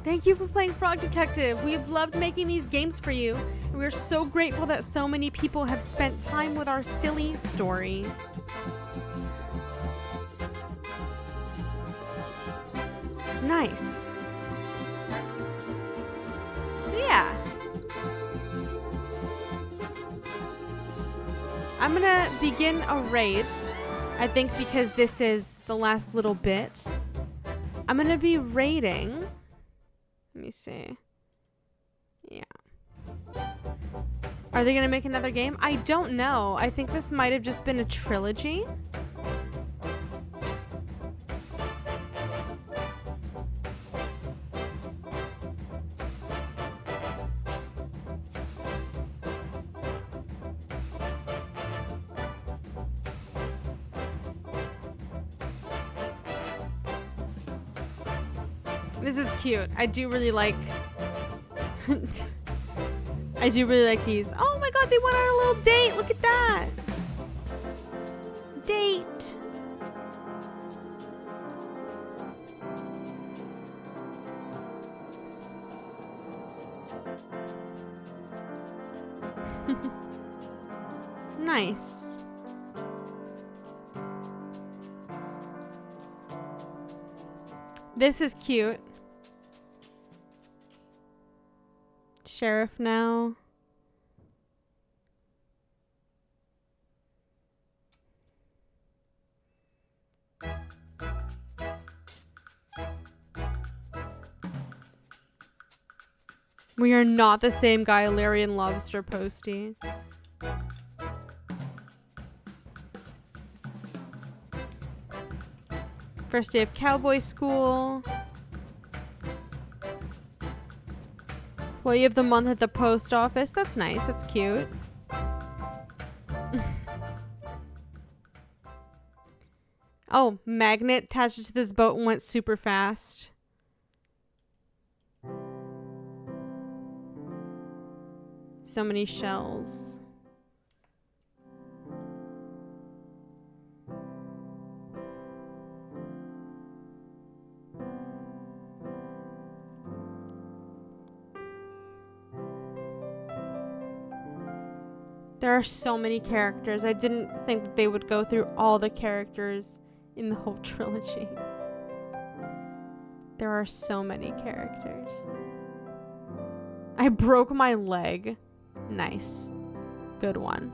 Thank you for playing Frog Detective. We've loved making these games for you. And we're so grateful that so many people have spent time with our silly story. Nice. Yeah. I'm gonna begin a raid. I think because this is the last little bit. I'm gonna be raiding. Let me see. Yeah. Are they gonna make another game? I don't know. I think this might have just been a trilogy. This is cute. I do really like I do really like these. Oh my god, they went on a little date. Look at that. Date. Nice. This is cute. Sheriff now. We are not the same guy, Larry and Lobster Posty. First day of Cowboy school. Employee of the month at the post office. That's nice. That's cute. Oh, magnet attached to this boat and went super fast. So many shells. There are so many characters. I didn't think that they would go through all the characters in the whole trilogy. There are so many characters. I broke my leg. Nice. Good one.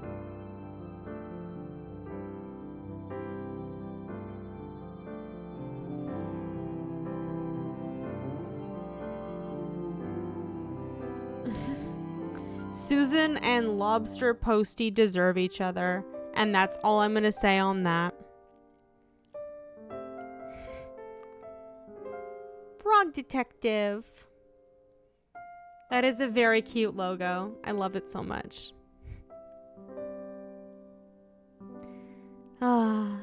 Susan and Lobster Posty deserve each other, and that's all I'm gonna say on that. Frog Detective. That is a very cute logo. I love it so much. Ah.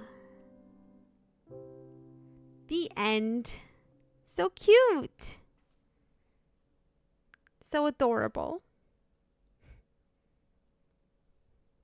The end. So cute. So adorable.